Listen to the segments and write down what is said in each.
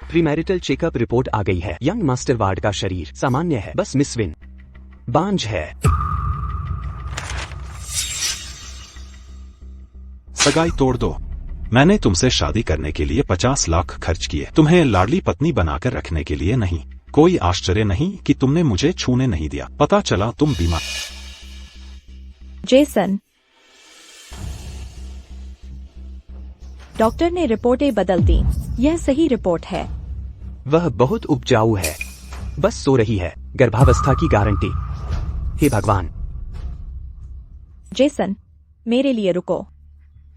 प्रीमैरिटल checkup report आ गई है। Young master ward का शरीर सामान्य है, बस मिस विन बांझ है। सगाई तोड़ दो। मैंने तुमसे शादी करने के लिए 50 लाख खर्च किए, तुम्हें लाडली पत्नी बनाकर रखने के लिए नहीं। कोई आश्चर्य नहीं कि तुमने मुझे छूने नहीं दिया। पता चला तुम बीमार। जेसन, डॉक्टर ने रिपोर्टें बदल दी। यह सही रिपोर्ट है। वह बहुत उपजाऊ है, बस सो रही है। गर्भावस्था की गारंटी। हे भगवान। जेसन, मेरे लिए रुको।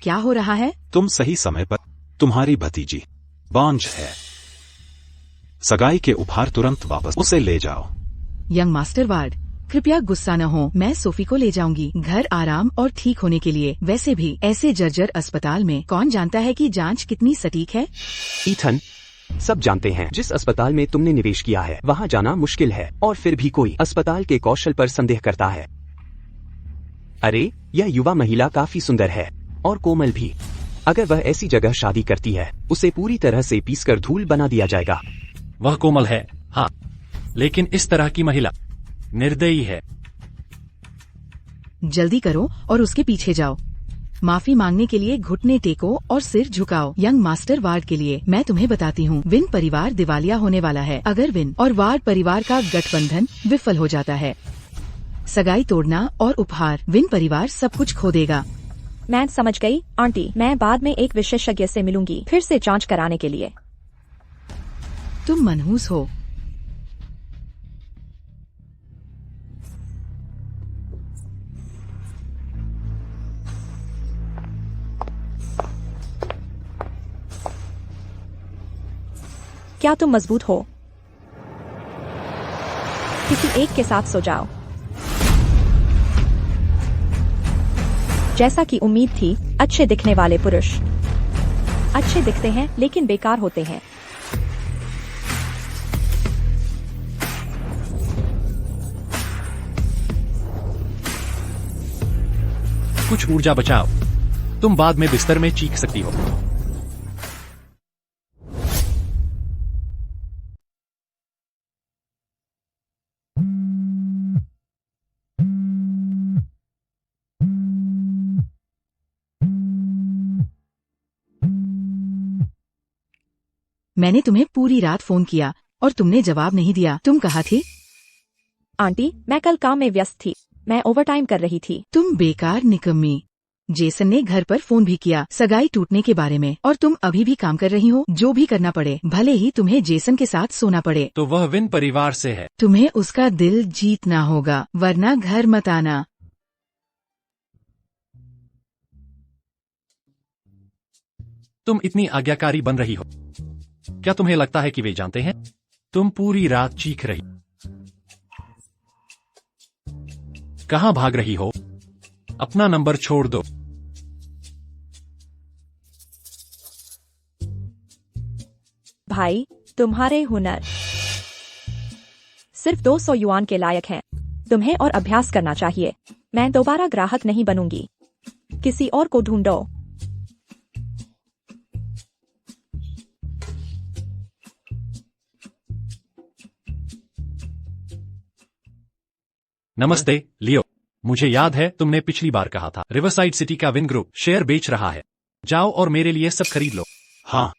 क्या हो रहा है? तुम सही समय पर। तुम्हारी भतीजी बांझ है। सगाई के उपहार तुरंत वापस उसे ले जाओ। यंग मास्टर वार्ड, कृपया गुस्सा न हो। मैं सोफी को ले जाऊंगी घर आराम और ठीक होने के लिए। वैसे भी ऐसे जर्जर अस्पताल में कौन जानता है कि जांच कितनी सटीक है। ईथन, सब जानते हैं जिस अस्पताल में तुमने निवेश किया है वहाँ जाना मुश्किल है, और फिर भी कोई अस्पताल के कौशल पर संदेह करता है। अरे, यह युवा महिला काफी सुंदर है और कोमल भी। अगर वह ऐसी जगह शादी करती है, उसे पूरी तरह से पीसकर धूल बना दिया जाएगा। वह कोमल है, हाँ, लेकिन इस तरह की महिला निर्दयी है। जल्दी करो और उसके पीछे जाओ। माफी मांगने के लिए घुटने टेको और सिर झुकाओ। यंग मास्टर वार्ड के लिए मैं तुम्हें बताती हूँ, विन परिवार दिवालिया होने वाला है अगर विन और वार्ड परिवार का गठबंधन विफल हो जाता है। सगाई तोड़ना और उपहार, विन परिवार सब कुछ खो देगा। मैं समझ गई आंटी। मैं बाद में एक विशेषज्ञ से मिलूंगी फिर से जांच कराने के लिए। तुम मनहूस हो। क्या तुम मजबूत हो? किसी एक के साथ सो जाओ। जैसा कि उम्मीद थी, अच्छे दिखने वाले पुरुष अच्छे दिखते हैं लेकिन बेकार होते हैं। कुछ ऊर्जा बचाओ, तुम बाद में बिस्तर में चीख सकती हो। मैंने तुम्हें पूरी रात फोन किया और तुमने जवाब नहीं दिया। तुम कहाँ थी? आंटी, मैं कल काम में व्यस्त थी। मैं ओवरटाइम कर रही थी। तुम बेकार निकम्मी। जेसन ने घर पर फोन भी किया सगाई टूटने के बारे में, और तुम अभी भी काम कर रही हो। जो भी करना पड़े, भले ही तुम्हें जेसन के साथ सोना पड़े। तो वह विन परिवार से है। तुम्हें उसका दिल जीतना होगा, वरना घर मत आना। तुम इतनी आज्ञाकारी बन रही हो। क्या तुम्हें लगता है कि वे जानते हैं? तुम पूरी रात चीख रही। कहाँ भाग रही हो? अपना नंबर छोड़ दो। भाई, तुम्हारे हुनर सिर्फ 200 युआन के लायक हैं। तुम्हें और अभ्यास करना चाहिए। मैं दोबारा ग्राहक नहीं बनूंगी। किसी और को ढूंढो। नमस्ते लियो, मुझे याद है तुमने पिछली बार कहा था रिवरसाइड सिटी का विन ग्रुप शेयर बेच रहा है। जाओ और मेरे लिए सब खरीद लो। हाँ,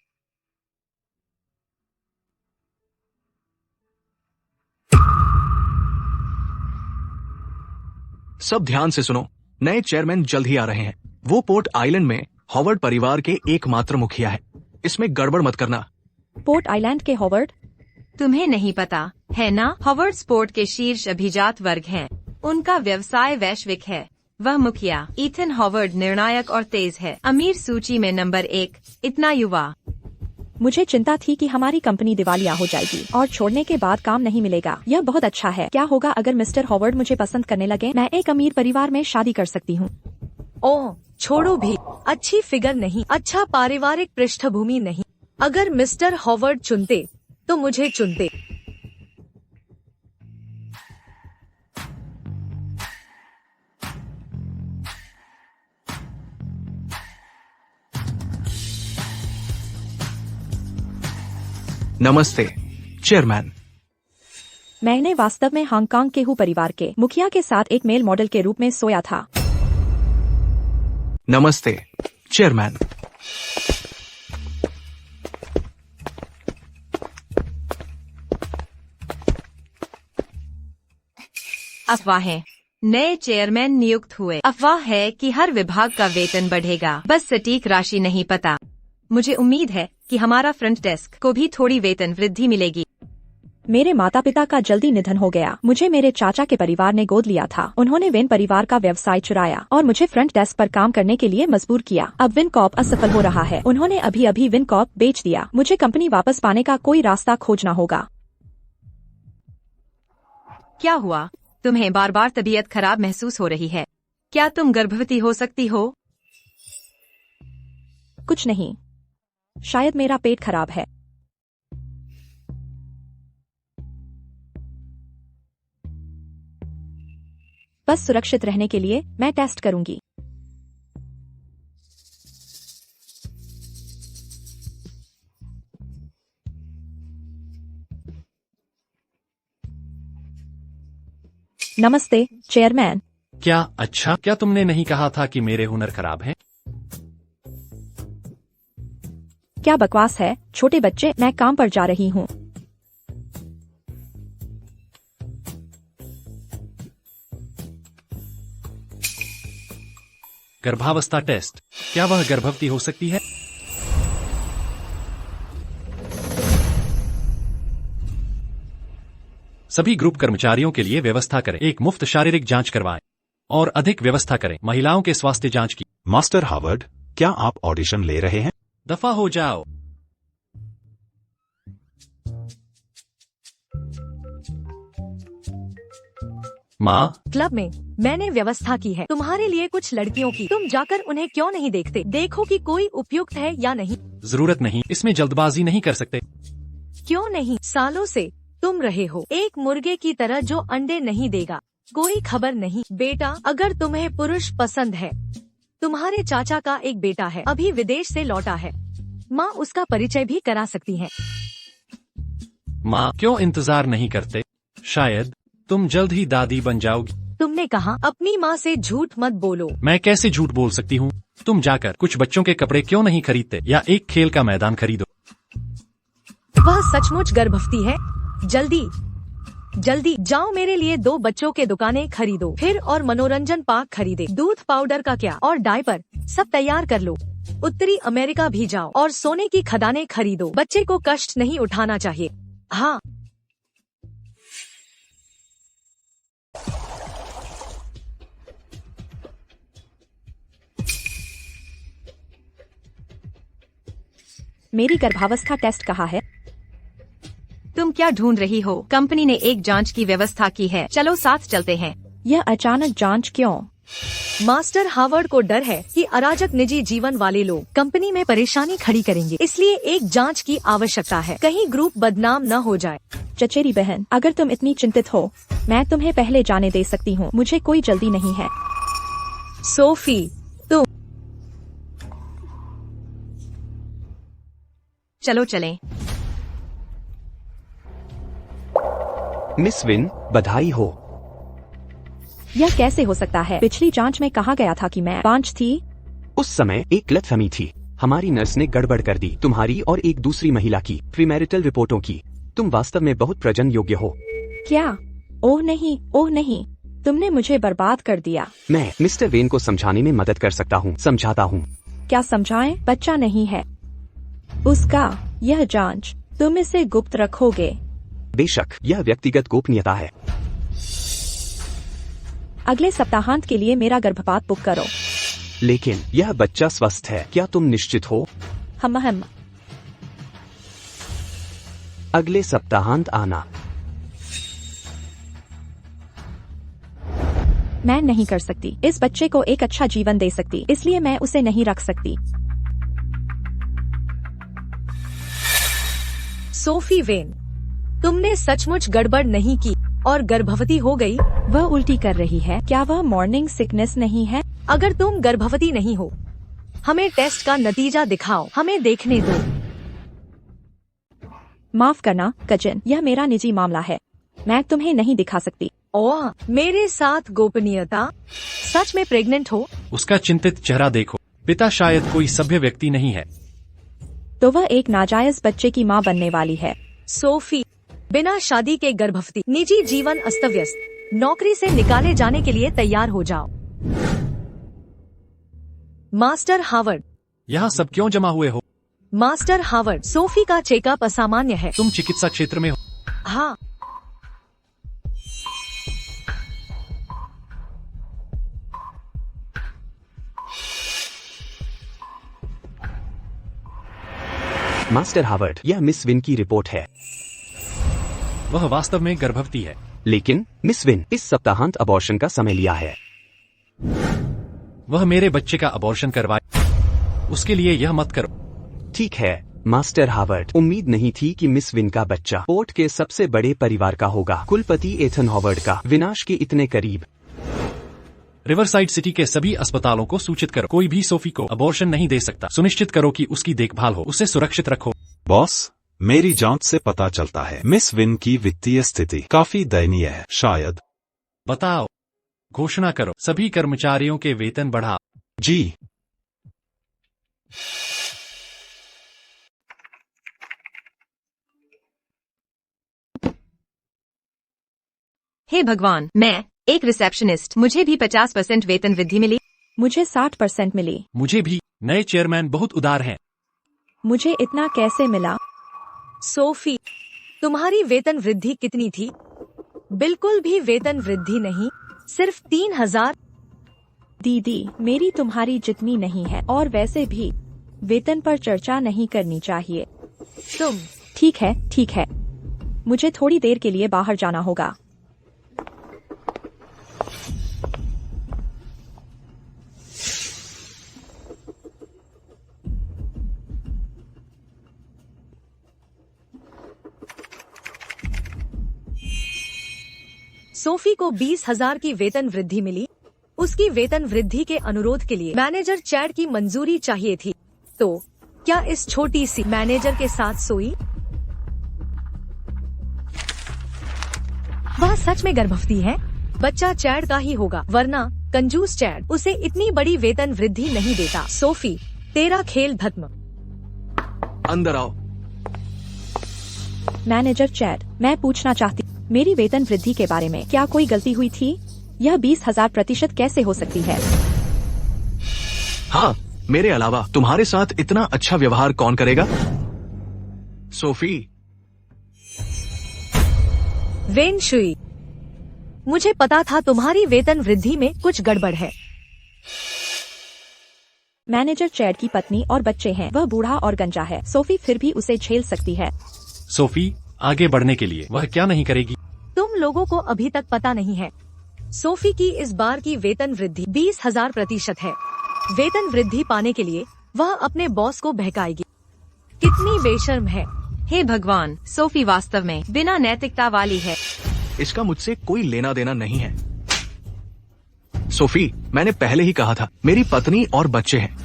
सब ध्यान से सुनो। नए चेयरमैन जल्द ही आ रहे हैं। वो पोर्ट आइलैंड में हॉवर्ड परिवार के एकमात्र मुखिया है। इसमें गड़बड़ मत करना। पोर्ट आइलैंड के हॉवर्ड? तुम्हें नहीं पता है ना, हॉवर्ड स्पोर्ट के शीर्ष अभिजात वर्ग हैं। उनका व्यवसाय वैश्विक है। वह मुखिया ईथन हॉवर्ड निर्णायक और तेज है। अमीर सूची में नंबर 1। इतना युवा। मुझे चिंता थी कि हमारी कंपनी दिवालिया हो जाएगी और छोड़ने के बाद काम नहीं मिलेगा। यह बहुत अच्छा है। क्या होगा अगर मिस्टर हॉवर्ड मुझे पसंद करने लगे? मैं एक अमीर परिवार में शादी कर सकती हूँ। ओह, छोड़ो भी। अच्छी फिगर नहीं, अच्छा पारिवारिक पृष्ठभूमि नहीं। अगर मिस्टर हॉवर्ड चुनते तो मुझे चुनते। नमस्ते चेयरमैन। मैंने वास्तव में हांगकांग के हू परिवार के मुखिया के साथ एक मेल मॉडल के रूप में सोया था। नमस्ते चेयरमैन। अफवाहें। नए चेयरमैन नियुक्त हुए। अफवाह है कि हर विभाग का वेतन बढ़ेगा, बस सटीक राशि नहीं पता। मुझे उम्मीद है कि हमारा फ्रंट डेस्क को भी थोड़ी वेतन वृद्धि मिलेगी। मेरे माता पिता का जल्दी निधन हो गया। मुझे मेरे चाचा के परिवार ने गोद लिया था। उन्होंने वेन परिवार का व्यवसाय चुराया और मुझे फ्रंट डेस्क पर काम करने के लिए मजबूर किया। अब विन कॉर्प असफल हो रहा है। उन्होंने अभी विन कॉर्प बेच दिया। मुझे कंपनी वापस पाने का कोई रास्ता खोजना होगा। क्या हुआ? तुम्हें बार बार तबीयत खराब महसूस हो रही है। क्या तुम गर्भवती हो सकती हो? कुछ नहीं, शायद मेरा पेट खराब है। बस सुरक्षित रहने के लिए मैं टेस्ट करूंगी। नमस्ते चेयरमैन। क्या अच्छा, क्या तुमने नहीं कहा था कि मेरे हुनर खराब हैं? क्या बकवास है छोटे बच्चे, मैं काम पर जा रही हूँ। गर्भावस्था टेस्ट। क्या वह गर्भवती हो सकती है? सभी ग्रुप कर्मचारियों के लिए व्यवस्था करें। एक मुफ्त शारीरिक जांच करवाएं और अधिक व्यवस्था करें महिलाओं के स्वास्थ्य जांच की। मास्टर हार्वर्ड, क्या आप ऑडिशन ले रहे हैं? दफा हो जाओ। माँ, क्लब में मैंने व्यवस्था की है तुम्हारे लिए कुछ लड़कियों की। तुम जाकर उन्हें क्यों नहीं देखते? देखो कि कोई उपयुक्त है या नहीं। जरूरत नहीं, इसमें जल्दबाजी नहीं कर सकते। क्यों नहीं? सालों से तुम रहे हो एक मुर्गे की तरह जो अंडे नहीं देगा। कोई खबर नहीं बेटा, अगर तुम्हें पुरुष पसंद है। तुम्हारे चाचा का एक बेटा है, अभी विदेश से लौटा है। माँ उसका परिचय भी करा सकती है। माँ, क्यों इंतजार नहीं करते? शायद तुम जल्द ही दादी बन जाओगी। तुमने कहा अपनी माँ से झूठ मत बोलो। मैं कैसे झूठ बोल सकती हूँ? तुम जाकर कुछ बच्चों के कपड़े क्यों नहीं खरीदते या एक खेल का मैदान खरीदो। वह सचमुच गर्भवती है। जल्दी जाओ, मेरे लिए 2 बच्चों के दुकानें खरीदो, फिर और मनोरंजन पार्क खरीदे। दूध पाउडर का क्या और डायपर सब तैयार कर लो। उत्तरी अमेरिका भी जाओ और सोने की खदानें खरीदो। बच्चे को कष्ट नहीं उठाना चाहिए। हाँ, मेरी गर्भावस्था टेस्ट कहाँ है? तुम क्या ढूंढ रही हो? कंपनी ने एक जांच की व्यवस्था की है, चलो साथ चलते हैं। यह अचानक जांच क्यों? मास्टर हार्वर्ड को डर है कि अराजक निजी जीवन वाले लोग कंपनी में परेशानी खड़ी करेंगे, इसलिए एक जांच की आवश्यकता है, कहीं ग्रुप बदनाम न हो जाए। चचेरी बहन, अगर तुम इतनी चिंतित हो, मैं तुम्हें पहले जाने दे सकती हूँ। मुझे कोई जल्दी नहीं है। सोफी, तुम चलो चलें। मिस विन, बधाई हो। यह कैसे हो सकता है? पिछली जांच में कहा गया था कि मैं 5 थी। उस समय एक गलतफहमी थी। हमारी नर्स ने गड़बड़ कर दी, तुम्हारी और एक दूसरी महिला की प्रीमैरिटल रिपोर्टों की। तुम वास्तव में बहुत प्रजन योग्य हो। क्या? ओह नहीं, तुमने मुझे बर्बाद कर दिया। मैं मिस्टर वेन को समझाने में मदद कर सकता हूँ। समझाता हूँ। क्या समझाएं? बच्चा नहीं है उसका। यह जांच तुम इसे गुप्त रखोगे? बेशक, यह व्यक्तिगत गोपनीयता है। अगले सप्ताहांत के लिए मेरा गर्भपात बुक करो। लेकिन यह बच्चा स्वस्थ है, क्या तुम निश्चित हो? हम अगले सप्ताहांत आना। मैं नहीं कर सकती। इस बच्चे को एक अच्छा जीवन दे सकती, इसलिए मैं उसे नहीं रख सकती। सोफी वेन, तुमने सचमुच गड़बड़ नहीं की और गर्भवती हो गई। वह उल्टी कर रही है। क्या वह मॉर्निंग सिकनेस नहीं है? अगर तुम गर्भवती नहीं हो, हमें टेस्ट का नतीजा दिखाओ, हमें देखने दो। माफ करना कजिन, यह मेरा निजी मामला है, मैं तुम्हें नहीं दिखा सकती। ओह, मेरे साथ गोपनीयता? सच में प्रेग्नेंट हो? उसका चिंतित चेहरा देखो। पिता शायद कोई सभ्य व्यक्ति नहीं है। तो वह एक नाजायज बच्चे की माँ बनने वाली है। सोफी, बिना शादी के गर्भवती, निजी जीवन अस्त व्यस्त, नौकरी से निकाले जाने के लिए तैयार हो जाओ। Master Howard. यहाँ सब क्यों जमा हुए हो? मास्टर हावर्ड, सोफी का चेकअप असामान्य है। तुम चिकित्सा क्षेत्र में हो? हाँ। मास्टर हावर्ड, यह मिस विन की रिपोर्ट है। वह वास्तव में गर्भवती है। लेकिन मिस विन, इस सप्ताहांत अबॉर्शन का समय लिया है। वह मेरे बच्चे का अबॉर्शन करवाए, उसके लिए यह मत करो। ठीक है मास्टर हावर्ड, उम्मीद नहीं थी कि मिस विन का बच्चा पोर्ट के सबसे बड़े परिवार का होगा, कुलपति एथन हावर्ड का, विनाश के इतने करीब। रिवरसाइड सिटी के सभी अस्पतालों को सूचित करो। कोई भी सोफी को अबॉर्शन नहीं दे सकता। सुनिश्चित करो कि उसकी देखभाल हो, उसे सुरक्षित रखो। बॉस, मेरी जांच से पता चलता है मिस विन की वित्तीय स्थिति काफी दयनीय है। शायद। बताओ। घोषणा करो, सभी कर्मचारियों के वेतन बढ़ा। जी। हे भगवान, मैं एक रिसेप्शनिस्ट, मुझे भी 50% वेतन वृद्धि मिली। मुझे 60% मिली। मुझे भी। नए चेयरमैन बहुत उदार हैं। मुझे इतना कैसे मिला? सोफी, तुम्हारी वेतन वृद्धि कितनी थी? बिल्कुल भी वेतन वृद्धि नहीं, सिर्फ 3000। दीदी, मेरी तुम्हारी जितनी नहीं है, और वैसे भी वेतन पर चर्चा नहीं करनी चाहिए। तुम। ठीक है, ठीक है, मुझे थोड़ी देर के लिए बाहर जाना होगा। सोफी को 20,000 की वेतन वृद्धि मिली। उसकी वेतन वृद्धि के अनुरोध के लिए मैनेजर चैड की मंजूरी चाहिए थी। तो क्या इस छोटी सी मैनेजर के साथ सोई? वह सच में गर्भवती है? बच्चा चैड का ही होगा, वरना कंजूस चैड उसे इतनी बड़ी वेतन वृद्धि नहीं देता। सोफी, तेरा खेल खत्म। अंदर आओ। मैनेजर चैड, मैं पूछना चाहती, मेरी वेतन वृद्धि के बारे में क्या कोई गलती हुई थी? यह 20,000% कैसे हो सकती है? हाँ, मेरे अलावा तुम्हारे साथ इतना अच्छा व्यवहार कौन करेगा? सोफी। वेन शुई, मुझे पता था तुम्हारी वेतन वृद्धि में कुछ गड़बड़ है। मैनेजर चैड की पत्नी और बच्चे हैं, वह बूढ़ा और गंजा है। सोफी फिर भी उसे झेल सकती है। सोफी, आगे बढ़ने के लिए वह क्या नहीं करेगी? तुम लोगों को अभी तक पता नहीं है, सोफी की इस बार की वेतन वृद्धि 20,000% है। वेतन वृद्धि पाने के लिए वह अपने बॉस को बहकाएगी। कितनी बेशर्म है। हे भगवान, सोफी वास्तव में बिना नैतिकता वाली है। इसका मुझसे कोई लेना देना नहीं है। सोफी, मैंने पहले ही कहा था, मेरी पत्नी और बच्चे हैं,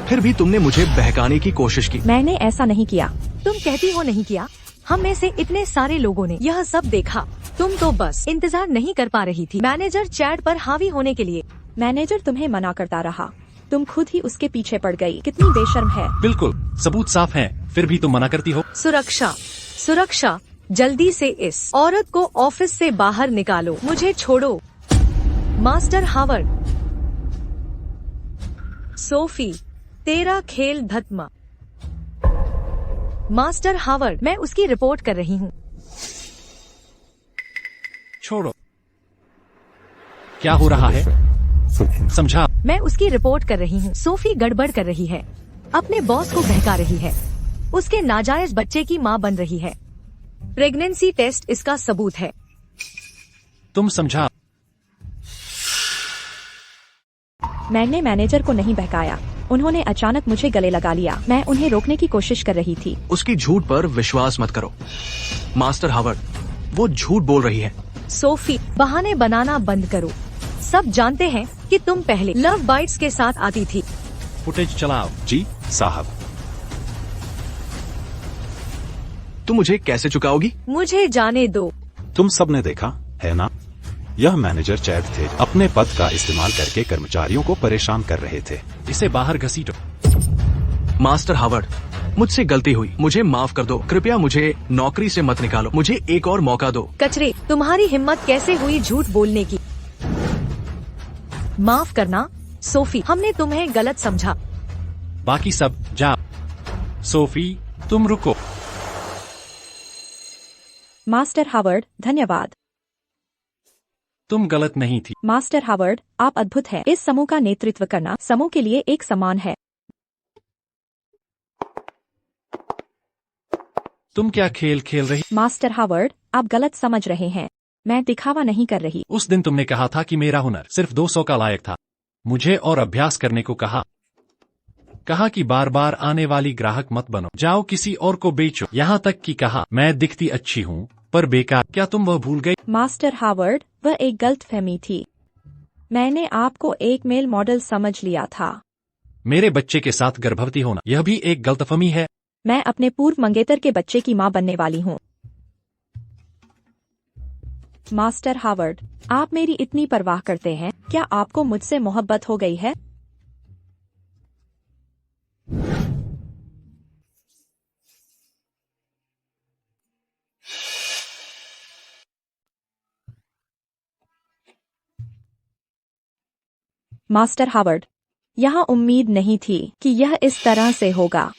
फिर भी तुमने मुझे बहकाने की कोशिश की। मैंने ऐसा नहीं किया। तुम कहती हो नहीं किया? हम में से इतने सारे लोगों ने यह सब देखा। तुम तो बस इंतजार नहीं कर पा रही थी मैनेजर चैड पर हावी होने के लिए। मैनेजर तुम्हें मना करता रहा, तुम खुद ही उसके पीछे पड़ गई। कितनी बेशर्म है। बिल्कुल, सबूत साफ हैं, फिर भी तुम मना करती हो। सुरक्षा, सुरक्षा, जल्दी से इस औरत को ऑफिस से बाहर निकालो। मुझे छोड़ो। Master Howard. सोफी, तेरा खेल खत्म। मास्टर हावर्ड, मैं उसकी रिपोर्ट कर रही हूँ। छोड़ो। क्या हो रहा है? समझा। मैं उसकी रिपोर्ट कर रही हूँ। सोफी गड़बड़ कर रही है, अपने बॉस को बहका रही है, उसके नाजायज बच्चे की माँ बन रही है। प्रेगनेंसी टेस्ट इसका सबूत है। तुम समझा। मैंने मैनेजर को नहीं बहकाया, उन्होंने अचानक मुझे गले लगा लिया। मैं उन्हें रोकने की कोशिश कर रही थी। उसकी झूठ पर विश्वास मत करो मास्टर हावर्ड, वो झूठ बोल रही है। सोफी, बहाने बनाना बंद करो। सब जानते हैं कि तुम पहले लव बाइट्स के साथ आती थी। फुटेज चलाओ। जी साहब। तुम मुझे कैसे चुकाओगी? मुझे जाने दो। तुम सबने देखा है ना, यह मैनेजर चैड थे, अपने पद का इस्तेमाल करके कर्मचारियों को परेशान कर रहे थे। इसे बाहर घसीटो। मास्टर हावर्ड, मुझसे गलती हुई, मुझे माफ कर दो। कृपया मुझे नौकरी से मत निकालो, मुझे एक और मौका दो। कचरे, तुम्हारी हिम्मत कैसे हुई झूठ बोलने की? माफ करना सोफी, हमने तुम्हें गलत समझा। बाकी सब जाओ। सोफी, तुम रुको। मास्टर हावर्ड, धन्यवाद। तुम गलत नहीं थी। मास्टर हावर्ड, आप अद्भुत हैं। इस समूह का नेतृत्व करना समूह के लिए एक समान है। तुम क्या खेल खेल रही? मास्टर हावर्ड, आप गलत समझ रहे हैं। मैं दिखावा नहीं कर रही। उस दिन तुमने कहा था कि मेरा हुनर सिर्फ 200 का लायक था। मुझे और अभ्यास करने को कहा कि बार बार आने वाली ग्राहक मत बनो, जाओ किसी और को बेचो। यहाँ तक कि कहा मैं दिखती अच्छी हूँ पर बेकार। क्या तुम वह भूल गई? मास्टर हावर्ड, वह एक गलतफहमी थी। मैंने आपको एक मेल मॉडल समझ लिया था। मेरे बच्चे के साथ गर्भवती होना यह भी एक गलतफहमी है। मैं अपने पूर्व मंगेतर के बच्चे की मां बनने वाली हूँ। मास्टर हावर्ड, आप मेरी इतनी परवाह करते हैं, क्या आपको मुझसे मोहब्बत हो गई है? मास्टर हावर्ड, यहाँ उम्मीद नहीं थी कि यह इस तरह से होगा।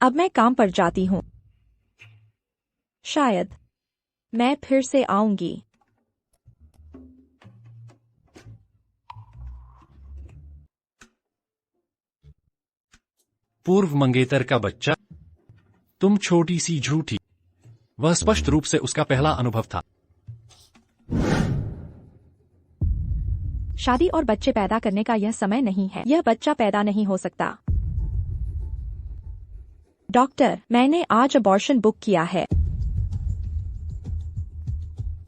अब मैं काम पर जाती हूँ। शायद मैं फिर से आऊंगी। पूर्व मंगेतर का बच्चा? तुम छोटी सी झूठी। वह स्पष्ट रूप से उसका पहला अनुभव था। शादी और बच्चे पैदा करने का यह समय नहीं है। यह बच्चा पैदा नहीं हो सकता। डॉक्टर, मैंने आज अबॉर्शन बुक किया है।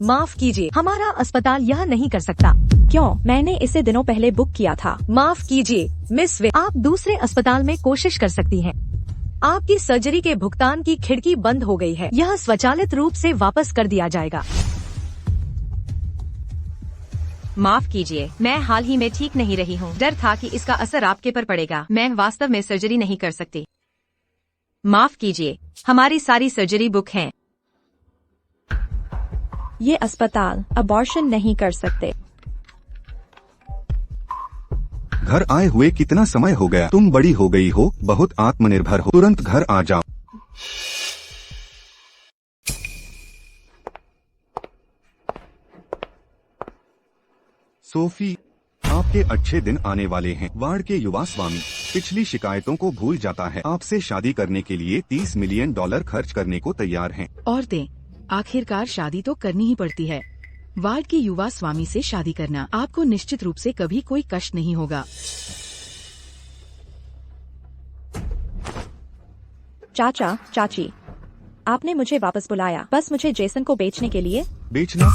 माफ कीजिए, हमारा अस्पताल यह नहीं कर सकता। क्यों? मैंने इसे दिनों पहले बुक किया था। माफ कीजिए मिस वे, आप दूसरे अस्पताल में कोशिश कर सकती हैं। आपकी सर्जरी के भुगतान की खिड़की बंद हो गई है। यह स्वचालित रूप से वापस कर दिया जाएगा। माफ कीजिए, मैं हाल ही में ठीक नहीं रही हूँ। डर था कि इसका असर आपके पर पड़ेगा। मैं वास्तव में सर्जरी नहीं कर सकती। माफ कीजिए, हमारी सारी सर्जरी बुक हैं। ये अस्पताल अबॉर्शन नहीं कर सकते। घर आए हुए कितना समय हो गया? तुम बड़ी हो गई हो, बहुत आत्मनिर्भर हो, तुरंत घर आ जाओ। सोफी, आपके अच्छे दिन आने वाले हैं। वार्ड के युवा स्वामी पिछली शिकायतों को भूल जाता है। आपसे शादी करने के लिए $30 मिलियन खर्च करने को तैयार हैं। औरतें आखिरकार शादी तो करनी ही पड़ती है। वार्ड के युवा स्वामी से शादी करना आपको निश्चित रूप से कभी कोई कष्ट नहीं होगा। चाचा, चाची, आपने मुझे वापस बुलाया, बस मुझे जेसन को बेचने के लिए। बेचना?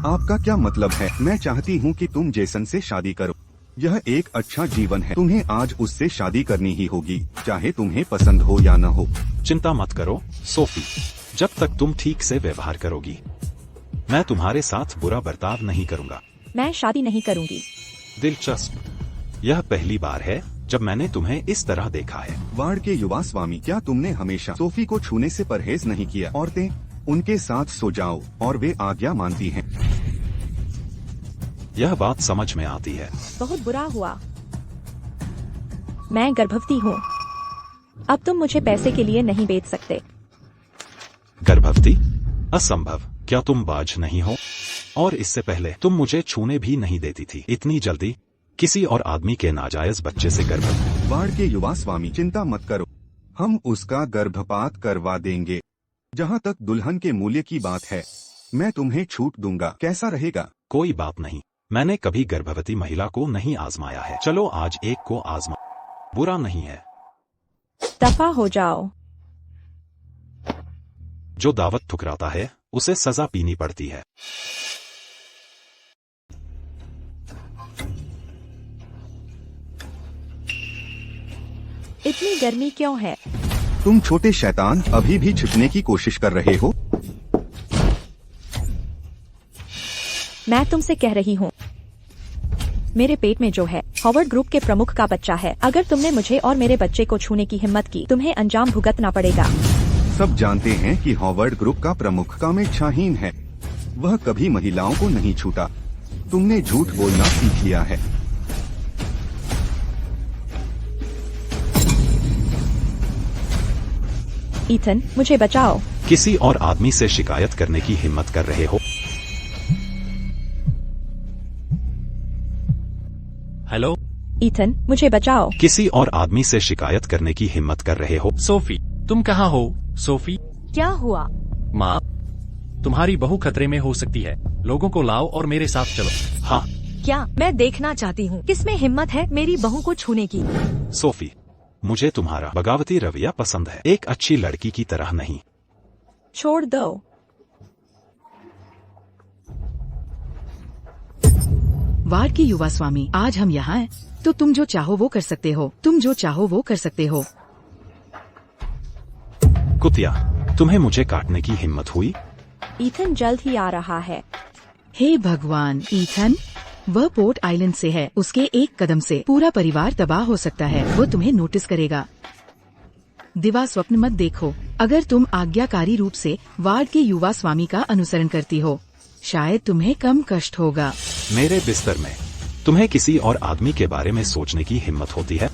आपका क्या मतलब है? मैं चाहती हूँ कि तुम जेसन से शादी करो। यह एक अच्छा जीवन है। तुम्हें आज उससे शादी करनी ही होगी, चाहे तुम्हें पसंद हो या न हो। चिंता मत करो सोफी, जब तक तुम ठीक से व्यवहार करोगी मैं तुम्हारे साथ बुरा बर्ताव नहीं करूँगा। मैं शादी नहीं करूँगी। दिलचस्प, यह पहली बार है जब मैंने तुम्हें इस तरह देखा है। वार्ड के युवा स्वामी, क्या तुमने हमेशा सोफी को छूने से परहेज नहीं किया? औरतें उनके साथ सो जाओ और वे आज्ञा मानती हैं। यह बात समझ में आती है। बहुत बुरा हुआ। मैं गर्भवती हूँ। अब तुम मुझे पैसे के लिए नहीं बेच सकते। गर्भवती? असंभव। क्या तुम बाज नहीं हो? और इससे पहले तुम मुझे छूने भी नहीं देती थी। इतनी जल्दी किसी और आदमी के नाजायज बच्चे से गर्भवती? वार्ड के युवा स्वामी, चिंता मत करो, हम उसका गर्भपात करवा देंगे। जहाँ तक दुल्हन के मूल्य की बात है, मैं तुम्हें छूट दूंगा। कैसा रहेगा? कोई बात नहीं, मैंने कभी गर्भवती महिला को नहीं आजमाया है। चलो आज एक को आजमा, बुरा नहीं है। दफा हो जाओ। जो दावत ठुकराता है उसे सजा पीनी पड़ती है। इतनी गर्मी क्यों है? तुम छोटे शैतान अभी भी छिपने की कोशिश कर रहे हो। मैं तुमसे कह रही हूँ, मेरे पेट में जो है हॉवर्ड ग्रुप के प्रमुख का बच्चा है। अगर तुमने मुझे और मेरे बच्चे को छूने की हिम्मत की, तुम्हें अंजाम भुगतना पड़ेगा। सब जानते हैं कि हॉवर्ड ग्रुप का प्रमुख कामिल शाहीन है। वह कभी महिलाओं को नहीं छूता। तुमने झूठ बोलना सीख लिया है। ईथन, मुझे बचाओ। किसी और आदमी से शिकायत करने की हिम्मत कर रहे हो? हेलो ईथन, मुझे बचाओ। किसी और आदमी से शिकायत करने की हिम्मत कर रहे हो? सोफी, तुम कहाँ हो? सोफी, क्या हुआ? माँ, तुम्हारी बहू खतरे में हो सकती है। लोगों को लाओ और मेरे साथ चलो। हाँ क्या? मैं देखना चाहती हूँ किसमें हिम्मत है मेरी बहू को छूने की। सोफी, मुझे तुम्हारा बगावती रवैया पसंद है, एक अच्छी लड़की की तरह नहीं। छोड़ दो। वार्ड के युवा स्वामी, आज हम यहाँ हैं, तो तुम जो चाहो वो कर सकते हो। तुम जो चाहो वो कर सकते हो। कुतिया, तुम्हें मुझे काटने की हिम्मत हुई? ईथन जल्द ही आ रहा है। हे भगवान, ईथन, वह पोर्ट आइलैंड से है। उसके एक कदम से पूरा परिवार तबाह हो सकता है। वो तुम्हें नोटिस करेगा। दिवा स्वप्न मत देखो। अगर तुम आज्ञाकारी रूप से वार्ड के युवा स्वामी का अनुसरण करती हो, शायद तुम्हें कम कष्ट होगा। मेरे बिस्तर में तुम्हें किसी और आदमी के बारे में सोचने की हिम्मत होती है?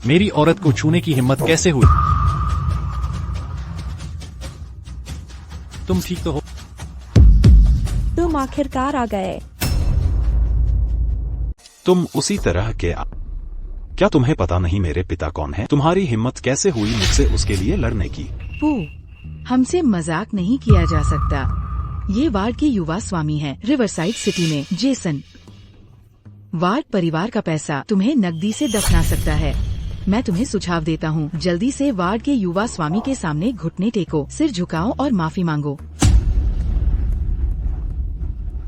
मेरी औरत को छूने की हिम्मत कैसे हुई? तुम ठीक तो हो? तुम आखिरकार आ गए। तुम उसी तरह के क्या तुम्हें पता नहीं मेरे पिता कौन है? तुम्हारी हिम्मत कैसे हुई मुझसे उसके लिए लड़ने की? पू, हमसे मजाक नहीं किया जा सकता। ये वार्ड के युवा स्वामी हैं, रिवरसाइड सिटी में। जेसन, वार्ड परिवार का पैसा तुम्हें नकदी से दफना सकता है। मैं तुम्हें सुझाव देता हूँ, जल्दी से वार्ड के युवा स्वामी के सामने घुटने टेको, सिर झुकाओ और माफी मांगो।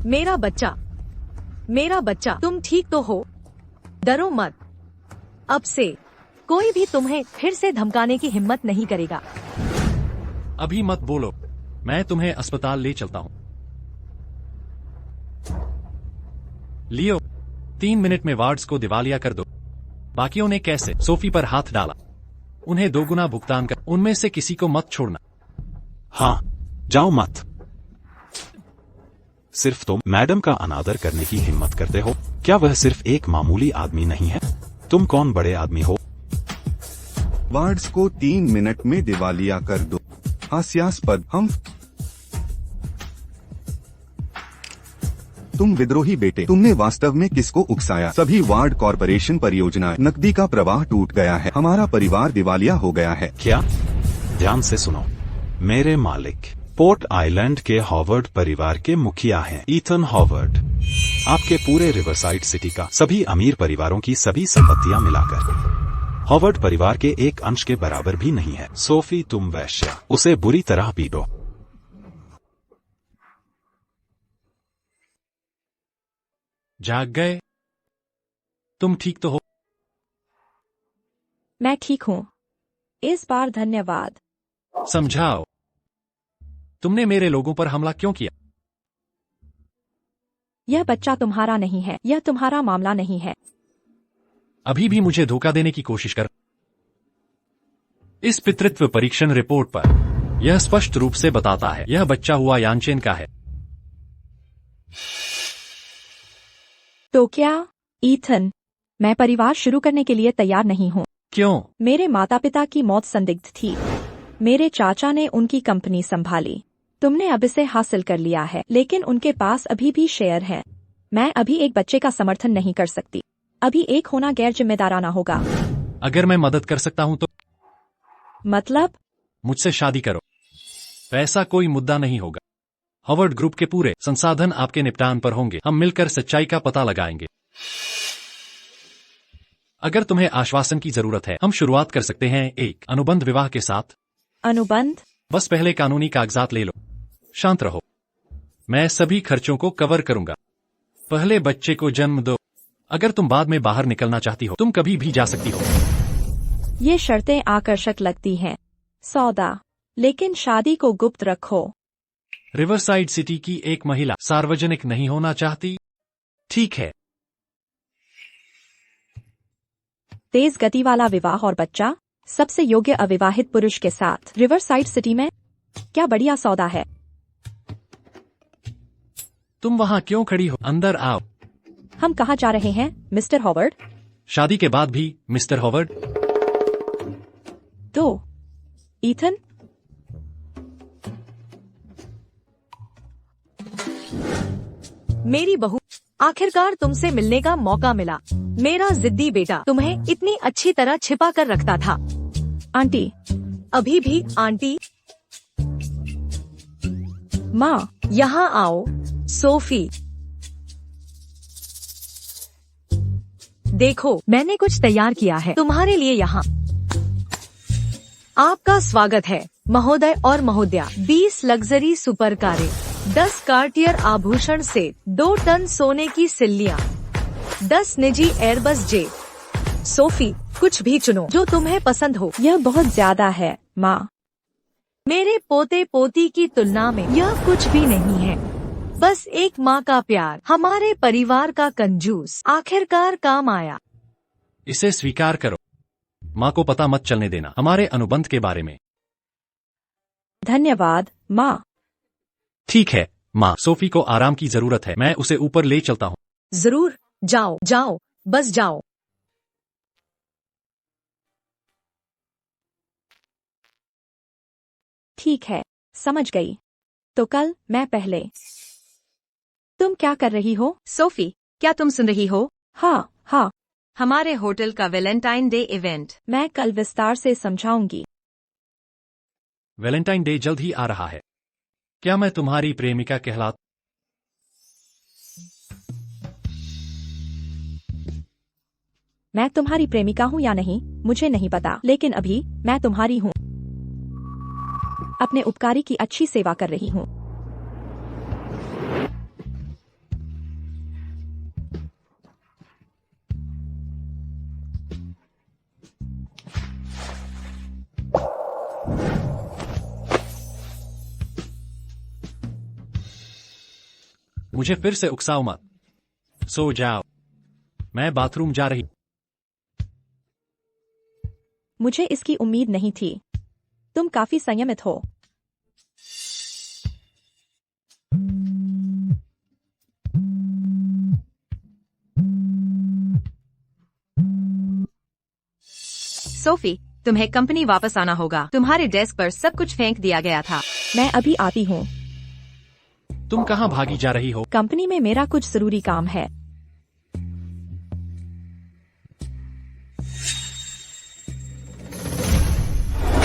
मेरा बच्चा, तुम ठीक तो हो? डरो मत। अब से कोई भी तुम्हें फिर से धमकाने की हिम्मत नहीं करेगा। अभी मत बोलो, मैं तुम्हें अस्पताल ले चलता हूँ। लियो, 3 मिनट में वार्ड्स को दिवालिया कर दो। बाकियों ने कैसे? सोफी पर हाथ डाला। उन्हें 2 गुना भुगतान कर। उनमें से किसी को मत छोड़ना। हाँ, जाओ मत। सिर्फ तुम मैडम का अनादर करने की हिम्मत करते हो। क्या वह सिर्फ एक मामूली आदमी नहीं है? तुम कौन बड़े आदमी हो? वार्ड्स को 3 मिनट में दिवालिया कर दो। हास्यास्पद। तुम विद्रोही बेटे, तुमने वास्तव में किसको उकसाया? सभी वार्ड कॉरपोरेशन परियोजनाएं, नकदी का प्रवाह टूट गया है। हमारा परिवार दिवालिया हो गया है। क्या? ध्यान से सुनो, मेरे मालिक पोर्ट आइलैंड के हॉवर्ड परिवार के मुखिया हैं, ईथन हॉवर्ड। आपके पूरे रिवरसाइड सिटी का सभी अमीर परिवारों की सभी संपत्तियां मिलाकर हॉवर्ड परिवार के एक अंश के बराबर भी नहीं है। सोफी, तुम वैश्या, उसे बुरी तरह पीटो। जाग गए? तुम ठीक तो हो? मैं ठीक हूँ। इस बार धन्यवाद। समझाओ, तुमने मेरे लोगों पर हमला क्यों किया? यह बच्चा तुम्हारा नहीं है। यह तुम्हारा मामला नहीं है। अभी भी मुझे धोखा देने की कोशिश कर। इस पितृत्व परीक्षण रिपोर्ट पर यह स्पष्ट रूप से बताता है यह बच्चा हुआ यानचेन का है। तो क्या? ईथन, मैं परिवार शुरू करने के लिए तैयार नहीं हूँ। क्यों? मेरे माता पिता की मौत संदिग्ध थी। मेरे चाचा ने उनकी कंपनी संभाली। तुमने अब इसे हासिल कर लिया है, लेकिन उनके पास अभी भी शेयर हैं। मैं अभी एक बच्चे का समर्थन नहीं कर सकती। अभी एक होना गैर जिम्मेदाराना होगा। अगर मैं मदद कर सकता हूं तो? मतलब? मुझसे शादी करो। पैसा कोई मुद्दा नहीं होगा। हॉवर्ड ग्रुप के पूरे संसाधन आपके निपटान पर होंगे। हम मिलकर सच्चाई का पता लगाएंगे। अगर तुम्हें आश्वासन की जरूरत है, हम शुरुआत कर सकते हैं एक अनुबंध विवाह के साथ। अनुबंध? बस पहले कानूनी कागजात ले लो। शांत रहो, मैं सभी खर्चों को कवर करूंगा। पहले बच्चे को जन्म दो। अगर तुम बाद में बाहर निकलना चाहती हो, तुम कभी भी जा सकती हो। ये शर्तें आकर्षक लगती हैं। सौदा, लेकिन शादी को गुप्त रखो। रिवरसाइड सिटी की एक महिला सार्वजनिक नहीं होना चाहती। ठीक है। तेज गति वाला विवाह और बच्चा, सबसे योग्य अविवाहित पुरुष के साथ रिवरसाइड सिटी में। क्या बढ़िया सौदा है। तुम वहाँ क्यों खड़ी हो? अंदर आओ। हम कहाँ जा रहे हैं, मिस्टर हॉवर्ड? शादी के बाद भी, मिस्टर हॉवर्ड। तो ईथन, मेरी बहू, आखिरकार तुमसे मिलने का मौका मिला। मेरा जिद्दी बेटा तुम्हें इतनी अच्छी तरह छिपा कर रखता था। आंटी। अभी भी आंटी? माँ, यहाँ आओ। सोफी, देखो मैंने कुछ तैयार किया है तुम्हारे लिए यहाँ। आपका स्वागत है महोदय और महोदया। 20 लग्जरी सुपर कारें, 10 कार्टियर आभूषण सेट, 2 टन सोने की सिल्लियाँ, 10 निजी एयरबस जेट। सोफी, कुछ भी चुनो जो तुम्हें पसंद हो। यह बहुत ज्यादा है माँ। मेरे पोते पोती की तुलना में यह कुछ भी नहीं है। बस एक माँ का प्यार, हमारे परिवार का कंजूस, आखिरकार काम आया। इसे स्वीकार करो। माँ को पता मत चलने देना हमारे अनुबंध के बारे में। धन्यवाद माँ। ठीक है माँ, सोफी को आराम की जरूरत है। मैं उसे ऊपर ले चलता हूँ। जरूर, जाओ जाओ, बस जाओ। ठीक है, समझ गई। तो कल मैं पहले। तुम क्या कर रही हो? सोफी, क्या तुम सुन रही हो? हाँ हाँ, हमारे होटल का वैलेंटाइन डे इवेंट। मैं कल विस्तार से समझाऊंगी। वैलेंटाइन डे जल्द ही आ रहा है। क्या मैं तुम्हारी प्रेमिका कहला? मैं तुम्हारी प्रेमिका हूँ या नहीं मुझे नहीं पता, लेकिन अभी मैं तुम्हारी हूँ। अपने उपकारी की अच्छी सेवा कर रही हूँ। मुझे फिर से उकसाओ मत। सो जाओ। मैं बाथरूम जा रही। मुझे इसकी उम्मीद नहीं थी। तुम काफी संयमित हो। सोफी, तुम्हें कंपनी वापस आना होगा। तुम्हारे डेस्क पर सब कुछ फेंक दिया गया था। मैं अभी आती हूँ। तुम कहाँ भागी जा रही हो? कंपनी में मेरा कुछ जरूरी काम है।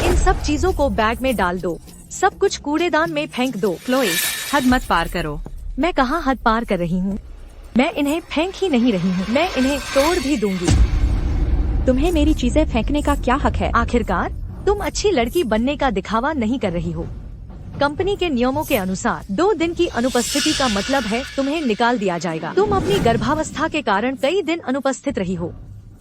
इन सब चीजों को बैग में डाल दो। सब कुछ कूड़ेदान में फेंक दो। क्लोई, हद मत पार करो। मैं कहाँ हद पार कर रही हूँ? मैं इन्हें फेंक ही नहीं रही हूँ, मैं इन्हें तोड़ भी दूंगी। तुम्हें मेरी चीजें फेंकने का क्या हक है? आखिरकार तुम अच्छी लड़की बनने का दिखावा नहीं कर रही हो। कंपनी के नियमों के अनुसार 2 दिन की अनुपस्थिति का मतलब है तुम्हें निकाल दिया जाएगा। तुम अपनी गर्भावस्था के कारण कई दिन अनुपस्थित रही हो।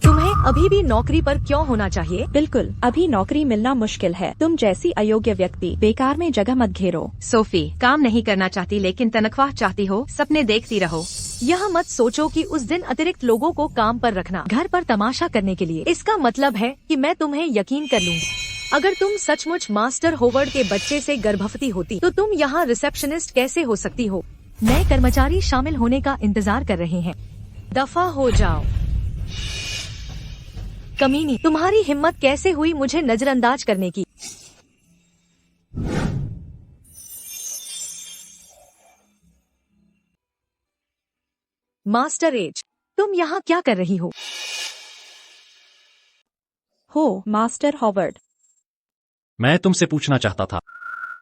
तुम्हें अभी भी नौकरी पर क्यों होना चाहिए? बिल्कुल, अभी नौकरी मिलना मुश्किल है। तुम जैसी अयोग्य व्यक्ति बेकार में जगह मत घेरो। सोफी, काम नहीं करना चाहती लेकिन तनख्वाह चाहती हो। सपने देखती रहो। यह मत सोचो कि उस दिन अतिरिक्त लोगों को काम पर रखना घर पर तमाशा करने के लिए। इसका मतलब है कि मैं तुम्हें यकीन कर लूंगी। अगर तुम सचमुच मास्टर होवर्ड के बच्चे से गर्भवती होती तो तुम यहाँ रिसेप्शनिस्ट कैसे हो सकती हो? नए कर्मचारी शामिल होने का इंतजार कर रहे हैं। दफा हो जाओ। कमीनी, तुम्हारी हिम्मत कैसे हुई मुझे नजरअंदाज करने की? मास्टर एज, तुम यहाँ क्या कर रही हो? Master Howard. मैं तुमसे पूछना चाहता था,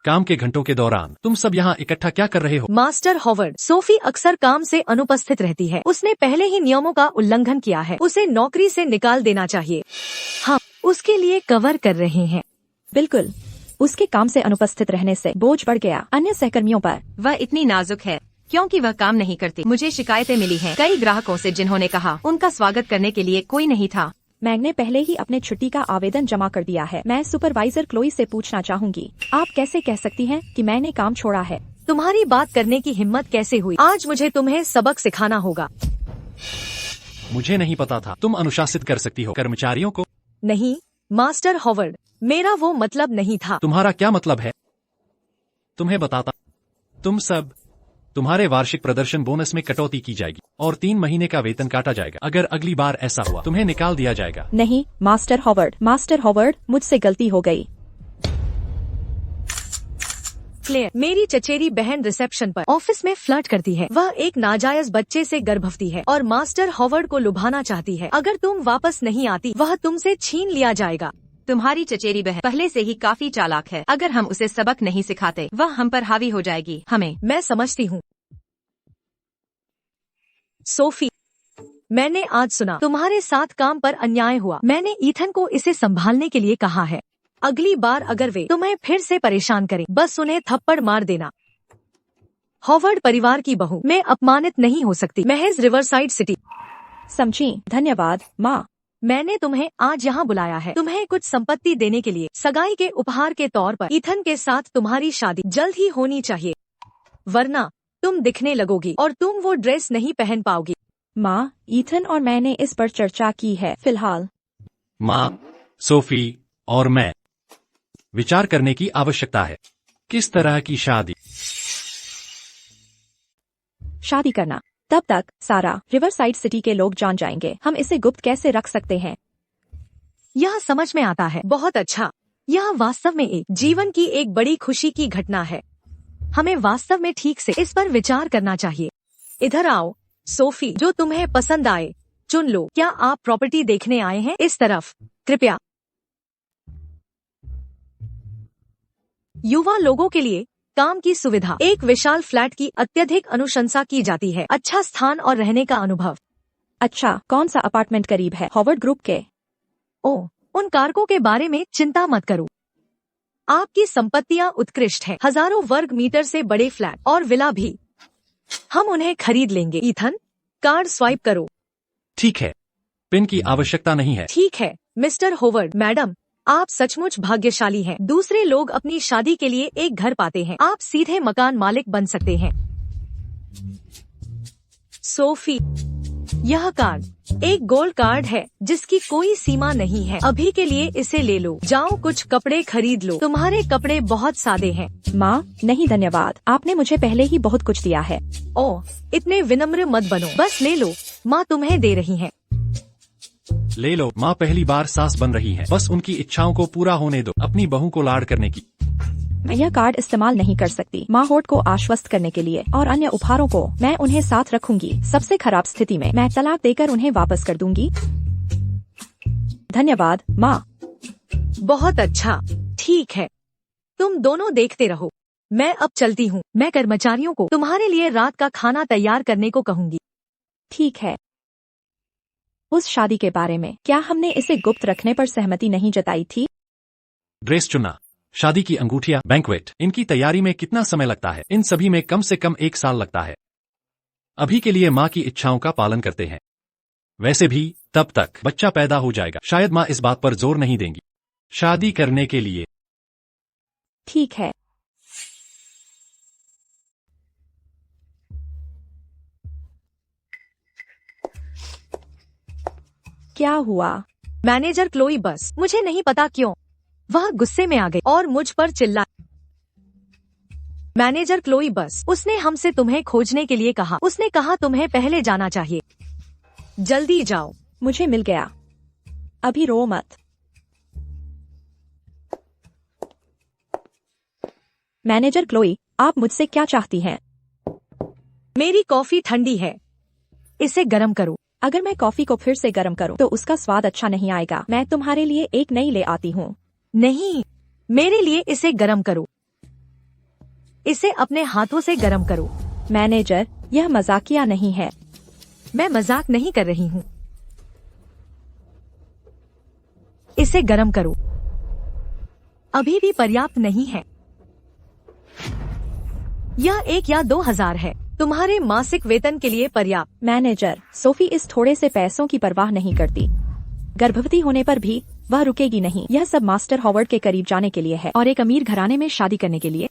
काम के घंटों के दौरान तुम सब यहाँ इकट्ठा क्या कर रहे हो? मास्टर हॉवर्ड, सोफी अक्सर काम से अनुपस्थित रहती है। उसने पहले ही नियमों का उल्लंघन किया है। उसे नौकरी से निकाल देना चाहिए। हम उसके लिए कवर कर रहे हैं। बिल्कुल, उसके काम से अनुपस्थित रहने से बोझ बढ़ गया अन्य सहकर्मियों पर। वह इतनी नाजुक है। क्योंकि वह काम नहीं करती। मुझे शिकायतें मिली हैं कई ग्राहकों से जिन्होंने कहा उनका स्वागत करने के लिए कोई नहीं था। मैंने पहले ही अपने छुट्टी का आवेदन जमा कर दिया है। मैं सुपरवाइजर क्लोई से पूछना चाहूंगी, आप कैसे कह सकती हैं कि मैंने काम छोड़ा है? तुम्हारी बात करने की हिम्मत कैसे हुई? आज मुझे तुम्हें सबक सिखाना होगा। मुझे नहीं पता था तुम अनुशासित कर सकती हो कर्मचारियों को। नहीं मास्टर हॉवर्ड, मेरा वो मतलब नहीं था। तुम्हारा क्या मतलब है? तुम्हें बताता, तुम्हारे वार्षिक प्रदर्शन बोनस में कटौती की जाएगी और 3 महीने का वेतन काटा जाएगा। अगर अगली बार ऐसा हुआ तुम्हें निकाल दिया जाएगा। नहीं मास्टर हॉवर्ड, मुझसे गलती हो गई। क्लेयर, मेरी चचेरी बहन रिसेप्शन पर ऑफिस में फ्लर्ट करती है। वह एक नाजायज बच्चे से गर्भवती है और मास्टर हॉवर्ड को लुभाना चाहती है। अगर तुम वापस नहीं आती वह तुमसे छीन लिया जाएगा। तुम्हारी चचेरी बहन पहले से ही काफी चालाक है। अगर हम उसे सबक नहीं सिखाते वह हम पर हावी हो जाएगी। मैं समझती हूँ। सोफी, मैंने आज सुना तुम्हारे साथ काम पर अन्याय हुआ। मैंने ईथन को इसे संभालने के लिए कहा है। अगली बार अगर वे तुम्हें फिर से परेशान करें बस उन्हें थप्पड़ मार देना। हॉवर्ड परिवार की बहू, मैं अपमानित नहीं हो सकती। महज रिवरसाइड सिटी। समझी, धन्यवाद माँ। मैंने तुम्हें आज यहाँ बुलाया है तुम्हें कुछ संपत्ति देने के लिए। सगाई के उपहार के तौर पर ईथन के साथ तुम्हारी शादी जल्द ही होनी चाहिए, वरना तुम दिखने लगोगी और तुम वो ड्रेस नहीं पहन पाओगी। माँ, ईथन और मैंने इस पर चर्चा की है। फिलहाल माँ, सोफी और मैं विचार करने की आवश्यकता है। किस तरह की शादी करना? तब तक सारा रिवरसाइड सिटी के लोग जान जाएंगे। हम इसे गुप्त कैसे रख सकते हैं? यह समझ में आता है। बहुत अच्छा। यह वास्तव में एक जीवन की एक बड़ी खुशी की घटना है। हमें वास्तव में ठीक से इस पर विचार करना चाहिए। इधर आओ सोफी, जो तुम्हें पसंद आए चुन लो। क्या आप प्रॉपर्टी देखने आए हैं? इस तरफ कृपया। युवा लोगों के लिए काम की सुविधा। एक विशाल फ्लैट की अत्यधिक अनुशंसा की जाती है। अच्छा स्थान और रहने का अनुभव। अच्छा, कौन सा अपार्टमेंट करीब है? हॉवर्ड ग्रुप के। ओह, उन कारकों के बारे में चिंता मत करो। आपकी संपत्तियां उत्कृष्ट है। हजारों वर्ग मीटर से बड़े फ्लैट और विला भी। हम उन्हें खरीद लेंगे। ईथन, कार्ड स्वाइप करो। ठीक है, पिन की आवश्यकता नहीं है। ठीक है मिस्टर हॉवर्ड। मैडम, आप सचमुच भाग्यशाली हैं। दूसरे लोग अपनी शादी के लिए एक घर पाते हैं, आप सीधे मकान मालिक बन सकते हैं। सोफी, यह कार्ड एक गोल्ड कार्ड है जिसकी कोई सीमा नहीं है। अभी के लिए इसे ले लो। जाओ कुछ कपड़े खरीद लो। तुम्हारे कपड़े बहुत सादे हैं। माँ, नहीं धन्यवाद, आपने मुझे पहले ही बहुत कुछ दिया है। ओह, इतने विनम्र मत बनो। बस ले लो, माँ तुम्हें दे रही है। ले लो, माँ पहली बार सास बन रही है। बस उनकी इच्छाओं को पूरा होने दो, अपनी बहू को लाड़ करने की। मैं यह कार्ड इस्तेमाल नहीं कर सकती। माँ होट को आश्वस्त करने के लिए और अन्य उपहारों को मैं उन्हें साथ रखूंगी। सबसे खराब स्थिति में मैं तलाक देकर उन्हें वापस कर दूंगी। धन्यवाद माँ। बहुत अच्छा, ठीक है, तुम दोनों देखते रहो। मैं अब चलती हूँ। मैं कर्मचारियों को तुम्हारे लिए रात का खाना तैयार करने को कहूँगी। ठीक है। उस शादी के बारे में क्या हमने इसे गुप्त रखने पर सहमति नहीं जताई थी? ड्रेस चुनना, शादी की अंगूठियां, बैंक्वेट, इनकी तैयारी में कितना समय लगता है? इन सभी में कम से कम 1 साल लगता है। अभी के लिए माँ की इच्छाओं का पालन करते हैं। वैसे भी तब तक बच्चा पैदा हो जाएगा। शायद माँ इस बात पर जोर नहीं देंगी शादी करने के लिए। ठीक है। क्या हुआ? मैनेजर क्लोई, बस मुझे नहीं पता क्यों वह गुस्से में आ गई और मुझ पर चिल्ला। मैनेजर क्लोई, बस उसने हमसे तुम्हें खोजने के लिए कहा। उसने कहा तुम्हें पहले जाना चाहिए। जल्दी जाओ। मुझे मिल गया। अभी रो मत। मैनेजर क्लोई, आप मुझसे क्या चाहती हैं? मेरी कॉफी ठंडी है, इसे गर्म करो। अगर मैं कॉफी को फिर से गर्म करूं तो उसका स्वाद अच्छा नहीं आएगा। मैं तुम्हारे लिए एक नई ले आती हूँ। नहीं, मेरे लिए इसे गर्म करो। इसे अपने हाथों से गर्म करो। मैनेजर, यह मजाकिया नहीं है। मैं मजाक नहीं कर रही हूँ। इसे गर्म करो। अभी भी पर्याप्त नहीं है। यह 1 या 2 हजार है। तुम्हारे मासिक वेतन के लिए पर्याप्त। मैनेजर, सोफी इस थोड़े से पैसों की परवाह नहीं करती। गर्भवती होने पर भी वह रुकेगी नहीं। यह सब मास्टर हॉवर्ड के करीब जाने के लिए है और एक अमीर घराने में शादी करने के लिए।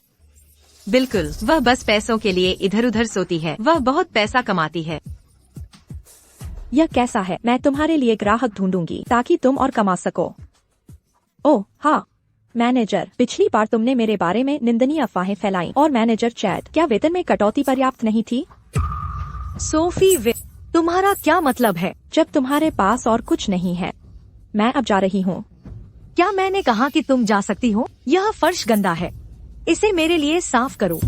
बिल्कुल, वह बस पैसों के लिए इधर उधर सोती है। वह बहुत पैसा कमाती है। यह कैसा है? मैं तुम्हारे लिए ग्राहक ढूंढूंगी ताकि तुम और कमा सको। ओह हाँ मैनेजर, पिछली बार तुमने मेरे बारे में निंदनीय अफवाहें फैलाई। और मैनेजर चैट, क्या वेतन में कटौती पर्याप्त नहीं थी? सोफी तुम्हारा क्या मतलब है? जब तुम्हारे पास और कुछ नहीं है, मैं अब जा रही हूँ। क्या मैंने कहा कि तुम जा सकती हो? यह फर्श गंदा है, इसे मेरे लिए साफ करो।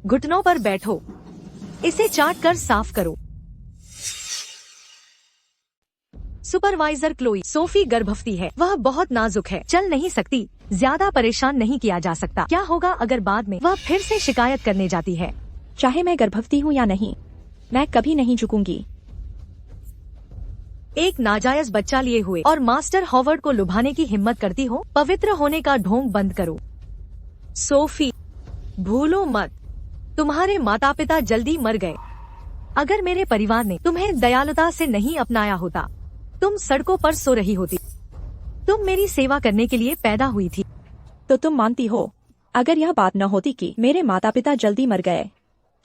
घुटनों पर बैठो, इसे चाट कर साफ करो। सुपरवाइजर क्लोई, सोफी गर्भवती है, वह बहुत नाजुक है, चल नहीं सकती। ज्यादा परेशान नहीं किया जा सकता। क्या होगा अगर बाद में वह फिर से शिकायत करने जाती है? चाहे मैं गर्भवती हूँ या नहीं, मैं कभी नहीं झुकूंगी। एक नाजायज बच्चा लिए हुए और मास्टर हॉवर्ड को लुभाने की हिम्मत करती हो? पवित्र होने का ढोंग बंद करो। सोफी, भूलो मत, तुम्हारे माता पिता जल्दी मर गए। अगर मेरे परिवार ने तुम्हें दयालुता से नहीं अपनाया होता, तुम सड़कों पर सो रही होती। तुम मेरी सेवा करने के लिए पैदा हुई थी। तो तुम मानती हो, अगर यह बात न होती कि मेरे माता पिता जल्दी मर गए,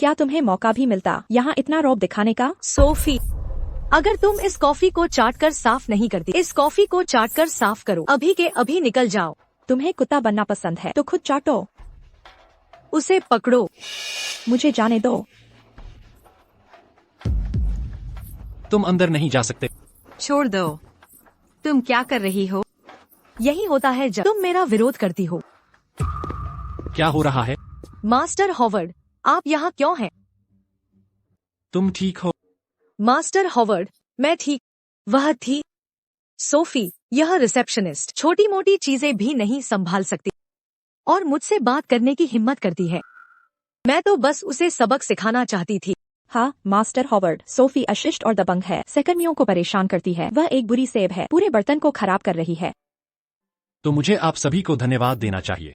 क्या तुम्हें मौका भी मिलता यहाँ इतना रौब दिखाने का? सोफी, अगर तुम इस कॉफी को चाट कर साफ नहीं करती, इस कॉफी को चाट कर साफ करो। अभी के अभी निकल जाओ। तुम्हें कुत्ता बनना पसंद है तो खुद चाटो। उसे पकड़ो। मुझे जाने दो। तुम अंदर नहीं जा सकते। छोड़ दो। तुम क्या कर रही हो? यही होता है जब तुम मेरा विरोध करती हो। क्या हो रहा है? मास्टर हॉवर्ड, आप यहाँ क्यों हैं? तुम ठीक हो? मास्टर हॉवर्ड, मैं ठीक। वह थी सोफी, यह रिसेप्शनिस्ट छोटी मोटी चीजें भी नहीं संभाल सकती और मुझसे बात करने की हिम्मत करती है। मैं तो बस उसे सबक सिखाना चाहती थी। हाँ मास्टर हॉवर्ड, सोफी अशिष्ट और दबंग है, सहकर्मियों को परेशान करती है। वह एक बुरी सेब है, पूरे बर्तन को खराब कर रही है। तो मुझे आप सभी को धन्यवाद देना चाहिए।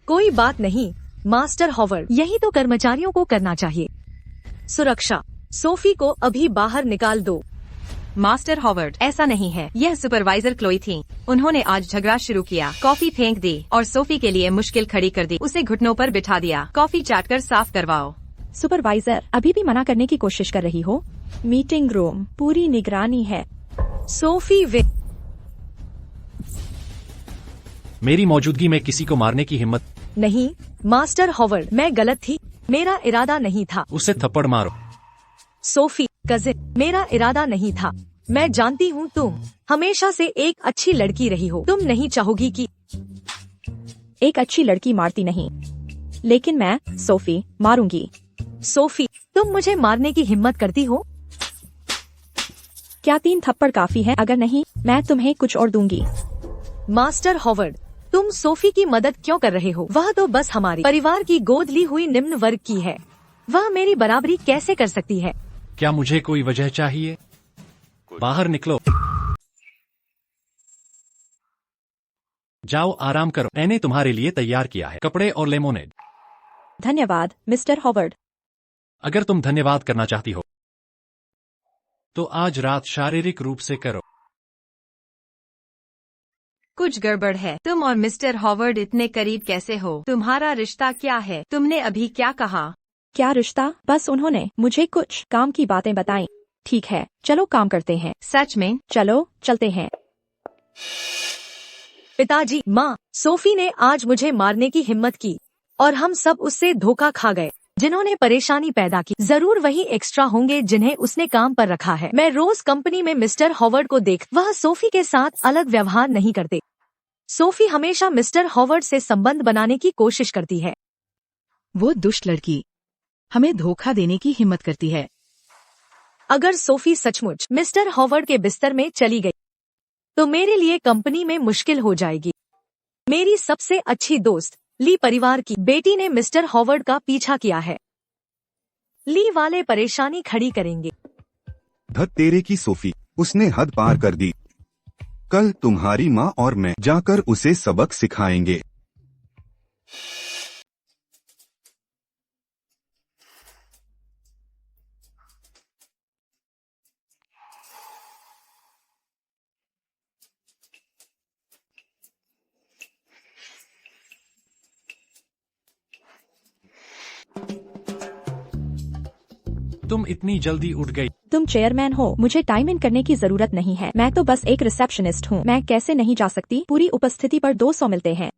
कोई बात नहीं मास्टर हॉवर्ड, यही तो कर्मचारियों को करना चाहिए। सुरक्षा, सोफी को अभी बाहर निकाल दो। मास्टर हॉवर्ड, ऐसा नहीं है। यह सुपरवाइजर क्लोई थी। उन्होंने आज झगड़ा शुरू किया, कॉफी फेंक दी और सोफी के लिए मुश्किल खड़ी कर दी। उसे घुटनों पर बिठा दिया। कॉफी चाट कर साफ करवाओ। सुपरवाइजर, अभी भी मना करने की कोशिश कर रही हो? मीटिंग रूम पूरी निगरानी है। सोफी मेरी मौजूदगी में किसी को मारने की हिम्मत नहीं। मास्टर हॉवर्ड, मैं गलत थी, मेरा इरादा नहीं था। उसे थप्पड़ मारो। सोफी कजिन, मेरा इरादा नहीं था। मैं जानती हूँ तुम हमेशा से एक अच्छी लड़की रही हो। तुम नहीं चाहोगी कि एक अच्छी लड़की मारती नहीं, लेकिन मैं सोफी मारूंगी। सोफी, तुम मुझे मारने की हिम्मत करती हो? क्या 3 थप्पड़ काफी है? अगर नहीं, मैं तुम्हें कुछ और दूंगी। मास्टर हॉवर्ड, तुम सोफी की मदद क्यों कर रहे हो? वह तो बस हमारी परिवार की गोद ली हुई निम्न वर्ग की है। वह मेरी बराबरी कैसे कर सकती है? क्या मुझे कोई वजह चाहिए? बाहर निकलो। जाओ आराम करो। मैंने तुम्हारे लिए तैयार किया है कपड़े और लेमोनेड। धन्यवाद मिस्टर हॉवर्ड। अगर तुम धन्यवाद करना चाहती हो तो आज रात शारीरिक रूप से करो। कुछ गड़बड़ है। तुम और मिस्टर हॉवर्ड इतने करीब कैसे हो? तुम्हारा रिश्ता क्या है? तुमने अभी क्या कहा? क्या रिश्ता? बस उन्होंने मुझे कुछ काम की बातें बताई। ठीक है, चलो काम करते हैं। सच में? चलो चलते हैं। पिताजी, माँ, सोफी ने आज मुझे मारने की हिम्मत की और हम सब उससे धोखा खा गए। जिन्होंने परेशानी पैदा की जरूर वही एक्स्ट्रा होंगे जिन्हें उसने काम पर रखा है। मैं रोज कंपनी में मिस्टर हॉवर्ड को देख, वह सोफी के साथ अलग व्यवहार नहीं करते। सोफी हमेशा मिस्टर हॉवर्ड से संबंध बनाने की कोशिश करती है। वो दुष्ट लड़की हमें धोखा देने की हिम्मत करती है। अगर सोफी सचमुच मिस्टर हॉवर्ड के बिस्तर में चली गई तो मेरे लिए कंपनी में मुश्किल हो जाएगी। मेरी सबसे अच्छी दोस्त ली परिवार की बेटी ने मिस्टर हॉवर्ड का पीछा किया है। ली वाले परेशानी खड़ी करेंगे। धत तेरे की सोफी, उसने हद पार कर दी। कल तुम्हारी माँ और मैं जाकर उसे सबक सिखाएंगे। तुम इतनी जल्दी उठ गई। तुम चेयरमैन हो, मुझे टाइम इन करने की जरूरत नहीं है। मैं तो बस एक रिसेप्शनिस्ट हूँ। मैं कैसे नहीं जा सकती? पूरी उपस्थिति पर 200 मिलते हैं।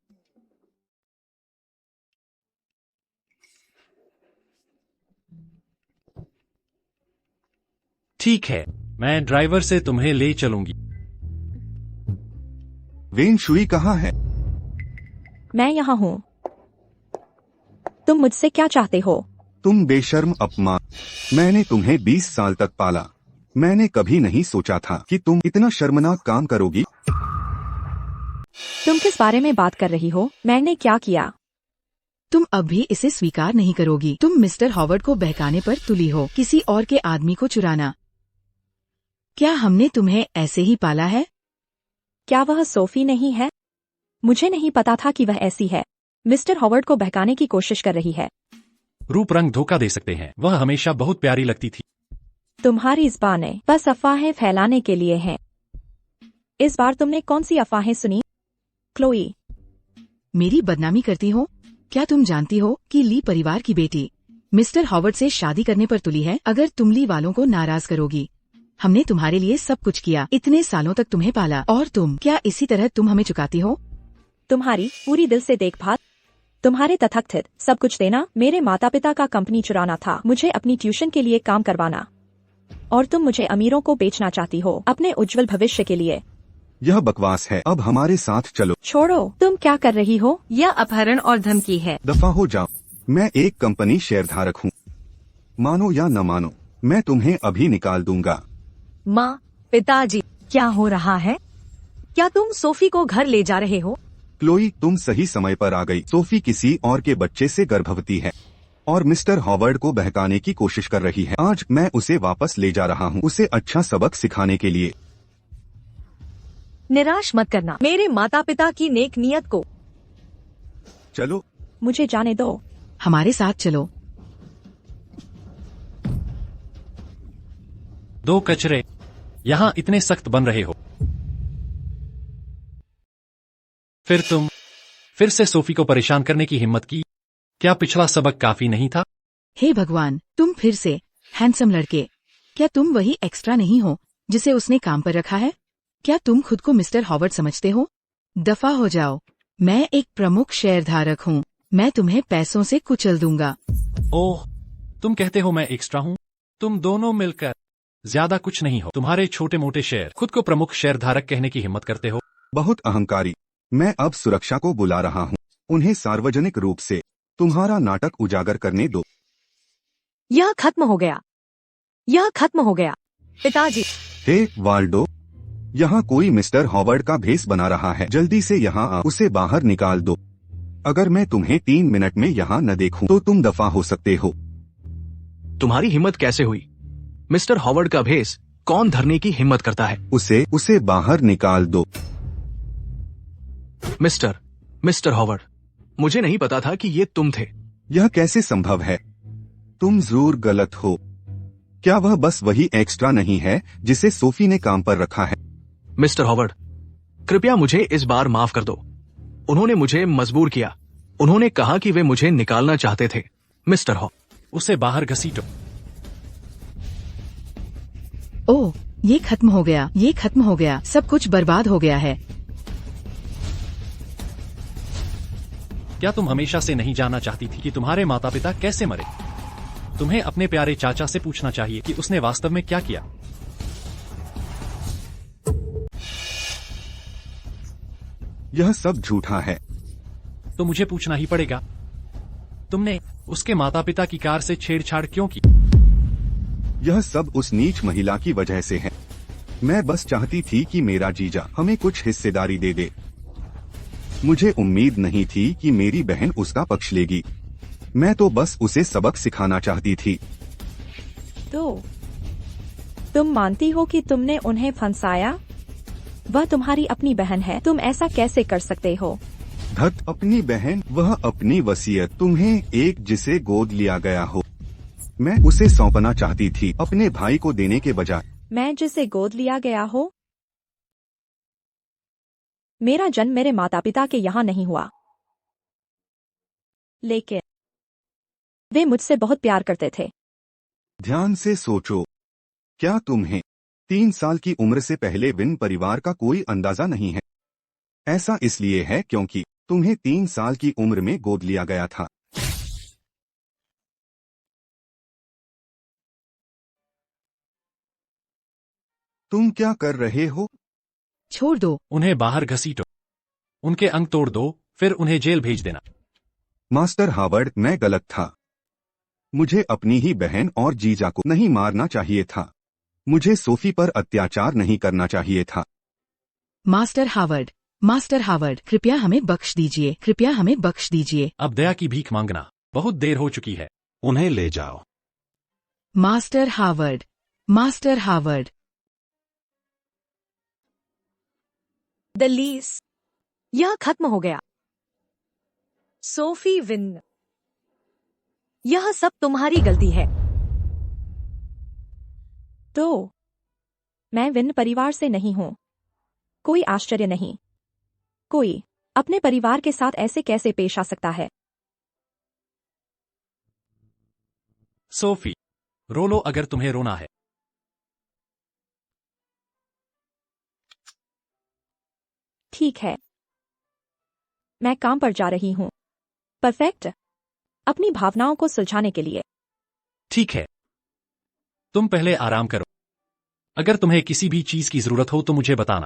ठीक है, मैं ड्राइवर से तुम्हें ले चलूंगी। वेन शुई कहाँ है? मैं यहाँ हूँ। तुम मुझसे क्या चाहते हो? तुम बेशर्म अपमान। मैंने तुम्हें 20 साल तक पाला। मैंने कभी नहीं सोचा था कि तुम इतना शर्मनाक काम करोगी। तुम किस बारे में बात कर रही हो? मैंने क्या किया? तुम अब भी इसे स्वीकार नहीं करोगी। तुम मिस्टर हॉवर्ड को बहकाने पर तुली हो, किसी और के आदमी को चुराना। क्या हमने तुम्हें ऐसे ही पाला है? क्या वह सोफी नहीं है? मुझे नहीं पता था कि वह ऐसी है। मिस्टर हॉवर्ड को बहकाने की कोशिश कर रही है। रूप रंग धोखा दे सकते हैं। वह हमेशा बहुत प्यारी लगती थी। तुम्हारी ज़बानें बस अफवाहें फैलाने के लिए हैं। इस बार तुमने कौन सी अफवाहें सुनी? क्लोई, मेरी बदनामी करती हो? क्या तुम जानती हो कि ली परिवार की बेटी मिस्टर हॉवर्ड से शादी करने पर तुली है? अगर तुम ली वालों को नाराज करोगी। हमने तुम्हारे लिए सब कुछ किया, इतने सालों तक तुम्हें पाला, और क्या इसी तरह तुम हमें चुकाती हो? तुम्हारी पूरी दिल से देखभाल, तुम्हारे तथाकथित सब कुछ देना, मेरे माता पिता का कंपनी चुराना था, मुझे अपनी ट्यूशन के लिए काम करवाना, और तुम मुझे अमीरों को बेचना चाहती हो अपने उज्जवल भविष्य के लिए। यह बकवास है। अब हमारे साथ चलो। छोड़ो, तुम क्या कर रही हो? यह अपहरण और धमकी है। दफा हो जाओ। मैं एक कंपनी शेयरधारक हूँ। मानो या न मानो, मैं तुम्हें अभी निकाल दूंगा। माँ, पिताजी, क्या हो रहा है? क्या तुम सोफी को घर ले जा रहे हो? क्लोई, तुम सही समय पर आ गई। सोफी किसी और के बच्चे से गर्भवती है और मिस्टर हॉवर्ड को बहकाने की कोशिश कर रही है। आज मैं उसे वापस ले जा रहा हूँ, उसे अच्छा सबक सिखाने के लिए। निराश मत करना मेरे माता पिता की नेक नियत को। चलो, मुझे जाने दो। हमारे साथ चलो। दो कचरे यहाँ इतने सख्त बन रहे हो। फिर तुम फिर से सोफी को परेशान करने की हिम्मत की। क्या पिछला सबक काफी नहीं था? हे भगवान, तुम फिर से। हैंडसम लड़के, क्या तुम वही एक्स्ट्रा नहीं हो जिसे उसने काम पर रखा है? क्या तुम खुद को मिस्टर हॉवर्ड समझते हो? दफा हो जाओ। मैं एक प्रमुख शेयरधारक हूँ। मैं तुम्हें पैसों से कुचल दूंगा। ओह, तुम कहते हो मैं एक्स्ट्रा हूँ? तुम दोनों मिलकर ज्यादा कुछ नहीं हो। तुम्हारे छोटे मोटे शेयर खुद को प्रमुख शेयरधारक कहने की हिम्मत करते हो। बहुत अहंकारी। मैं अब सुरक्षा को बुला रहा हूँ। उन्हें सार्वजनिक रूप से तुम्हारा नाटक उजागर करने दो। यह खत्म हो गया। यह खत्म हो गया। पिताजी, हे वाल्डो, यहाँ कोई मिस्टर हॉवर्ड का भेस बना रहा है। जल्दी से यहाँ आ, उसे बाहर निकाल दो। अगर मैं तुम्हें 3 मिनट में यहाँ न देखूं तो तुम दफा हो सकते हो। तुम्हारी हिम्मत कैसे हुई? मिस्टर हॉवर्ड का भेस कौन धरने की हिम्मत करता है? उसे बाहर निकाल दो। मिस्टर हॉवर्ड, मुझे नहीं पता था कि ये तुम थे। यह कैसे संभव है? तुम जरूर गलत हो। क्या वह बस वही एक्स्ट्रा नहीं है जिसे सोफी ने काम पर रखा है? मिस्टर हॉवर्ड, कृपया मुझे इस बार माफ कर दो। उन्होंने मुझे मजबूर किया। उन्होंने कहा कि वे मुझे निकालना चाहते थे। मिस्टर उसे बाहर घसीटो। ओह, ये खत्म हो गया। ये खत्म हो गया। सब कुछ बर्बाद हो गया है। क्या तुम हमेशा से नहीं जानना चाहती थी कि तुम्हारे माता पिता कैसे मरे? तुम्हें अपने प्यारे चाचा से पूछना चाहिए कि उसने वास्तव में क्या किया। यह सब झूठा है। तो मुझे पूछना ही पड़ेगा, तुमने उसके माता पिता की कार से छेड़छाड़ क्यों की? यह सब उस नीच महिला की वजह से है। मैं बस चाहती थी कि मेरा जीजा हमें कुछ हिस्सेदारी दे दे। मुझे उम्मीद नहीं थी कि मेरी बहन उसका पक्ष लेगी। मैं तो बस उसे सबक सिखाना चाहती थी। तो तुम मानती हो कि तुमने उन्हें फंसाया? वह तुम्हारी अपनी बहन है, तुम ऐसा कैसे कर सकते हो? धत, अपनी बहन? वह अपनी वसीयत तुम्हें एक जिसे गोद लिया गया हो। मैं उसे सौंपना चाहती थी अपने भाई को देने के बजाय। मैं जिसे गोद लिया गया हो? मेरा जन्म मेरे माता पिता के यहाँ नहीं हुआ, लेकिन वे मुझसे बहुत प्यार करते थे। ध्यान से सोचो, क्या तुम्हें 3 साल की उम्र से पहले विन परिवार का कोई अंदाजा नहीं है? ऐसा इसलिए है क्योंकि तुम्हें 3 साल की उम्र में गोद लिया गया था। तुम क्या कर रहे हो? छोड़ दो। उन्हें बाहर घसीटो, उनके अंग तोड़ दो, फिर उन्हें जेल भेज देना। मास्टर हावर्ड, मैं गलत था। मुझे अपनी ही बहन और जीजा को नहीं मारना चाहिए था। मुझे सोफी पर अत्याचार नहीं करना चाहिए था। मास्टर हावर्ड, कृपया हमें बख्श दीजिए, कृपया हमें बख्श दीजिए। अब दया की भीख मांगना बहुत देर हो चुकी है। उन्हें ले जाओ। Master Howard. द लीस, यह खत्म हो गया। सोफी विन, यह सब तुम्हारी गलती है। तो मैं विन परिवार से नहीं हूं। कोई आश्चर्य नहीं। कोई अपने परिवार के साथ ऐसे कैसे पेश आ सकता है? सोफी, रो लो अगर तुम्हें रोना है। ठीक है, मैं काम पर जा रही हूं। परफेक्ट, अपनी भावनाओं को सुलझाने के लिए। ठीक है, तुम पहले आराम करो। अगर तुम्हें किसी भी चीज की जरूरत हो तो मुझे बताना,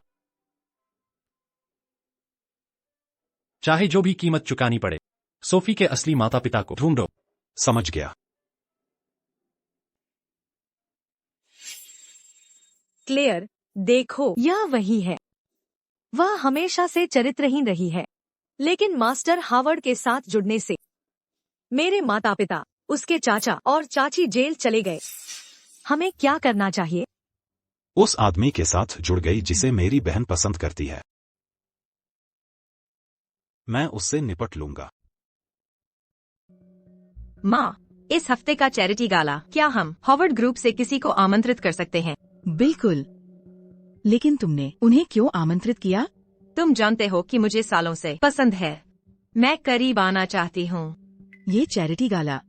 चाहे जो भी कीमत चुकानी पड़े। सोफी के असली माता पिता को ढूंढो। समझ गया। क्लेयर, देखो, यह वही है। वह हमेशा से चरित्रहीन रही है, लेकिन मास्टर हावर्ड के साथ जुड़ने से मेरे माता पिता, उसके चाचा और चाची जेल चले गए। हमें क्या करना चाहिए? उस आदमी के साथ जुड़ गई जिसे मेरी बहन पसंद करती है। मैं उससे निपट लूंगा। माँ, इस हफ्ते का चैरिटी गाला, क्या हम हॉवर्ड ग्रुप से किसी को आमंत्रित कर सकते हैं? बिल्कुल, लेकिन तुमने उन्हें क्यों आमंत्रित किया? तुम जानते हो कि मुझे सालों से पसंद है। मैं करीब आना चाहती हूँ। ये चैरिटी गाला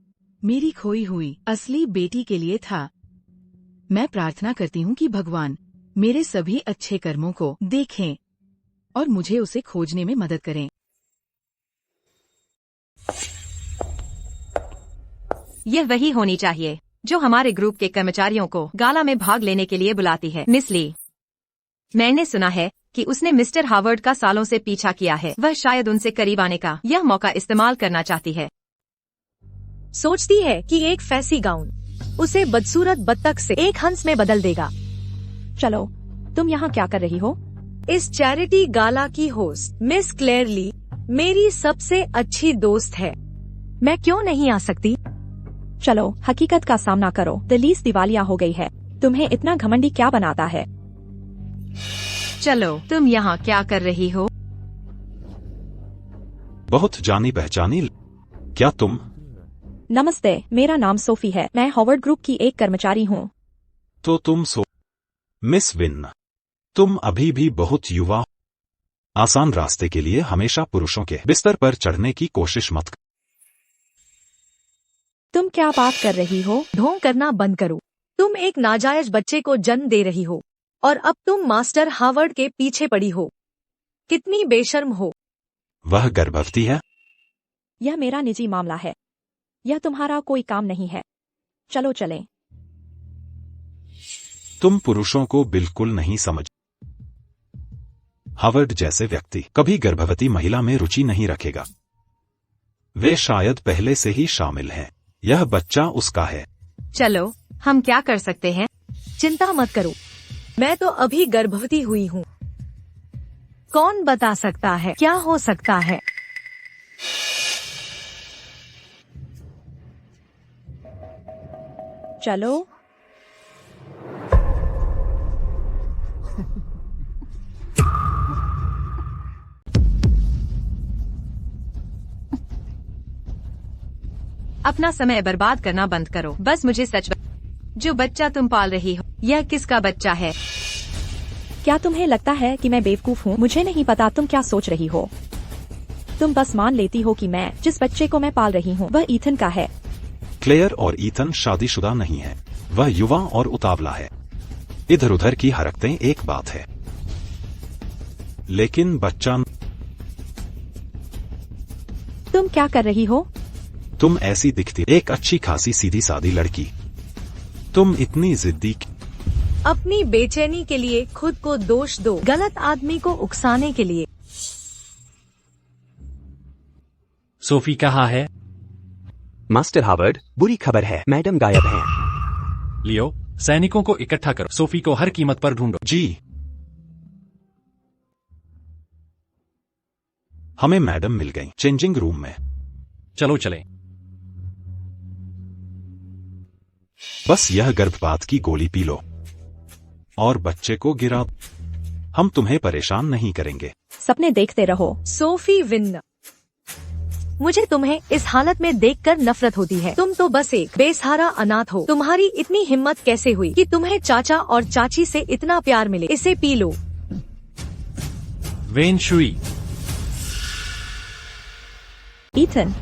मेरी खोई हुई असली बेटी के लिए था। मैं प्रार्थना करती हूँ कि भगवान मेरे सभी अच्छे कर्मों को देखें और मुझे उसे खोजने में मदद करें। यह वही होनी चाहिए जो हमारे ग्रुप के कर्मचारियों को गाला में भाग लेने के लिए बुलाती है। मिस ली, मैंने सुना है कि उसने मिस्टर हावर्ड का सालों से पीछा किया है। वह शायद उनसे करीब आने का यह मौका इस्तेमाल करना चाहती है। सोचती है कि एक फैंसी गाउन उसे बदसूरत बत्तख से एक हंस में बदल देगा। चलो, तुम यहाँ क्या कर रही हो? इस चैरिटी गाला की होस्ट मिस क्लेयर ली मेरी सबसे अच्छी दोस्त है। मैं क्यों नहीं आ सकती? चलो, हकीकत का सामना करो। द लीस दिवालिया हो गई है। तुम्हें इतना घमंडी क्या बनाता है? चलो, तुम यहाँ क्या कर रही हो? बहुत जानी पहचानी। क्या तुम? नमस्ते, मेरा नाम सोफी है। मैं हॉवर्ड ग्रुप की एक कर्मचारी हूँ। तो तुम मिस विन, तुम अभी भी बहुत युवा हो। आसान रास्ते के लिए हमेशा पुरुषों के बिस्तर पर चढ़ने की कोशिश मत कर। तुम क्या बात कर रही हो? ढोंग करना बंद करो। तुम एक नाजायज बच्चे को जन्म दे रही हो और अब तुम मास्टर हावर्ड के पीछे पड़ी हो। कितनी बेशर्म हो। वह गर्भवती है। यह मेरा निजी मामला है। यह तुम्हारा कोई काम नहीं है। चलो चलें। तुम पुरुषों को बिल्कुल नहीं समझ। हावर्ड जैसे व्यक्ति कभी गर्भवती महिला में रुचि नहीं रखेगा। वे शायद पहले से ही शामिल हैं। यह बच्चा उसका है। चलो, हम क्या कर सकते हैं? चिंता मत करो, मैं तो अभी गर्भवती हुई हूँ। कौन बता सकता है क्या हो सकता है? चलो, अपना समय बर्बाद करना बंद करो। बस मुझे सच जो बच्चा तुम पाल रही हो, यह किसका बच्चा है? क्या तुम्हें लगता है कि मैं बेवकूफ हूँ? मुझे नहीं पता तुम क्या सोच रही हो। तुम बस मान लेती हो कि मैं जिस बच्चे को मैं पाल रही हूँ वह ईथन का है। क्लेयर और ईथन शादीशुदा नहीं है। वह युवा और उतावला है। इधर उधर की हरकतें एक बात है, लेकिन बच्चा। तुम क्या कर रही हो? तुम ऐसी दिखती एक अच्छी खासी सीधी सादी लड़की। तुम इतनी जिद्दी। अपनी बेचैनी के लिए खुद को दोष दो, गलत आदमी को उकसाने के लिए। सोफी कहाँ है? मास्टर हावर्ड, बुरी खबर है, मैडम गायब हैं। लियो, सैनिकों को इकट्ठा करो, सोफी को हर कीमत पर ढूंढो। जी। हमें मैडम मिल गई चेंजिंग रूम में। चलो चलें। बस यह गर्भपात की गोली पी लो और बच्चे को गिरा। हम तुम्हें परेशान नहीं करेंगे। सपने देखते रहो। सोफी विन्न, मुझे तुम्हें इस हालत में देखकर नफरत होती है। तुम तो बस एक बेसहारा अनाथ हो। तुम्हारी इतनी हिम्मत कैसे हुई कि तुम्हें चाचा और चाची से इतना प्यार मिले? इसे P low. When Shuey. Ethan,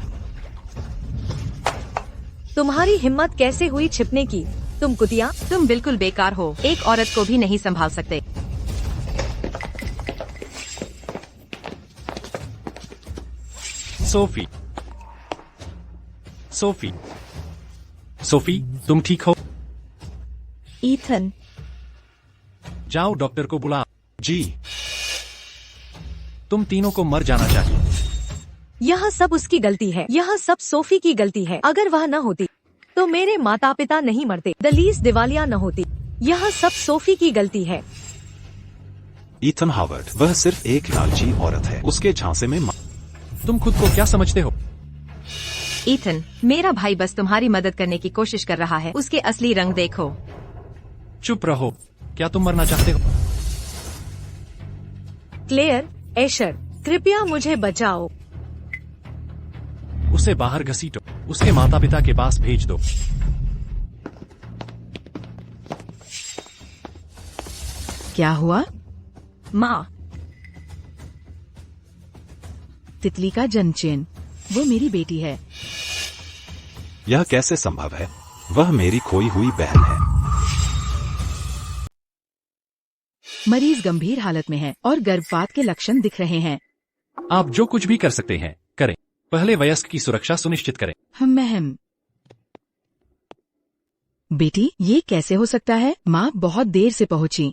तुम्हारी हिम्मत कैसे हुई छिपने की? तुम कुतिया। तुम बिल्कुल बेकार हो, एक औरत को भी नहीं संभाल सकते। सोफी, सोफी, सोफी, तुम ठीक हो? ईथन, जाओ डॉक्टर को बुला। जी। तुम तीनों को मर जाना चाहिए। यह सब उसकी गलती है। यह सब सोफी की गलती है। अगर वह न होती तो मेरे माता पिता नहीं मरते, दलीस दिवालिया न होती। यह सब सोफी की गलती है। ईथन हावर्ड, वह सिर्फ एक लालची औरत है। उसके झांसे में तुम खुद को क्या समझते हो? ईथन, मेरा भाई बस तुम्हारी मदद करने की कोशिश कर रहा है। उसके असली रंग देखो। चुप रहो। क्या तुम मरना चाहते हो? क्लेयर, एशर, कृपया मुझे बचाओ। उसे बाहर घसीटो, उसके माता पिता के पास भेज दो। क्या हुआ? माँ, तितली का जन्मचेन, वो मेरी बेटी है। यह कैसे संभव है? वह मेरी खोई हुई बहन है। मरीज गंभीर हालत में है और गर्भपात के लक्षण दिख रहे हैं। आप जो कुछ भी कर सकते हैं करें। पहले वयस्क की सुरक्षा सुनिश्चित करें। हम बेटी, ये कैसे हो सकता है? माँ बहुत देर से पहुँची।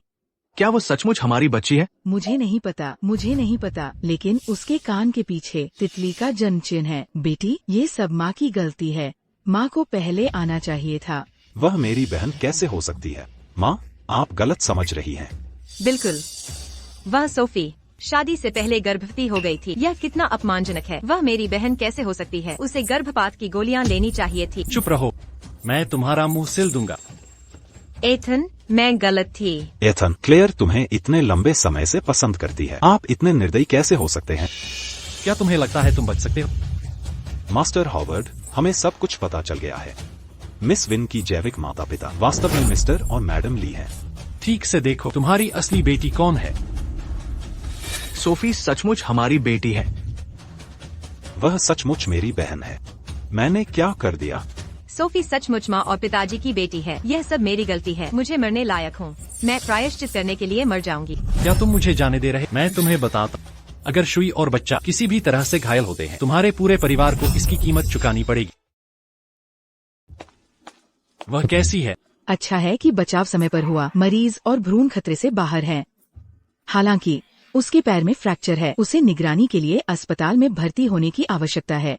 क्या वो सचमुच हमारी बच्ची है? मुझे नहीं पता, लेकिन उसके कान के पीछे तितली का जन्म चिन्ह है। बेटी, ये सब माँ की गलती है। माँ को पहले आना चाहिए था। वह मेरी बहन कैसे हो सकती है? माँ, आप गलत समझ रही हैं। बिल्कुल। वह सोफी शादी से पहले गर्भवती हो गई थी। यह कितना अपमानजनक है। वह मेरी बहन कैसे हो सकती है? उसे गर्भपात की गोलियां लेनी चाहिए थी। चुप रहो, मैं तुम्हारा मुंह सिल दूंगा। एथन, मैं गलत थी। एथन, क्लेयर तुम्हें इतने लंबे समय से पसंद करती है। आप इतने निर्दयी कैसे हो सकते हैं? क्या तुम्हें लगता है तुम बच सकते हो? मास्टर हॉवर्ड, हमें सब कुछ पता चल गया है। मिस विन की जैविक माता पिता वास्तव में मिस्टर और मैडम ली हैं। ठीक से देखो, तुम्हारी असली बेटी कौन है? सोफी सचमुच हमारी बेटी है। वह सचमुच मेरी बहन है। मैंने क्या कर दिया? सोफी सचमुच माँ और पिताजी की बेटी है। यह सब मेरी गलती है। मुझे मरने लायक हूँ। मैं प्रायश्चित करने के लिए मर जाऊंगी। क्या तुम मुझे जाने दे रहे? मैं तुम्हें बताता, अगर शुई और बच्चा किसी भी तरह से घायल होते हैं, तुम्हारे पूरे परिवार को इसकी कीमत चुकानी पड़ेगी। वह कैसी है? अच्छा है कि बचाव समय पर हुआ। मरीज और भ्रूण खतरे से बाहर है। हालांकि उसके पैर में फ्रैक्चर है। उसे निगरानी के लिए अस्पताल में भर्ती होने की आवश्यकता है।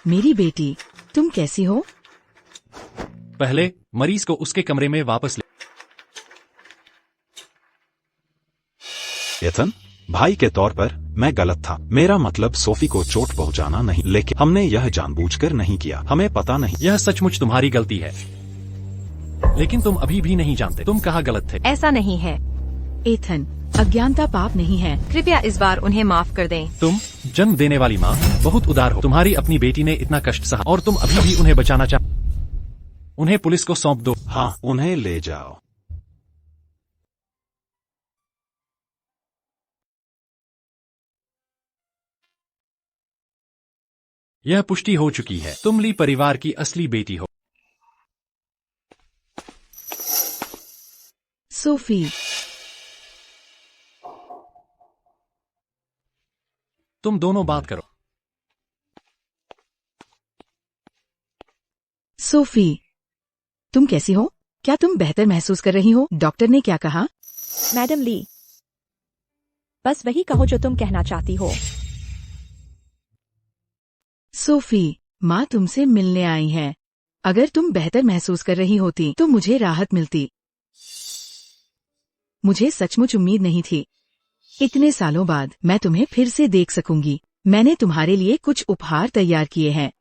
मेरी बेटी, तुम कैसी हो? पहले मरीज को उसके कमरे में वापस ले। एथन, भाई के तौर पर मैं गलत था। मेरा मतलब सोफी को चोट पहुंचाना नहीं, लेकिन हमने यह जानबूझकर नहीं किया। हमें पता नहीं। यह सचमुच तुम्हारी गलती है, लेकिन तुम अभी भी नहीं जानते तुम कहाँ गलत थे। ऐसा नहीं है। एथन, अज्ञानता पाप नहीं है। कृपया इस बार उन्हें माफ कर दें। तुम जन्म देने वाली माँ बहुत उदार हो। तुम्हारी अपनी बेटी ने इतना कष्ट सहा और तुम अभी भी उन्हें बचाना चाह। उन्हें पुलिस को सौंप दो। हाँ, उन्हें ले जाओ। यह पुष्टि हो चुकी है, तुम ली परिवार की असली बेटी हो। सोफी, तुम दोनों बात करो। सोफी, तुम कैसी हो? क्या तुम बेहतर महसूस कर रही हो? डॉक्टर ने क्या कहा? मैडम ली, बस वही कहो जो तुम कहना चाहती हो। सोफी, माँ तुमसे मिलने आई है। अगर तुम बेहतर महसूस कर रही होती तो मुझे राहत मिलती। मुझे सचमुच उम्मीद नहीं थी। इतने सालों बाद मैं तुम्हें फिर से देख सकूंगी। मैंने तुम्हारे लिए कुछ उपहार तैयार किए हैं।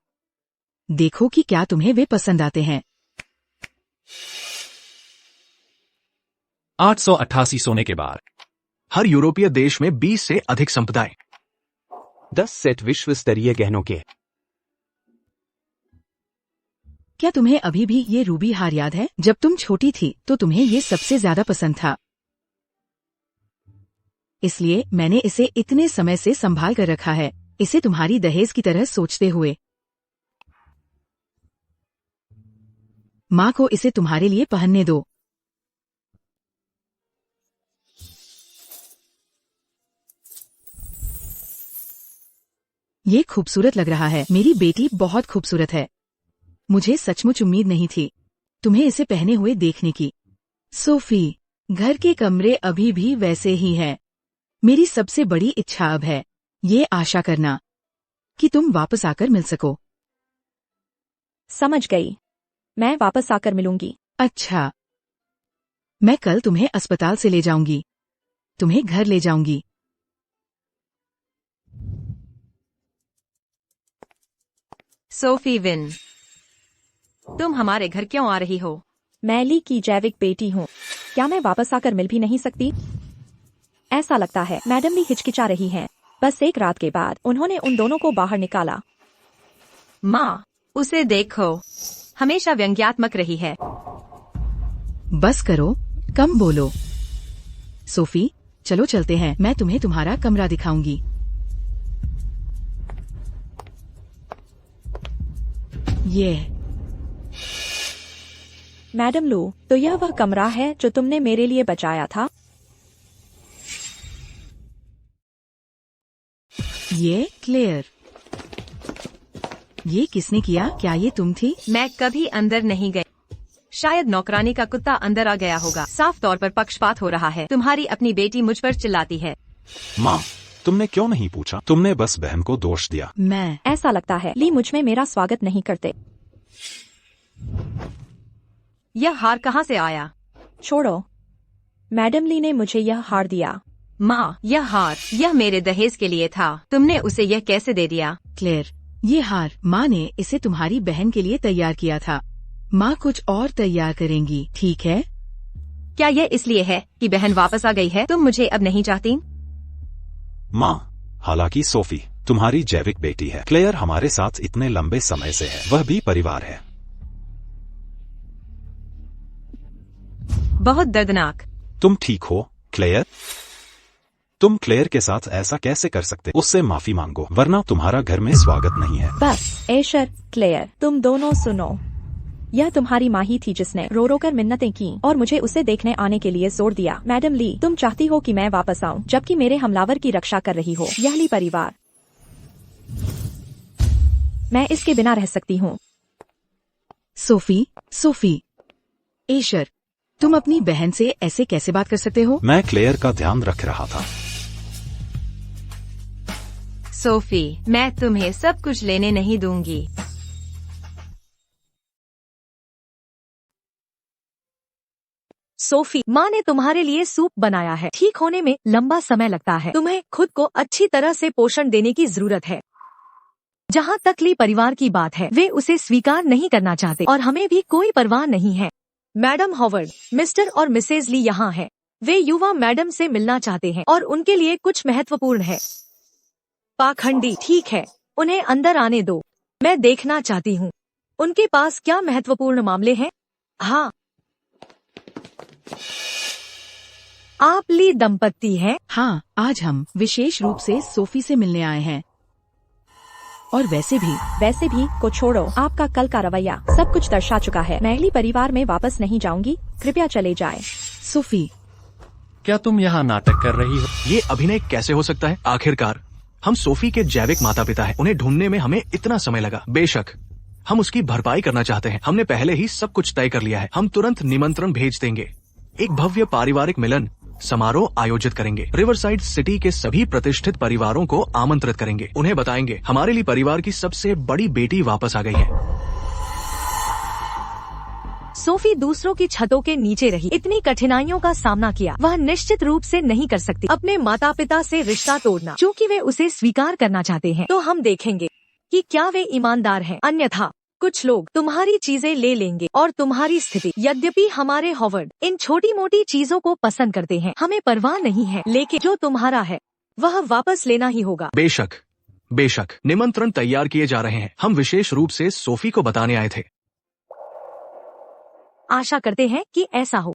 देखो कि क्या तुम्हें वे पसंद आते हैं। 888 सोने के बाद हर यूरोपीय देश में 20 से अधिक संप्रदाय, 10 सेट विश्व स्तरीय गहनों के। क्या तुम्हें अभी भी ये रूबी हार याद है? जब तुम छोटी थी तो तुम्हें ये सबसे ज्यादा पसंद था, इसलिए मैंने इसे इतने समय से संभाल कर रखा है, इसे तुम्हारी दहेज की तरह सोचते हुए। माँ को इसे तुम्हारे लिए पहनने दो। ये खूबसूरत लग रहा है। मेरी बेटी बहुत खूबसूरत है। मुझे सचमुच उम्मीद नहीं थी तुम्हें इसे पहने हुए देखने की। सोफी, घर के कमरे अभी भी वैसे ही हैं। मेरी सबसे बड़ी इच्छा अब है ये आशा करना कि तुम वापस आकर मिल सको। समझ गई, मैं वापस आकर मिलूंगी। अच्छा, मैं कल तुम्हें अस्पताल से ले जाऊंगी, तुम्हें घर ले जाऊंगी। सोफी विन, तुम हमारे घर क्यों आ रही हो? मैं ली की जैविक बेटी हूँ। क्या मैं वापस आकर मिल भी नहीं सकती? ऐसा लगता है मैडम ली हिचकिचा रही हैं। बस एक रात के बाद उन्होंने उन दोनों को बाहर निकाला। माँ, उसे देखो, हमेशा व्यंग्यात्मक रही है। बस करो, कम बोलो। सोफी, चलो चलते हैं, मैं तुम्हें तुम्हारा कमरा दिखाऊंगी। ये मैडम लू, तो यह वह कमरा है जो तुमने मेरे लिए बचाया था? ये क्लेयर, ये किसने किया? क्या ये तुम थी? मैं कभी अंदर नहीं गई। शायद नौकरानी का कुत्ता अंदर आ गया होगा। साफ तौर पर पक्षपात हो रहा है। तुम्हारी अपनी बेटी मुझ पर चिल्लाती है। माँ, तुमने क्यों नहीं पूछा? तुमने बस बहन को दोष दिया। मैं ऐसा लगता है ली मुझ में मेरा स्वागत नहीं करते। यह हार कहाँ से आया? छोड़ो, मैडम ली ने मुझे यह हार दिया। माँ, यह हार, यह मेरे दहेज के लिए था। तुमने उसे यह कैसे दे दिया? क्लेयर, ये हार माँ ने इसे तुम्हारी बहन के लिए तैयार किया था। माँ कुछ और तैयार करेंगी, ठीक है? क्या यह इसलिए है कि बहन वापस आ गई है? तुम मुझे अब नहीं चाहती? माँ, हालांकि सोफी तुम्हारी जैविक बेटी है, क्लेयर हमारे साथ इतने लंबे समय से है, वह भी परिवार है। बहुत दर्दनाक। तुम ठीक हो क्लेयर? तुम क्लेयर के साथ ऐसा कैसे कर सकते? उससे माफी मांगो, वरना तुम्हारा घर में स्वागत नहीं है। बस एशर, क्लेयर, तुम दोनों सुनो। यह तुम्हारी माँ ही थी जिसने रो रो कर मिन्नतें की और मुझे उसे देखने आने के लिए जोर दिया। मैडम ली, तुम चाहती हो कि मैं वापस आऊं जबकि मेरे हमलावर की रक्षा कर रही हो। यह ली परिवार, मैं इसके बिना रह सकती हूँ। सोफी, एशर, तुम अपनी बहन से ऐसे कैसे बात कर सकते हो? मैं क्लेयर का ध्यान रख रहा था। सोफी, मैं तुम्हें सब कुछ लेने नहीं दूंगी। सोफी, माँ ने तुम्हारे लिए सूप बनाया है। ठीक होने में लंबा समय लगता है। तुम्हें खुद को अच्छी तरह से पोषण देने की जरूरत है। जहाँ तक ली परिवार की बात है, वे उसे स्वीकार नहीं करना चाहते और हमें भी कोई परवाह नहीं है। मैडम हॉवर्ड, मिस्टर और मिसेज ली यहाँ हैं। वे युवा मैडम से मिलना चाहते हैं और उनके लिए कुछ महत्वपूर्ण है। पाखंडी, ठीक है, उन्हें अंदर आने दो। मैं देखना चाहती हूँ उनके पास क्या महत्वपूर्ण मामले हैं। हाँ, आप ली दंपत्ति हैं? हाँ, आज हम विशेष रूप से सोफी से मिलने आए हैं। और वैसे भी को छोड़ो, आपका कल का रवैया सब कुछ दर्शा चुका है। मैं अगली परिवार में वापस नहीं जाऊंगी, कृपया चले जाएं। सोफी, क्या तुम यहाँ नाटक कर रही हो? ये अभिनय कैसे हो सकता है? आखिरकार हम सोफी के जैविक माता पिता हैं। उन्हें ढूंढने में हमें इतना समय लगा। बेशक हम उसकी भरपाई करना चाहते हैं। हमने पहले ही सब कुछ तय कर लिया है। हम तुरंत निमंत्रण भेज देंगे। एक भव्य पारिवारिक मिलन समारोह आयोजित करेंगे। रिवरसाइड सिटी के सभी प्रतिष्ठित परिवारों को आमंत्रित करेंगे। उन्हें बताएंगे हमारे लिए परिवार की सबसे बड़ी बेटी वापस आ गई है। सोफी दूसरों की छतों के नीचे रही, इतनी कठिनाइयों का सामना किया, वह निश्चित रूप से नहीं कर सकती अपने माता पिता से रिश्ता तोड़ना। क्योंकि वे उसे स्वीकार करना चाहते हैं, तो हम देखेंगे कि क्या वे ईमानदार हैं। अन्यथा कुछ लोग तुम्हारी चीजें ले लेंगे और तुम्हारी स्थिति। यद्यपि हमारे हॉवर्ड इन छोटी मोटी चीजों को पसंद करते हैं, हमें परवाह नहीं है, लेकिन जो तुम्हारा है वह वापस लेना ही होगा। बेशक निमंत्रण तैयार किए जा रहे हैं। हम विशेष रूप से सोफी को बताने आए थे। आशा करते हैं कि ऐसा हो।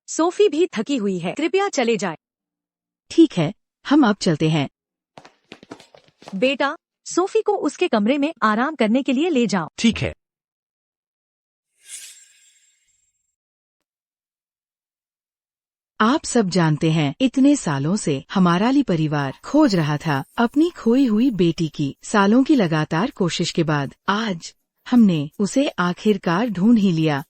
सोफी भी थकी हुई है, कृपया चले जाए। ठीक है, हम अब चलते हैं। बेटा, सोफी को उसके कमरे में आराम करने के लिए ले जाओ। ठीक है। आप सब जानते हैं, इतने सालों से हमारा ली परिवार खोज रहा था अपनी खोई हुई बेटी की। सालों की लगातार कोशिश के बाद आज हमने उसे आखिरकार ढूंढ ही लिया।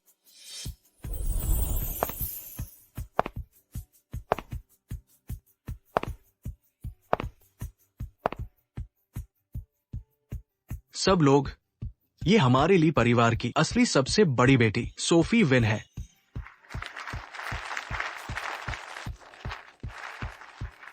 सब लोग, ये हमारे ली परिवार की असली सबसे बड़ी बेटी सोफी विन है।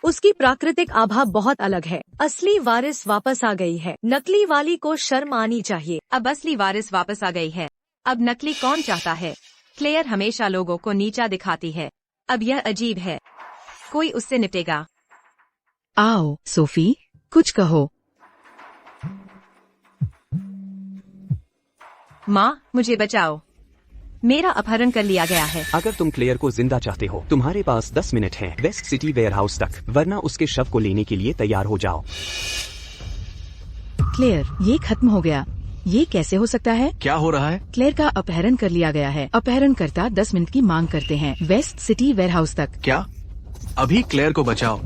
उसकी प्राकृतिक आभा बहुत अलग है। असली वारिस वापस आ गई है। नकली वाली को शर्म आनी चाहिए। अब असली वारिस वापस आ गई है। अब नकली कौन चाहता है? क्लेयर हमेशा लोगों को नीचा दिखाती है। अब यह अजीब है। कोई उससे निपटेगा। आओ सोफी, कुछ कहो। माँ, मुझे बचाओ। मेरा अपहरण कर लिया गया है। अगर तुम क्लेयर को जिंदा चाहते हो, तुम्हारे पास 10 मिनट हैं वेस्ट सिटी वेयरहाउस तक, वरना उसके शव को लेने के लिए तैयार हो जाओ। क्लेयर, ये खत्म हो गया। ये कैसे हो सकता है? क्या हो रहा है? क्लेयर का अपहरण कर लिया गया है। अपहरणकर्ता 10 मिनट की मांग करते हैं वेस्ट सिटी वेयरहाउस तक। क्या? अभी क्लेयर को बचाओ।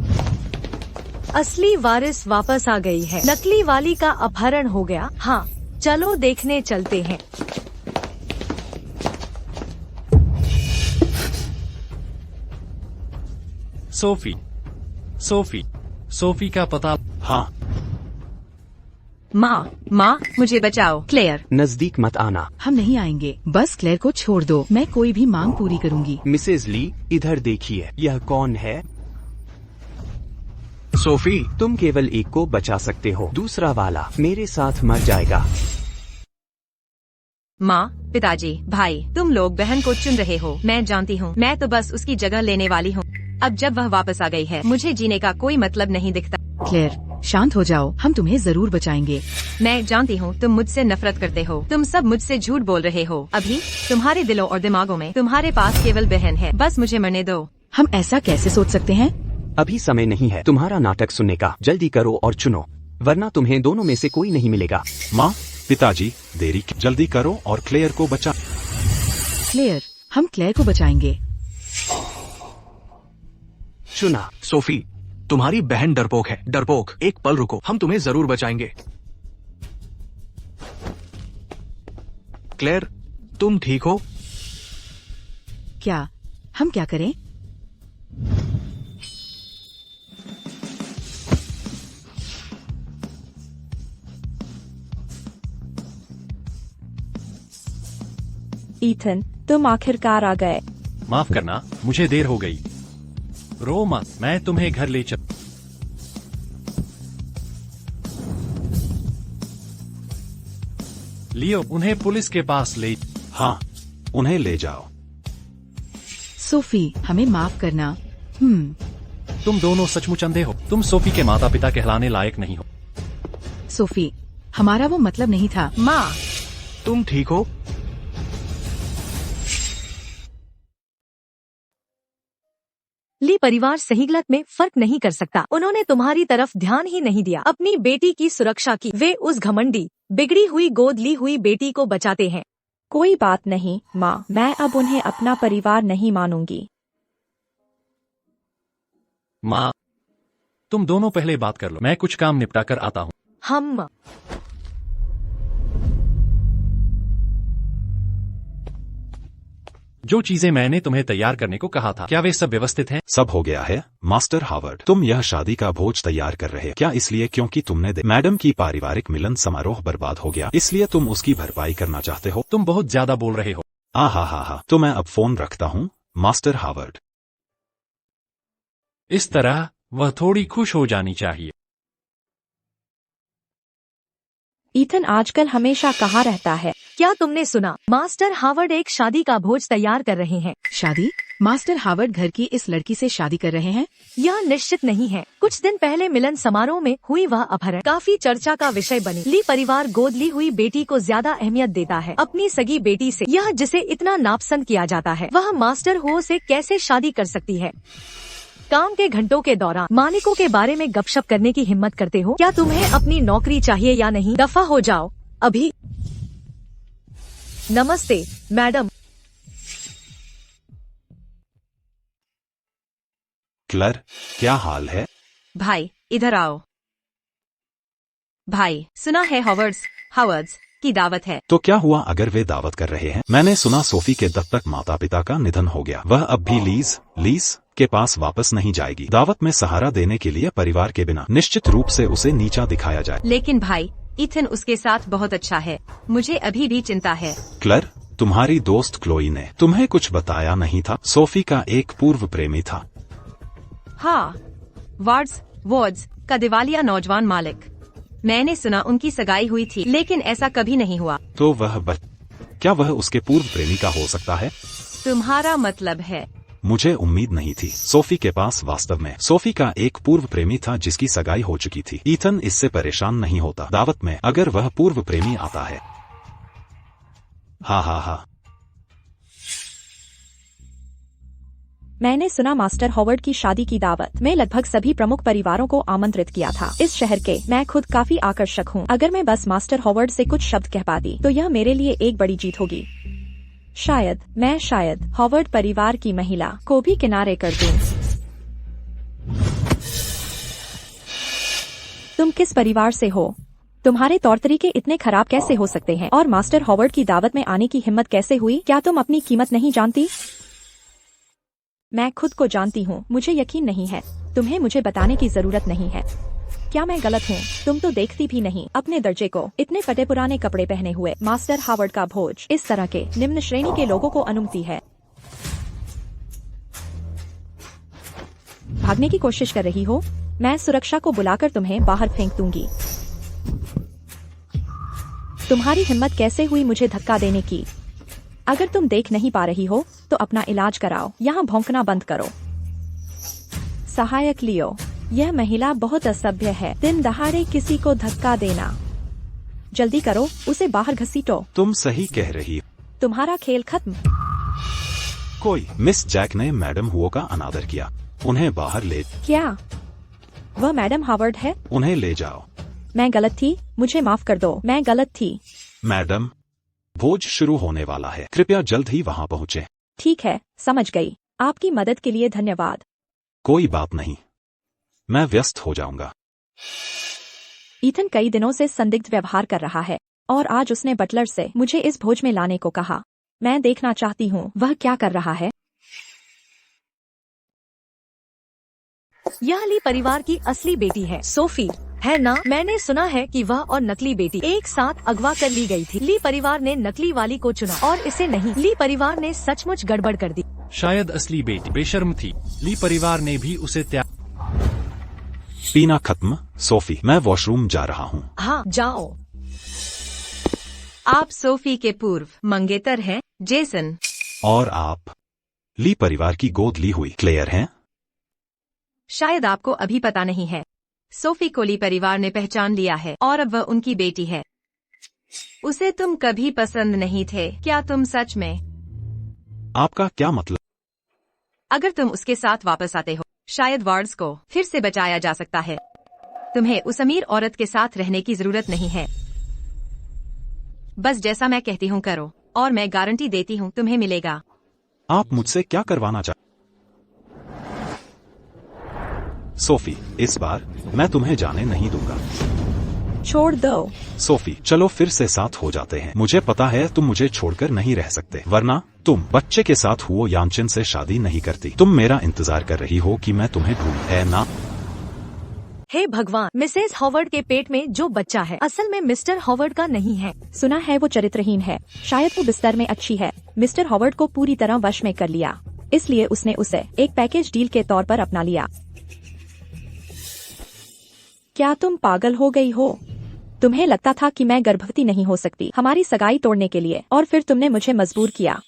असली वारिस वापस आ गई है। नकली वाली का अपहरण हो गया। हाँ, चलो देखने चलते हैं। सोफी का पता? हाँ, माँ, मुझे बचाओ। क्लेयर, नजदीक मत आना। हम नहीं आएंगे, बस क्लेयर को छोड़ दो। मैं कोई भी मांग पूरी करूंगी। मिसेज ली, इधर देखिए, यह कौन है? सोफी, तुम केवल एक को बचा सकते हो, दूसरा वाला मेरे साथ मर जाएगा। माँ, पिताजी, भाई, तुम लोग बहन को चुन रहे हो। मैं जानती हूँ, मैं तो बस उसकी जगह लेने वाली हूँ। अब जब वह वापस आ गई है, मुझे जीने का कोई मतलब नहीं दिखता। क्लेयर, शांत हो जाओ, हम तुम्हें जरूर बचाएंगे। मैं जानती हूँ तुम मुझसे नफरत करते हो। तुम सब मुझसे झूठ बोल रहे हो। अभी तुम्हारे दिलों और दिमागों में तुम्हारे पास केवल बहन है। बस मुझे मरने दो। हम ऐसा कैसे सोच सकते हैं? अभी समय नहीं है तुम्हारा नाटक सुनने का। जल्दी करो और चुनो, वरना तुम्हें दोनों में से कोई नहीं मिलेगा। माँ, पिताजी, देरी जल्दी करो और क्लेयर को बचा। क्लेयर, हम क्लेयर को बचाएंगे। चुना। सोफी, तुम्हारी बहन डरपोक है। डरपोक, एक पल रुको, हम तुम्हें जरूर बचाएंगे। क्लेयर, तुम ठीक हो? क्या? हम क्या करें? ईथन, तुम आखिरकार आ गए। माफ करना, मुझे देर हो गई। रो मत, मैं तुम्हें घर ले चल। लियो, उन्हें पुलिस के पास ले। हाँ, उन्हें ले जाओ। सोफी, हमें माफ करना। तुम दोनों सचमुच अंधे हो। तुम सोफी के माता पिता कहलाने लायक नहीं हो। सोफी, हमारा वो मतलब नहीं था। माँ, तुम ठीक हो? ली ली परिवार सही गलत में फर्क नहीं कर सकता। उन्होंने तुम्हारी तरफ ध्यान ही नहीं दिया, अपनी बेटी की सुरक्षा की। वे उस घमंडी, बिगड़ी हुई, गोद ली हुई बेटी को बचाते हैं। कोई बात नहीं माँ, मैं अब उन्हें अपना परिवार नहीं मानूंगी। माँ, तुम दोनों पहले बात कर लो, मैं कुछ काम निपटा कर आता हूँ। हम जो चीजें मैंने तुम्हें तैयार करने को कहा था, क्या वे सब व्यवस्थित हैं? सब हो गया है मास्टर हावर्ड। तुम यह शादी का भोज तैयार कर रहे क्या इसलिए क्योंकि तुमने मैडम की पारिवारिक मिलन समारोह बर्बाद हो गया, इसलिए तुम उसकी भरपाई करना चाहते हो? तुम बहुत ज्यादा बोल रहे हो। हा, तो मैं अब फोन रखता हूँ मास्टर हावर्ड। इस तरह वह थोड़ी खुश हो जानी चाहिए। ईथन आजकल हमेशा कहाँ रहता है? क्या तुमने सुना? मास्टर हावर्ड एक शादी का भोज तैयार कर रहे हैं। शादी? मास्टर हावर्ड घर की इस लड़की से शादी कर रहे हैं? यह निश्चित नहीं है। कुछ दिन पहले मिलन समारोह में हुई वह अपहरण काफी चर्चा का विषय बनी। ली परिवार गोद ली हुई बेटी को ज्यादा अहमियत देता है अपनी सगी बेटी से। यह जिसे इतना नापसंद किया जाता है, वह मास्टर हो से कैसे शादी कर सकती है? काम के घंटों के दौरान मालिकों के बारे में गपशप करने की हिम्मत करते हो? क्या तुम्हें अपनी नौकरी चाहिए या नहीं? दफा हो जाओ अभी। नमस्ते मैडम। क्लर, क्या हाल है? भाई इधर आओ। भाई सुना है हावर्ड्स की दावत है। तो क्या हुआ अगर वे दावत कर रहे हैं? मैंने सुना सोफी के दत्तक माता पिता का निधन हो गया। वह अब भी लीज के पास वापस नहीं जाएगी। दावत में सहारा देने के लिए परिवार के बिना निश्चित रूप से उसे नीचा दिखाया जाए। लेकिन भाई इथन उसके साथ बहुत अच्छा है, मुझे अभी भी चिंता है। क्लर, तुम्हारी दोस्त क्लोई ने तुम्हें कुछ बताया नहीं था? सोफी का एक पूर्व प्रेमी था। हाँ, वार्ड्स का दिवालिया नौजवान मालिक। मैंने सुना उनकी सगाई हुई थी, लेकिन ऐसा कभी नहीं हुआ। तो क्या वह उसके पूर्व प्रेमी का हो सकता है? तुम्हारा मतलब है? मुझे उम्मीद नहीं थी। सोफी के पास वास्तव में सोफी का एक पूर्व प्रेमी था जिसकी सगाई हो चुकी थी। ईथन इससे परेशान नहीं होता दावत में अगर वह पूर्व प्रेमी आता है। हा। मैंने सुना मास्टर हॉवर्ड की शादी की दावत में लगभग सभी प्रमुख परिवारों को आमंत्रित किया था इस शहर के। मैं खुद काफी आकर्षक हूँ। अगर मैं बस मास्टर हॉवर्ड से कुछ शब्द कह पाती तो यह मेरे लिए एक बड़ी जीत होगी। शायद हॉवर्ड परिवार की महिला को भी किनारे कर दूं। तुम किस परिवार से हो? तुम्हारे तौर तरीके इतने खराब कैसे हो सकते हैं? और मास्टर हॉवर्ड की दावत में आने की हिम्मत कैसे हुई? क्या तुम अपनी कीमत नहीं जानती? मैं खुद को जानती हूँ, मुझे यकीन नहीं है। तुम्हें मुझे बताने की जरूरत नहीं है। क्या मैं गलत हूँ? तुम तो देखती भी नहीं अपने दर्जे को। इतने फटे पुराने कपड़े पहने हुए मास्टर हावर्ड का भोज इस तरह के निम्न श्रेणी के लोगों को अनुमति है। भागने की कोशिश कर रही हो? मैं सुरक्षा को बुलाकर तुम्हें बाहर फेंक दूंगी। तुम्हारी हिम्मत कैसे हुई मुझे धक्का देने की? अगर तुम देख नहीं पा रही हो तो अपना इलाज कराओ। यहाँ भौंकना बंद करो। सहायक लियो, यह महिला बहुत असभ्य है। दिन दहाड़े किसी को धक्का देना। जल्दी करो, उसे बाहर घसीटो। तुम सही कह रही हो। तुम्हारा खेल खत्म। मिस जैक ने मैडम हुओ का अनादर किया। उन्हें बाहर ले। क्या वह मैडम हावर्ड है? उन्हें ले जाओ। मैं गलत थी, मुझे माफ कर दो। मैं गलत थी। मैडम, भोज शुरू होने वाला है, कृपया जल्द ही वहाँ पहुँचे। ठीक है, समझ गई। आपकी मदद के लिए धन्यवाद। कोई बात नहीं, मैं व्यस्त हो जाऊंगा। ईथन कई दिनों से संदिग्ध व्यवहार कर रहा है और आज उसने बटलर से मुझे इस भोज में लाने को कहा। मैं देखना चाहती हूँ वह क्या कर रहा है। यह ली परिवार की असली बेटी है, सोफी है ना? मैंने सुना है कि वह और नकली बेटी एक साथ अगवा कर ली गई थी। ली परिवार ने नकली वाली को चुना और इसे नहीं। ली परिवार ने सचमुच गड़बड़ कर दी। शायद असली बेटी बेशर्म थी। ली परिवार ने भी उसे त्याग। पीना खत्म? सोफी, मैं वॉशरूम जा रहा हूँ। हाँ जाओ। आप सोफी के पूर्व मंगेतर हैं, जेसन। और आप ली परिवार की गोद ली हुई क्लेयर हैं। शायद आपको अभी पता नहीं है, सोफी को ली परिवार ने पहचान लिया है और अब वह उनकी बेटी है। उसे तुम कभी पसंद नहीं थे, क्या तुम सच में? आपका क्या मतलब? अगर तुम उसके साथ वापस आते हो शायद वार्ड्स को फिर से बचाया जा सकता है। तुम्हें उस अमीर औरत के साथ रहने की जरूरत नहीं है। बस जैसा मैं कहती हूँ करो, और मैं गारंटी देती हूँ तुम्हें मिलेगा। आप मुझसे क्या करवाना चाहते? सोफी, इस बार मैं तुम्हें जाने नहीं दूंगा। छोड़ दो। सोफी, चलो फिर से साथ हो जाते हैं। मुझे पता है तुम मुझे छोड़कर नहीं रह सकते, वरना तुम बच्चे के साथ हुओ यानचिन से शादी नहीं करती। तुम मेरा इंतजार कर रही हो कि मैं तुम्हें ढूंढ, है ना? हे भगवान, मिसेस हॉवर्ड के पेट में जो बच्चा है असल में मिस्टर हॉवर्ड का नहीं है। सुना है वो चरित्रहीन है, शायद वो बिस्तर में अच्छी है। मिस्टर हॉवर्ड को पूरी तरह वश में कर लिया, इसलिए उसने उसे एक पैकेज डील के तौर पर अपना लिया। क्या तुम पागल हो गई हो? तुम्हें लगता था कि मैं गर्भवती नहीं हो सकती हमारी सगाई तोड़ने के लिए, और फिर तुमने मुझे मजबूर किया।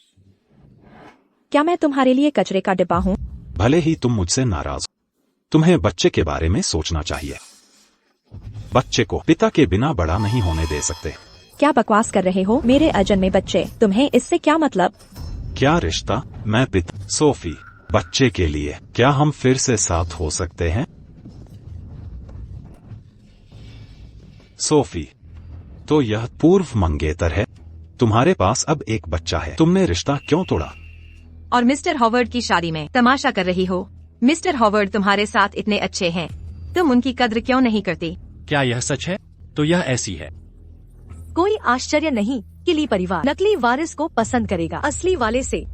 क्या मैं तुम्हारे लिए कचरे का डिब्बा हूँ? भले ही तुम मुझसे नाराज हो, तुम्हें बच्चे के बारे में सोचना चाहिए। बच्चे को पिता के बिना बड़ा नहीं होने दे सकते। क्या बकवास कर रहे हो? मेरे अजन्मे बच्चे, तुम्हें इससे क्या मतलब? क्या रिश्ता? मैं पिता। सोफी, बच्चे के लिए क्या हम फिर से साथ हो सकते हैं? सोफी, तो यह पूर्व मंगेतर है। तुम्हारे पास अब एक बच्चा है, तुमने रिश्ता क्यों तोड़ा? और मिस्टर हॉवर्ड की शादी में तमाशा कर रही हो? मिस्टर हॉवर्ड तुम्हारे साथ इतने अच्छे हैं, तुम उनकी कद्र क्यों नहीं करती? क्या यह सच है? तो यह ऐसी है। कोई आश्चर्य नहीं कि ली परिवार नकली वारिस को पसंद करेगा असली वाले से,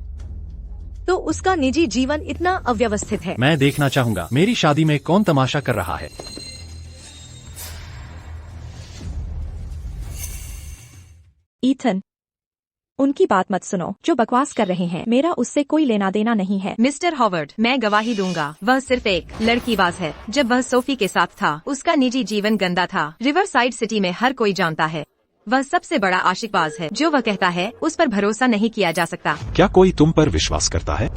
तो उसका निजी जीवन इतना अव्यवस्थित है। मैं देखना चाहूंगा मेरी शादी में कौन तमाशा कर रहा है। ईथन, उनकी बात मत सुनो, जो बकवास कर रहे हैं। मेरा उससे कोई लेना देना नहीं है। मिस्टर हॉवर्ड, मैं गवाही दूंगा, वह सिर्फ एक लड़कीबाज है। जब वह सोफी के साथ था, उसका निजी जीवन गंदा था। रिवरसाइड सिटी में हर कोई जानता है। वह सबसे बड़ा आशिकबाज है। जो वह कहता है उस पर भरोसा नहीं किया जा सकता। क्या कोई तुम पर विश्वास करता है?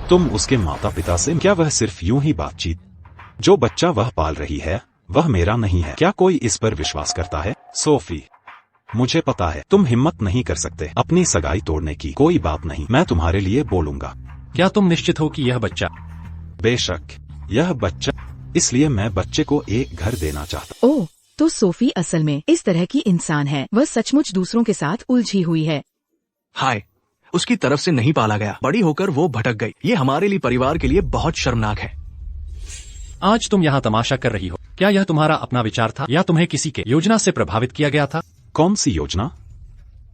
तुम उसके माता पिता से क्या वह सिर्फ यूं ही बातचीत? जो बच्चा वह पाल रही है वह मेरा नहीं है। क्या कोई इस पर विश्वास करता है? सोफी, मुझे पता है तुम हिम्मत नहीं कर सकते अपनी सगाई तोड़ने की। कोई बात नहीं, मैं तुम्हारे लिए बोलूंगा। क्या तुम निश्चित हो कि यह बच्चा? बेशक, यह बच्चा, इसलिए मैं बच्चे को एक घर देना चाहता। ओह, तो सोफी असल में इस तरह की इंसान है। वह सचमुच दूसरों के साथ उलझी हुई है। हाय, उसकी तरफ से नहीं पाला गया। बड़ी होकर वो भटक गई। ये हमारे लिए, परिवार के लिए बहुत शर्मनाक है। आज तुम यहाँ तमाशा कर रही हो। क्या यह तुम्हारा अपना विचार था या तुम्हें किसी के योजना से प्रभावित किया गया था? कौन सी योजना?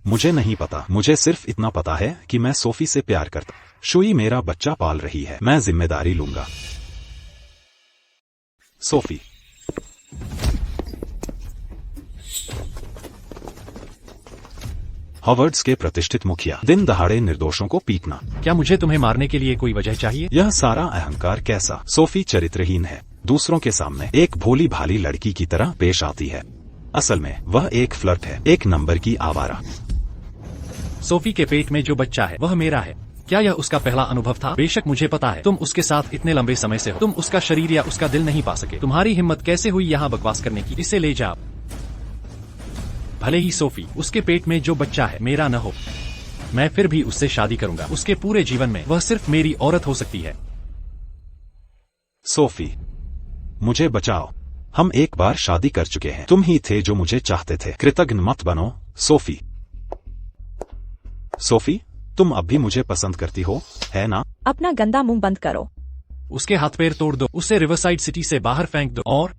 मुझे नहीं पता। मुझे सिर्फ इतना पता है कि मैं सोफी से प्यार करता। शुई मेरा बच्चा पाल रही है, मैं जिम्मेदारी लूंगा। सोफी, हॉवर्ड्स के प्रतिष्ठित मुखिया, दिन दहाड़े निर्दोषों को पीटना। क्या मुझे तुम्हें मारने के लिए कोई वजह चाहिए? यह सारा अहंकार कैसा? सोफी चरित्रहीन है, दूसरों के सामने एक भोली भाली लड़की की तरह पेश आती है। असल में वह एक फ्लर्ट है, एक नंबर की आवारा। सोफी के पेट में जो बच्चा है वह मेरा है। क्या यह उसका पहला अनुभव था? बेशक मुझे पता है तुम उसके साथ इतने लंबे समय से हो। तुम उसका शरीर या उसका दिल नहीं पा सके। तुम्हारी हिम्मत कैसे हुई यहाँ बकवास करने की? इसे ले जाओ। भले ही सोफी, उसके पेट में जो बच्चा है मेरा न हो, मैं फिर भी उससे शादी करूंगा। उसके पूरे जीवन में वह सिर्फ मेरी औरत हो सकती है। सोफी, मुझे बचाओ। हम एक बार शादी कर चुके हैं। तुम ही थे जो मुझे चाहते थे। कृतज्ञ मत बनो, सोफी। सोफी, तुम अब भी मुझे पसंद करती हो, है ना? अपना गंदा मुंह बंद करो। उसके हाथ पैर तोड़ दो, उसे रिवरसाइड सिटी से बाहर फेंक दो, और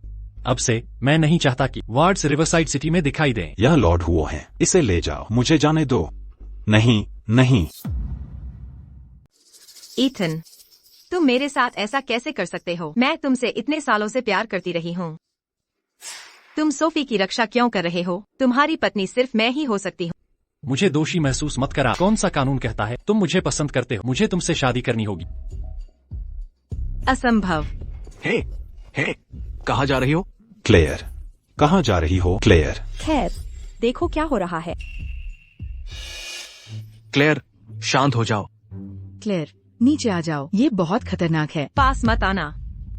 अब से मैं नहीं चाहता कि वार्ड्स रिवरसाइड सिटी में दिखाई दें। यह लॉर्ड हुओ है, इसे ले जाओ। मुझे जाने दो। नहीं, नहीं। ईथन, तुम मेरे साथ ऐसा कैसे कर सकते हो? मैं तुमसे इतने सालों से प्यार करती रही हूँ। तुम सोफी की रक्षा क्यों कर रहे हो? तुम्हारी पत्नी सिर्फ मैं ही हो सकती हूँ। मुझे दोषी महसूस मत करा। कौन सा कानून कहता है तुम मुझे पसंद करते हो? मुझे तुमसे शादी करनी होगी। असंभव। हे, कहाँ जा रही हो? क्लेयर, कहाँ जा रही हो? क्लेयर, खैर, देखो क्या हो रहा है। क्लेयर, शांत हो जाओ। क्लेयर, नीचे आ जाओ, ये बहुत खतरनाक है। पास मत आना।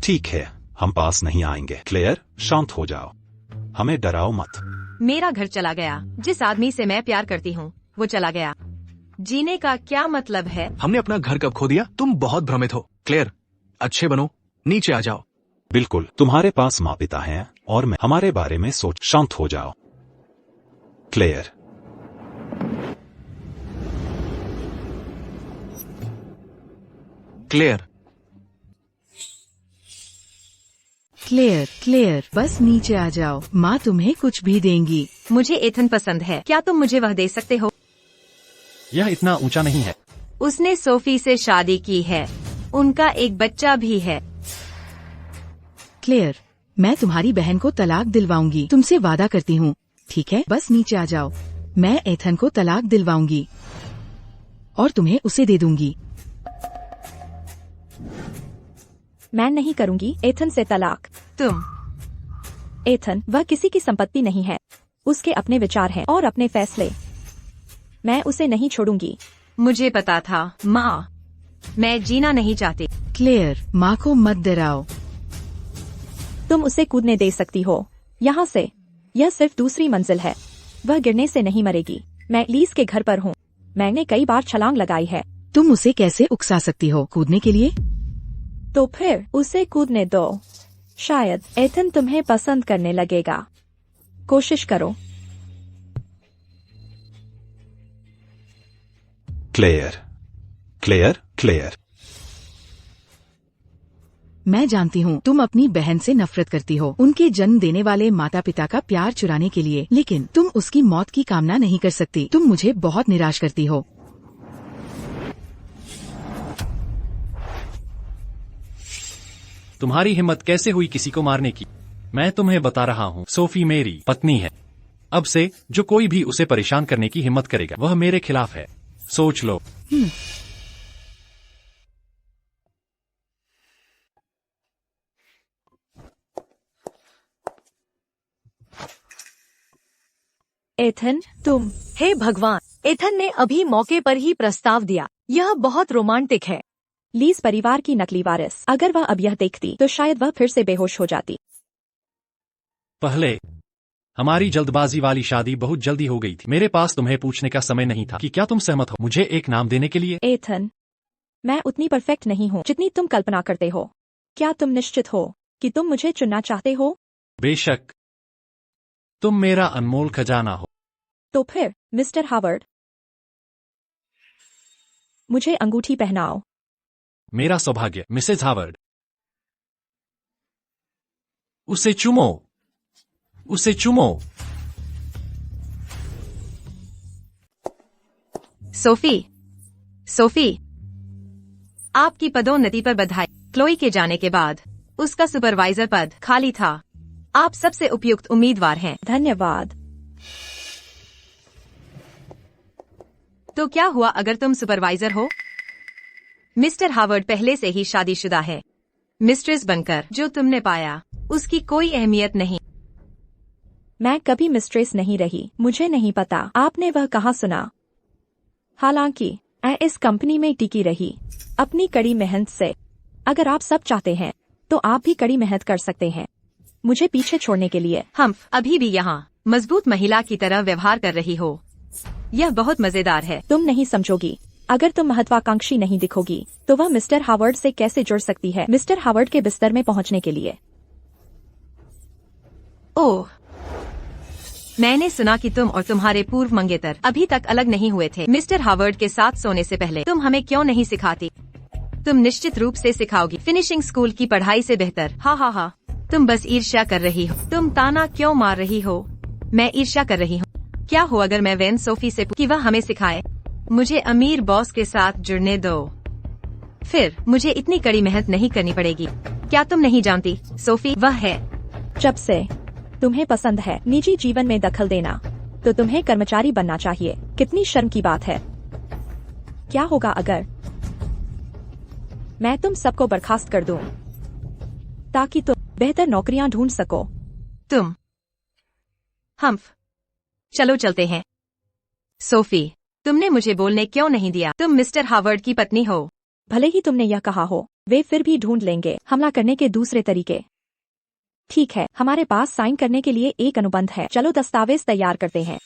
ठीक है, हम पास नहीं आएंगे। क्लेयर, शांत हो जाओ, हमें डराओ मत। मेरा घर चला गया। जिस आदमी से मैं प्यार करती हूँ वो चला गया। जीने का क्या मतलब है? हमने अपना घर कब खो दिया? तुम बहुत भ्रमित हो। क्लेयर, अच्छे बनो, नीचे आ जाओ। बिल्कुल, तुम्हारे पास माँ पिता हैं और मैं हमारे बारे में सोच। शांत हो जाओ। क्लेयर। क्लेयर। क्लेयर, क्लेयर, बस नीचे आ जाओ, माँ तुम्हें कुछ भी देंगी। मुझे एथन पसंद है, क्या तुम मुझे वह दे सकते हो? यह इतना ऊंचा नहीं है। उसने सोफी से शादी की है, उनका एक बच्चा भी है। क्लेयर, मैं तुम्हारी बहन को तलाक दिलवाऊंगी, तुमसे वादा करती हूँ। ठीक है, बस नीचे आ जाओ। मैं एथन को तलाक दिलवाऊंगी और तुम्हें उसे दे दूंगी। मैं नहीं करूंगी एथन से तलाक। तुम। एथन वह किसी की संपत्ति नहीं है, उसके अपने विचार हैं और अपने फैसले। मैं उसे नहीं छोड़ूंगी। मुझे पता था माँ, मैं जीना नहीं चाहती। क्लेयर, माँ को मत डराओ। तुम उसे कूदने दे सकती हो यहाँ से। यह सिर्फ दूसरी मंजिल है, वह गिरने से नहीं मरेगी। मैं लीज के घर पर हूँ, मैंने कई बार छलांग लगाई है। तुम उसे कैसे उकसा सकती हो कूदने के लिए? तो फिर उसे कूदने दो, शायद एथन तुम्हें पसंद करने लगेगा। कोशिश करो। Claire, Claire, Claire. मैं जानती हूँ तुम अपनी बहन से नफरत करती हो, उनके जन्म देने वाले माता पिता का प्यार चुराने के लिए, लेकिन तुम उसकी मौत की कामना नहीं कर सकती। तुम मुझे बहुत निराश करती हो। तुम्हारी हिम्मत कैसे हुई किसी को मारने की? मैं तुम्हें बता रहा हूँ, सोफी मेरी पत्नी है। अब से जो कोई भी उसे परेशान करने की हिम्मत करेगा, वह मेरे खिलाफ है। सोच लो। एथन, तुम। हे भगवान, एथन ने अभी मौके पर ही प्रस्ताव दिया। यह बहुत रोमांटिक है। लीज परिवार की नकली वारिस। अगर वह अब यह देखती तो शायद वह फिर से बेहोश हो जाती। पहले हमारी जल्दबाजी वाली शादी बहुत जल्दी हो गई थी। मेरे पास तुम्हें पूछने का समय नहीं था कि क्या तुम सहमत हो मुझे एक नाम देने के लिए। एथन, मैं उतनी परफेक्ट नहीं हूँ जितनी तुम कल्पना करते हो। क्या तुम निश्चित हो कि तुम मुझे चुनना चाहते हो? बेशक, तुम मेरा अनमोल खजाना हो। तो फिर मिस्टर हावर्ड, मुझे अंगूठी पहनाओ। मेरा सौभाग्य मिसेज हावर्ड। उसे चूमो, उसे चूमो। सोफी, सोफी, आपकी पदोन्नति पर बधाई। क्लोई के जाने के बाद उसका सुपरवाइजर पद खाली था। आप सबसे उपयुक्त उम्मीदवार हैं। धन्यवाद। तो क्या हुआ अगर तुम सुपरवाइजर हो? मिस्टर हावर्ड पहले से ही शादीशुदा है। मिस्ट्रेस बनकर जो तुमने पाया उसकी कोई अहमियत नहीं। मैं कभी मिस्ट्रेस नहीं रही, मुझे नहीं पता आपने वह कहाँ सुना। हालांकि मैं इस कंपनी में टिकी रही अपनी कड़ी मेहनत से। अगर आप सब चाहते हैं तो आप भी कड़ी मेहनत कर सकते हैं मुझे पीछे छोड़ने के लिए। हम अभी भी यहाँ मजबूत महिला की तरह व्यवहार कर रही हो। यह बहुत मजेदार है। तुम नहीं समझोगी। अगर तुम महत्वाकांक्षी नहीं दिखोगी तो वह मिस्टर हावर्ड से कैसे जुड़ सकती है मिस्टर हावर्ड के बिस्तर में पहुंचने के लिए? ओह, मैंने सुना कि तुम और तुम्हारे पूर्व मंगेतर अभी तक अलग नहीं हुए थे। मिस्टर हावर्ड के साथ सोने से पहले तुम हमें क्यों नहीं सिखाती? तुम निश्चित रूप से सिखाओगी। फिनिशिंग स्कूल की पढ़ाई से बेहतर। हा हा हा। तुम बस ईर्ष्या कर रही हो। तुम ताना क्यों मार रही हो? मैं ईर्ष्या कर रही हूँ। क्या हो अगर मैं वेन सोफी से कि वह हमें सिखाए? मुझे अमीर बॉस के साथ जुड़ने दो, फिर मुझे इतनी कड़ी मेहनत नहीं करनी पड़ेगी। क्या तुम नहीं जानती सोफी वह है? जब से तुम्हें पसंद है निजी जीवन में दखल देना तो तुम्हें कर्मचारी बनना चाहिए। कितनी शर्म की बात है। क्या होगा अगर मैं तुम सबको बर्खास्त कर दूं ताकि तुम बेहतर नौकरियां ढूंढ सको? तुम हम्फ, चलो चलते हैं। सोफी, तुमने मुझे बोलने क्यों नहीं दिया? तुम मिस्टर हावर्ड की पत्नी हो। भले ही तुमने यह कहा हो, वे फिर भी ढूंढ लेंगे हमला करने के दूसरे तरीके। ठीक है, हमारे पास साइन करने के लिए एक अनुबंध है। चलो दस्तावेज तैयार करते हैं।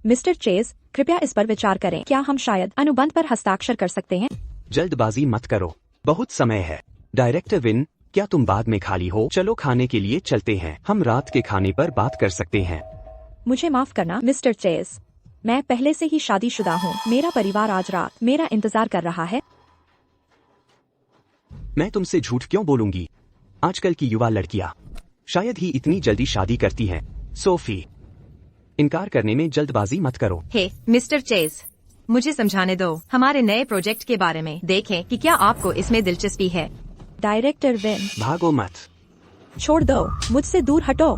मिस्टर चेज, कृपया इस पर विचार करें। क्या हम शायद अनुबंध पर हस्ताक्षर कर सकते हैं? जल्दबाजी मत करो। बहुत समय है। डायरेक्टर विन, क्या तुम बाद में खाली हो? चलो खाने के लिए चलते हैं। हम रात के खाने पर बात कर सकते हैं। मुझे माफ करना मिस्टर चेज, मैं पहले से ही शादीशुदा हूँ। मेरा परिवार आज रात मेरा इंतजार कर रहा है। मैं तुमसे झूठ क्यों बोलूंगी? आजकल की युवा लड़कियां शायद ही इतनी जल्दी शादी करती हैं। सोफी, इनकार करने में जल्दबाजी मत करो। हे मिस्टर चेज, मुझे समझाने दो हमारे नए प्रोजेक्ट के बारे में। देखें कि क्या आपको इसमें दिलचस्पी है। डायरेक्टर विन, भागो मत। छोड़ दो, मुझसे दूर हटो।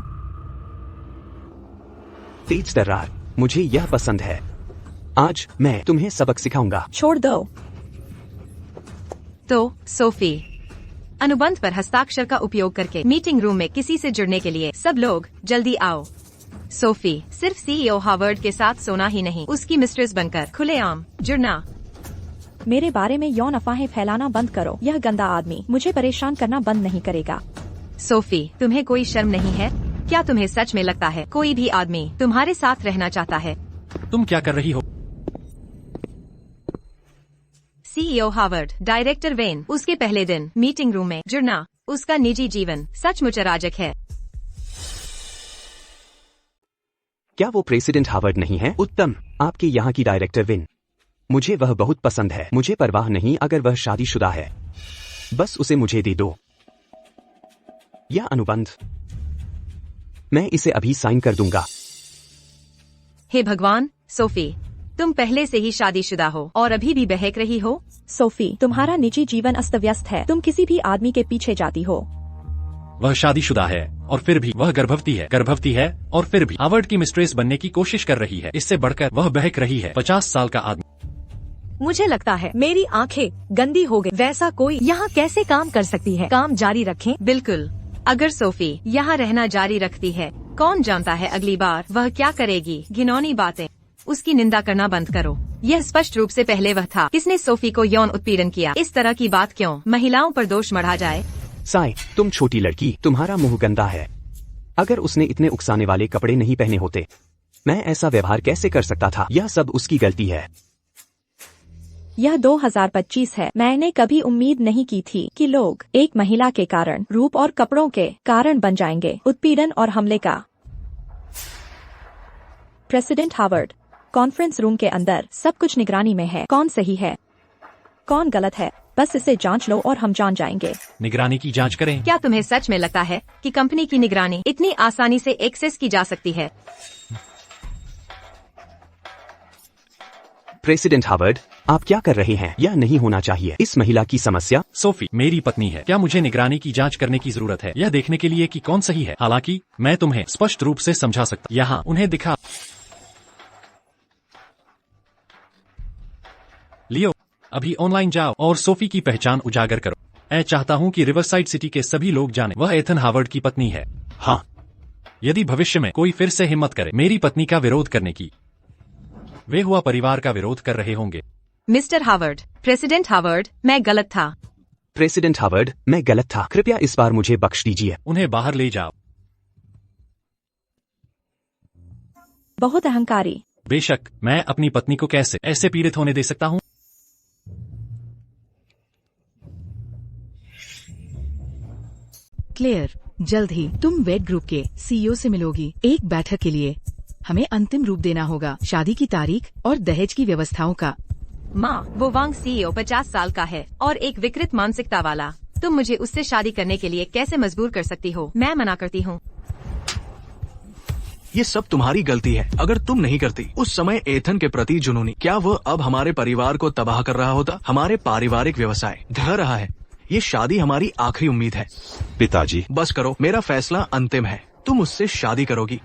तेज तर्रार, मुझे यह पसंद है। आज मैं तुम्हें सबक सिखाऊंगा। छोड़ दो। तो सोफी, अनुबंध पर हस्ताक्षर का उपयोग करके मीटिंग रूम में किसी से जुड़ने के लिए सब लोग जल्दी आओ। सोफी, सिर्फ सीईओ हार्वर्ड के साथ सोना ही नहीं, उसकी मिस्ट्रेस बनकर खुलेआम जुड़ना। मेरे बारे में यौन अफवाहें फैलाना बंद करो। यह गंदा आदमी मुझे परेशान करना बंद नहीं करेगा। सोफी, तुम्हें कोई शर्म नहीं है? क्या तुम्हें सच में लगता है कोई भी आदमी तुम्हारे साथ रहना चाहता है? तुम क्या कर रही हो? सीईओ हार्वर्ड, डायरेक्टर वेन, उसके पहले दिन मीटिंग रूम में जुड़ना। उसका निजी जीवन सचमुच अराजक है। क्या वो प्रेसिडेंट हार्वर्ड नहीं है? उत्तम, आपके यहाँ की डायरेक्टर विन, मुझे वह बहुत पसंद है। मुझे परवाह नहीं अगर वह शादीशुदा है, बस उसे मुझे दे दो। यह अनुबंध मैं इसे अभी साइन कर दूंगा। हे भगवान, सोफी, तुम पहले से ही शादीशुदा हो और अभी भी बहक रही हो। सोफी, तुम्हारा निजी जीवन अस्त व्यस्त है। तुम किसी भी आदमी के पीछे जाती हो। वह शादीशुदा है और फिर भी वह गर्भवती है और फिर भी हार्वर्ड की मिस्ट्रेस बनने की कोशिश कर रही है। इससे बढ़कर वह बहक रही है। 50 साल का आदमी। मुझे लगता है मेरी आंखें गंदी हो गई। वैसा कोई यहाँ कैसे काम कर सकती है? काम जारी रखें। बिल्कुल, अगर सोफी यहाँ रहना जारी रखती है, कौन जानता है अगली बार वह क्या करेगी। घिनौनी बातें, उसकी निंदा करना बंद करो। यह स्पष्ट रूप से पहले वह था किसने सोफी को यौन उत्पीड़न किया। इस तरह की बात क्यों महिलाओं पर दोष मढ़ा जाए? साई, तुम छोटी लड़की, तुम्हारा मुंह गंदा है। अगर उसने इतने उकसाने वाले कपड़े नहीं पहने होते, मैं ऐसा व्यवहार कैसे कर सकता था? यह सब उसकी गलती है। यह 2025 है। मैंने कभी उम्मीद नहीं की थी कि लोग एक महिला के कारण, रूप और कपड़ों के कारण बन जाएंगे। उत्पीड़न और हमले का। प्रेसिडेंट हार्वर्ड, कॉन्फ्रेंस रूम के अंदर सब कुछ निगरानी में है। कौन सही है, कौन गलत है, बस इसे जांच लो और हम जान जाएंगे। निगरानी की जांच करें। क्या तुम्हें सच में लगता है कि कंपनी की निगरानी इतनी आसानी से एक्सेस की जा सकती है? प्रेसिडेंट हार्वर्ड, आप क्या कर रहे हैं? यह नहीं होना चाहिए। इस महिला की समस्या सोफी मेरी पत्नी है। क्या मुझे निगरानी की जांच करने की जरूरत है यह देखने के लिए कि कौन सही है? हालांकि मैं तुम्हें स्पष्ट रूप से समझा सकता। यहाँ उन्हें दिखा। लियो, अभी ऑनलाइन जाओ और सोफी की पहचान उजागर करो। मैं चाहता हूँ कि रिवरसाइड सिटी के सभी लोग जाने वह एथन हार्वर्ड की पत्नी है। हाँ, यदि भविष्य में कोई फिर से हिम्मत करे मेरी पत्नी का विरोध करने की, वे हुआ परिवार का विरोध कर रहे होंगे। मिस्टर हार्वर्ड, प्रेसिडेंट हार्वर्ड, मैं गलत था। प्रेसिडेंट हार्वर्ड, मैं गलत था। कृपया इस बार मुझे बख्श दीजिए। उन्हें बाहर ले जाओ। बहुत अहंकारी। बेशक, मैं अपनी पत्नी को कैसे ऐसे पीड़ित होने दे सकता हूँ? क्लेयर, जल्द ही तुम वेड ग्रुप के सीईओ से मिलोगी। एक बैठक के लिए हमें अंतिम रूप देना होगा। शादी की तारीख और दहेज की व्यवस्थाओं का। माँ, वो वांग सीईओ 50 साल का है और एक विकृत मानसिकता वाला। तुम मुझे उससे शादी करने के लिए कैसे मजबूर कर सकती हो? मैं मना करती हूँ। ये सब तुम्हारी गलती है। अगर तुम नहीं करती उस समय एथन के प्रति जुनूनी, क्या वह अब हमारे परिवार को तबाह कर रहा होता? हमारे पारिवारिक व्यवसाय ढह रहा है। ये शादी हमारी आखिरी उम्मीद है। पिताजी, बस करो, मेरा फैसला अंतिम है। तुम उससे शादी करोगी।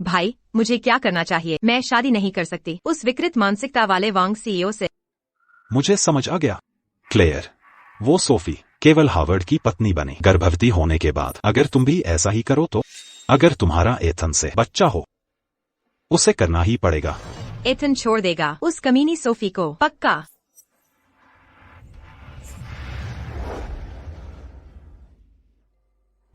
भाई, मुझे क्या करना चाहिए? मैं शादी नहीं कर सकती उस विकृत मानसिकता वाले वांग सीईओ से। मुझे समझ आ गया। क्लेयर, वो सोफी केवल हार्वर्ड की पत्नी बने गर्भवती होने के बाद। अगर तुम भी ऐसा ही करो तो अगर तुम्हारा एथन से बच्चा हो, उसे करना ही पड़ेगा। एथन छोड़ देगा उस कमीनी सोफी को, पक्का।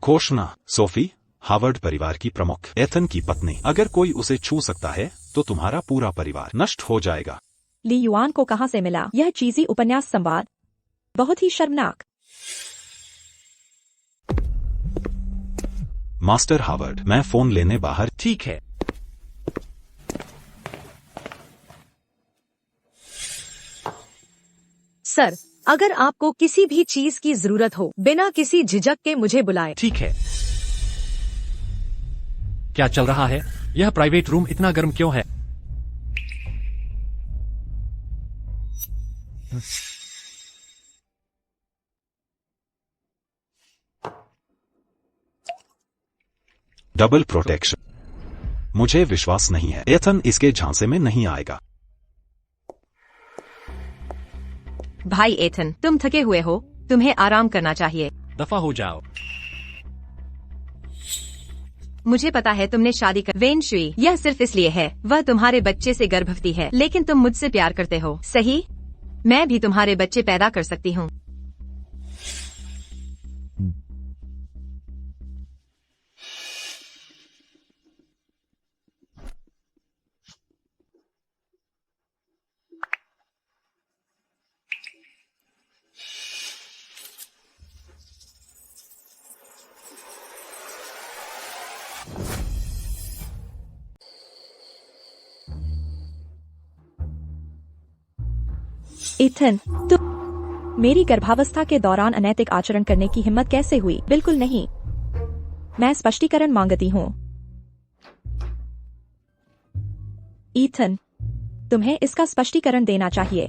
घोषणा, सोफी हार्वर्ड परिवार की प्रमुख, एथन की पत्नी। अगर कोई उसे छू सकता है तो तुम्हारा पूरा परिवार नष्ट हो जाएगा। ली युआन को कहां से मिला? यह चीजी उपन्यास संवाद बहुत ही शर्मनाक। मास्टर हावर्ड, मैं फोन लेने बाहर। ठीक है। सर, अगर आपको किसी भी चीज की जरूरत हो, बिना किसी झिझक के मुझे बुलाएं। ठीक है। क्या चल रहा है? यह प्राइवेट रूम इतना गर्म क्यों है? Double protection. मुझे विश्वास नहीं है एथन इसके झांसे में नहीं आएगा। भाई एथन, तुम थके हुए हो, तुम्हें आराम करना चाहिए। दफा हो जाओ। मुझे पता है तुमने शादी कर। वेन शुई, यह सिर्फ इसलिए है, वह तुम्हारे बच्चे से गर्भवती है, लेकिन तुम मुझसे प्यार करते हो, सही? मैं भी तुम्हारे बच्चे पैदा कर सकती हूँ। इथन, तुम मेरी गर्भावस्था के दौरान अनैतिक आचरण करने की हिम्मत कैसे हुई? बिल्कुल नहीं। मैं स्पष्टीकरण मांगती हूँ। इथन, तुम्हें इसका स्पष्टीकरण देना चाहिए।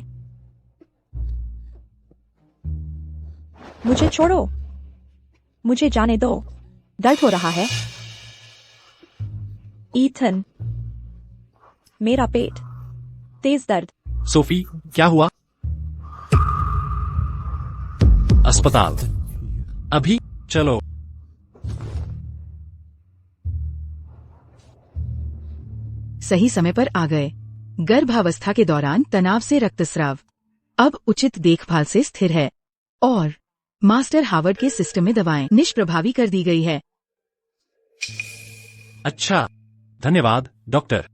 मुझे छोड़ो, मुझे जाने दो। दर्द हो रहा है। इथन, मेरा पेट, तेज दर्द। सोफी, क्या हुआ? अस्पताल। अभी चलो। सही समय पर आ गए। गर्भावस्था के दौरान तनाव से रक्तस्राव अब उचित देखभाल से स्थिर है और मास्टर हावर्ड के सिस्टम में दवाएं निष्प्रभावी कर दी गई है। अच्छा, धन्यवाद डॉक्टर।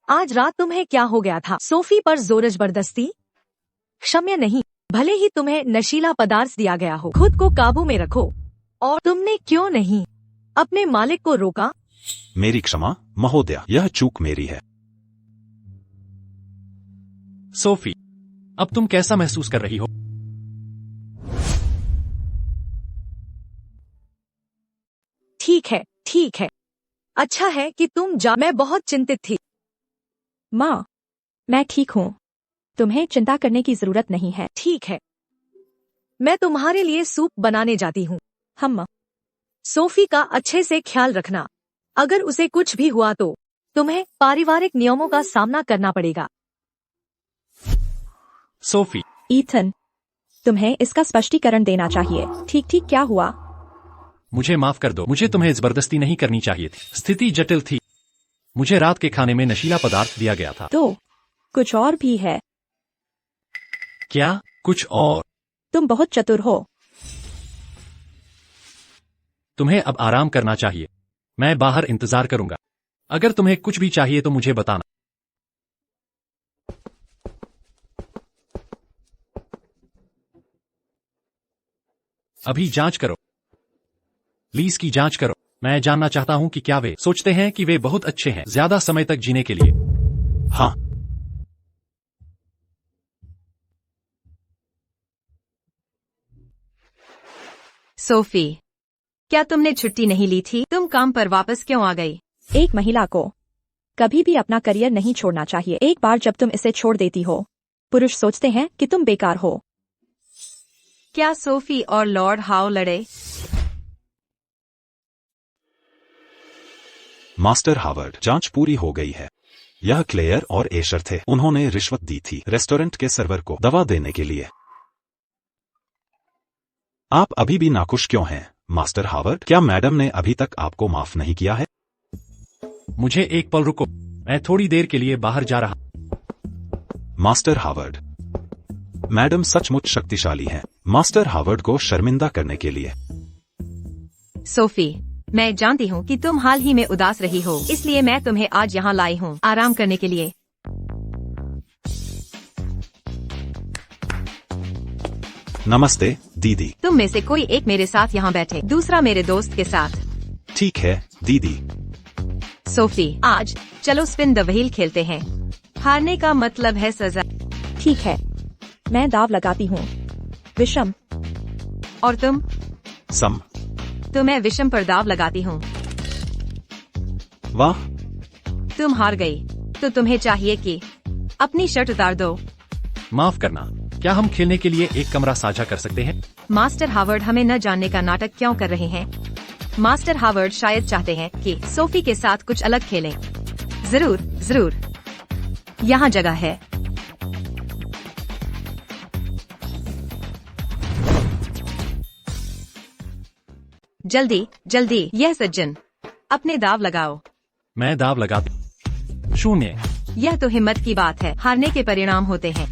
आज रात तुम्हें क्या हो गया था? सोफी पर जोर जबरदस्ती? क्षम्य नहीं, भले ही तुम्हें नशीला पदार्थ दिया गया हो, खुद को काबू में रखो। और तुमने क्यों नहीं अपने मालिक को रोका? मेरी क्षमा महोदया, यह चूक मेरी है। सोफी, अब तुम कैसा महसूस कर रही हो? ठीक है, ठीक है। अच्छा है कि तुम मैं बहुत चिंतित थी। माँ, मैं ठीक हूँ। तुम्हें चिंता करने की जरूरत नहीं है। ठीक है, मैं तुम्हारे लिए सूप बनाने जाती हूँ। हम सोफी का अच्छे से ख्याल रखना। अगर उसे कुछ भी हुआ तो तुम्हें पारिवारिक नियमों का सामना करना पड़ेगा। सोफी, इथन, तुम्हें इसका स्पष्टीकरण देना चाहिए। ठीक ठीक क्या हुआ? मुझे माफ कर दो, मुझे तुम्हें जबरदस्ती नहीं करनी चाहिए थी। स्थिति जटिल थी। मुझे रात के खाने में नशीला पदार्थ दिया गया था। तो कुछ और भी है? क्या कुछ और? तुम बहुत चतुर हो। तुम्हें अब आराम करना चाहिए। मैं बाहर इंतजार करूंगा। अगर तुम्हें कुछ भी चाहिए तो मुझे बताना। अभी जांच करो। लीज की जांच करो। मैं जानना चाहता हूं कि क्या वे सोचते हैं कि वे बहुत अच्छे हैं ज्यादा समय तक जीने के लिए। हाँ, सोफी, क्या तुमने छुट्टी नहीं ली थी? तुम काम पर वापस क्यों आ गई? एक महिला को कभी भी अपना करियर नहीं छोड़ना चाहिए। एक बार जब तुम इसे छोड़ देती हो, पुरुष सोचते हैं कि तुम बेकार हो। क्या सोफी और लॉर्ड हाउ लड़े? मास्टर हावर्ड, जांच पूरी हो गई है। यह क्लेयर और एशर थे। उन्होंने रिश्वत दी थी रेस्टोरेंट के सर्वर को दवा देने के लिए। आप अभी भी नाखुश क्यों हैं, मास्टर हावर्ड? क्या मैडम ने अभी तक आपको माफ नहीं किया है? मुझे एक पल रुको, मैं थोड़ी देर के लिए बाहर जा रहा। मास्टर हावर्ड, मैडम सचमुच शक्तिशाली हैं। मास्टर हावर्ड को शर्मिंदा करने के लिए। सोफी, मैं जानती हूँ कि तुम हाल ही में उदास रही हो, इसलिए मैं तुम्हें आज यहाँ लाई हूँ आराम करने के लिए। नमस्ते दीदी। तुम में से कोई एक मेरे साथ यहाँ बैठे, दूसरा मेरे दोस्त के साथ। ठीक है दीदी। सोफी, आज चलो स्पिन द व्हील खेलते हैं। हारने का मतलब है सजा। ठीक है, मैं दाव लगाती हूँ। विषम। और तुम? सम। तो मैं विषम पर दाव लगाती हूँ। वाह, तुम हार गई, तो तुम्हें चाहिए कि अपनी शर्ट उतार दो। माफ करना, क्या हम खेलने के लिए एक कमरा साझा कर सकते हैं? मास्टर हावर्ड हमें न जानने का नाटक क्यों कर रहे हैं? मास्टर हावर्ड शायद चाहते हैं कि सोफी के साथ कुछ अलग खेलें। जरूर जरूर, यहाँ जगह है। जल्दी जल्दी, यह सज्जन, अपने दाव लगाओ। मैं दाव लगाती। 0। यह तो हिम्मत की बात है, हारने के परिणाम होते हैं।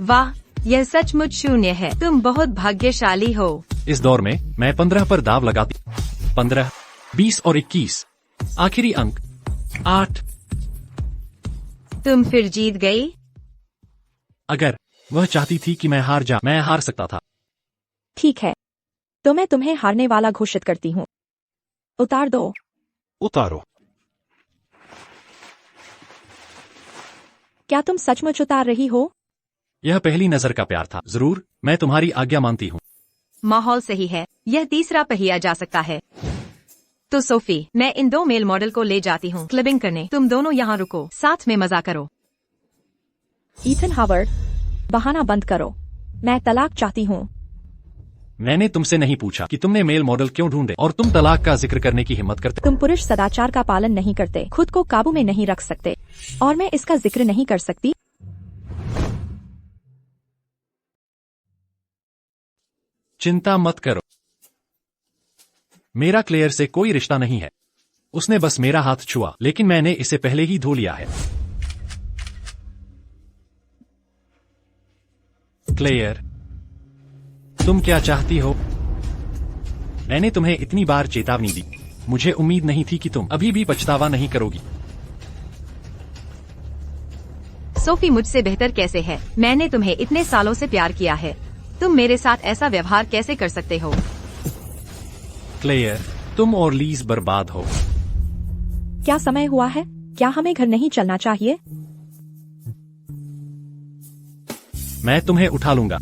वाह, यह सचमुच 0 है। तुम बहुत भाग्यशाली हो। इस दौर में मैं 15 पर दाव लगाती। 15, 20 और 21। आखिरी अंक 8। तुम फिर जीत गई। अगर वह चाहती थी कि मैं हार सकता था। ठीक है, तो मैं तुम्हें हारने वाला घोषित करती हूँ। उतार दो। उतारो। क्या तुम सचमुच उतार रही हो? यह पहली नजर का प्यार था। जरूर, मैं तुम्हारी आज्ञा मानती हूँ। माहौल सही है, यह तीसरा पहिया जा सकता है। तो सोफी, मैं इन 2 मेल मॉडल को ले जाती हूँ क्लबिंग करने। तुम दोनों यहाँ रुको, साथ में मजा करो। ईथन हावर्ड, बहाना बंद करो। मैं तलाक चाहती हूँ। मैंने तुमसे नहीं पूछा कि तुमने मेल मॉडल क्यों ढूंढे और तुम तलाक का जिक्र करने की हिम्मत करते। तुम पुरुष सदाचार का पालन नहीं करते, खुद को काबू में नहीं रख सकते, और मैं इसका जिक्र नहीं कर सकती। चिंता मत करो, मेरा क्लेयर से कोई रिश्ता नहीं है। उसने बस मेरा हाथ छुआ, लेकिन मैंने इसे पहले ही धो लिया है। क्लेयर, तुम क्या चाहती हो? मैंने तुम्हें इतनी बार चेतावनी दी। मुझे उम्मीद नहीं थी कि तुम अभी भी पछतावा नहीं करोगी। सोफी मुझसे बेहतर कैसे है? मैंने तुम्हें इतने सालों से प्यार किया है, तुम मेरे साथ ऐसा व्यवहार कैसे कर सकते हो? क्लेयर, तुम और लीज बर्बाद हो। क्या समय हुआ है? क्या हमें घर नहीं चलना चाहिए? मैं तुम्हें उठा लूंगा।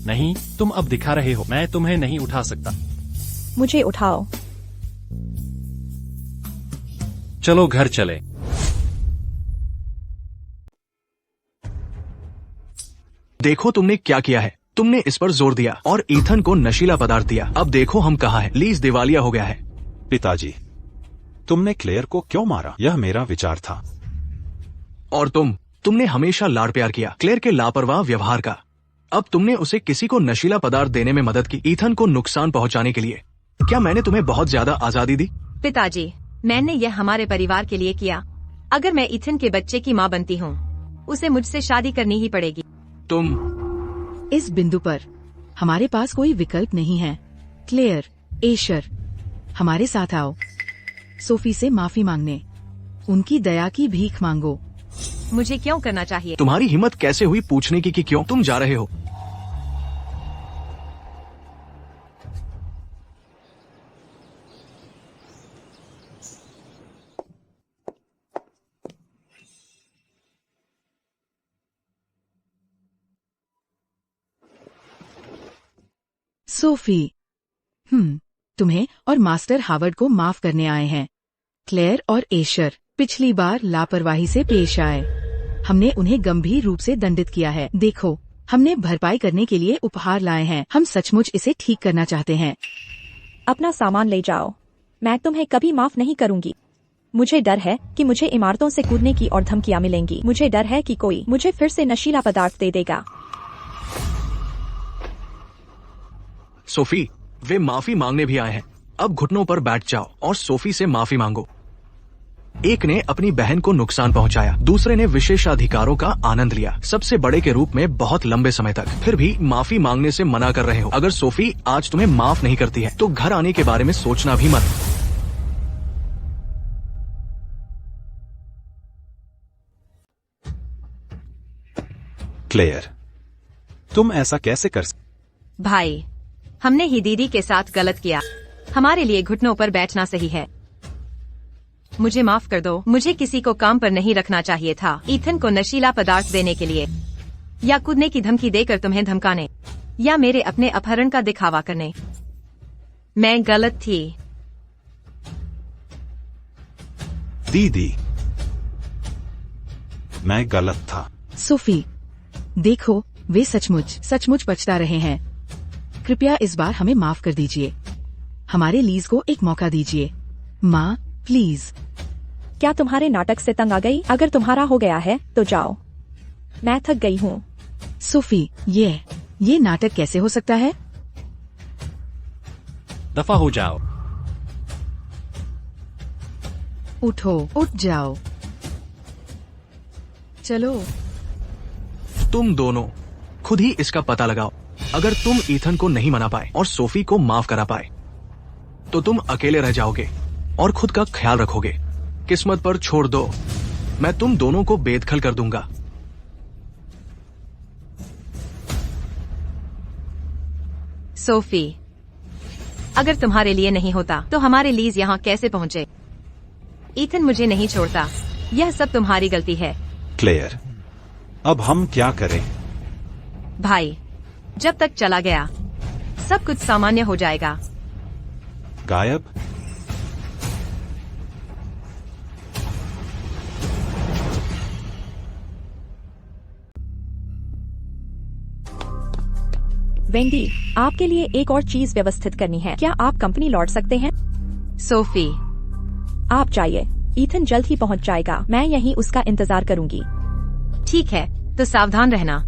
नहीं, तुम अब दिखा रहे हो। मैं तुम्हें नहीं उठा सकता। मुझे उठाओ। चलो घर चले। देखो तुमने क्या किया है। तुमने इस पर जोर दिया और ईथन को नशीला पदार्थ दिया। अब देखो हम कहाँ हैं। लीज दिवालिया हो गया है। पिताजी, तुमने क्लेयर को क्यों मारा? यह मेरा विचार था। और तुमने हमेशा लाड़ प्यार किया क्लेयर के लापरवाह व्यवहार का। अब तुमने उसे किसी को नशीला पदार्थ देने में मदद की, ईथन को नुकसान पहुंचाने के लिए। क्या मैंने तुम्हें बहुत ज्यादा आजादी दी? पिताजी, मैंने यह हमारे परिवार के लिए किया। अगर मैं ईथन के बच्चे की माँ बनती हूँ, उसे मुझसे शादी करनी ही पड़ेगी। तुम इस बिंदु पर हमारे पास कोई विकल्प नहीं है। क्लेयर, एशर, हमारे साथ आओ। सोफी से माफी मांगने, उनकी दया की भीख मांगो। मुझे क्यों करना चाहिए? तुम्हारी हिम्मत कैसे हुई पूछने की कि क्यों तुम जा रहे हो? सोफी, तुम्हें और मास्टर हावर्ड को माफ करने आए हैं। क्लेयर और एशर पिछली बार लापरवाही से पेश आए। हमने उन्हें गंभीर रूप से दंडित किया है। देखो, हमने भरपाई करने के लिए उपहार लाए हैं। हम सचमुच इसे ठीक करना चाहते हैं। अपना सामान ले जाओ। मैं तुम्हें कभी माफ नहीं करूंगी। मुझे डर है कि मुझे इमारतों से कूदने की और धमकियां मिलेंगी। मुझे डर है कि कोई मुझे फिर से नशीला पदार्थ दे देगा। सोफी, वे माफी मांगने भी आए हैं। अब घुटनों पर बैठ जाओ और सोफी से माफी मांगो। एक ने अपनी बहन को नुकसान पहुंचाया, दूसरे ने विशेषाधिकारों का आनंद लिया, सबसे बड़े के रूप में बहुत लंबे समय तक। फिर भी माफी मांगने से मना कर रहे हो। अगर सोफी आज तुम्हें माफ नहीं करती है तो घर आने के बारे में सोचना भी मत। क्लेयर, तुम ऐसा कैसे कर भाई, हमने ही दीदी के साथ गलत किया। हमारे लिए घुटनों पर बैठना सही है। मुझे माफ कर दो। मुझे किसी को काम पर नहीं रखना चाहिए था। ईथन को नशीला पदार्थ देने के लिए, या कूदने की धमकी देकर तुम्हें धमकाने, या मेरे अपने अपहरण का दिखावा करने। मैं गलत थी। दीदी, मैं गलत था। सोफी, देखो, वे सचमुच पछता रहे हैं। कृपया इस बार हमें माफ कर दीजिए। हमारे लीज को एक मौका दीजिए। माँ, प्लीज। क्या तुम्हारे नाटक से तंग आ गई? अगर तुम्हारा हो गया है तो जाओ, मैं थक गई हूँ। सोफी, ये नाटक कैसे हो सकता है? दफा हो जाओ। उठ जाओ। चलो। तुम दोनों खुद ही इसका पता लगाओ। अगर तुम ईथन को नहीं मना पाए और सोफी को माफ करा पाए तो तुम अकेले रह जाओगे और खुद का ख्याल रखोगे। किस्मत पर छोड़ दो, मैं तुम दोनों को बेदखल कर दूंगा। सोफी, अगर तुम्हारे लिए नहीं होता तो हमारे लीज यहाँ कैसे पहुँचे? ईथन मुझे नहीं छोड़ता। यह सब तुम्हारी गलती है। क्लेयर, अब हम क्या करें? भाई, जब तक चला गया सब कुछ सामान्य हो जाएगा। गायब? वेंडी, आपके लिए एक और चीज व्यवस्थित करनी है। क्या आप कंपनी लौट सकते हैं? सोफी, आप जाइए, ईथन जल्द ही पहुंच जाएगा। मैं यहीं उसका इंतजार करूंगी। ठीक है, तो सावधान रहना।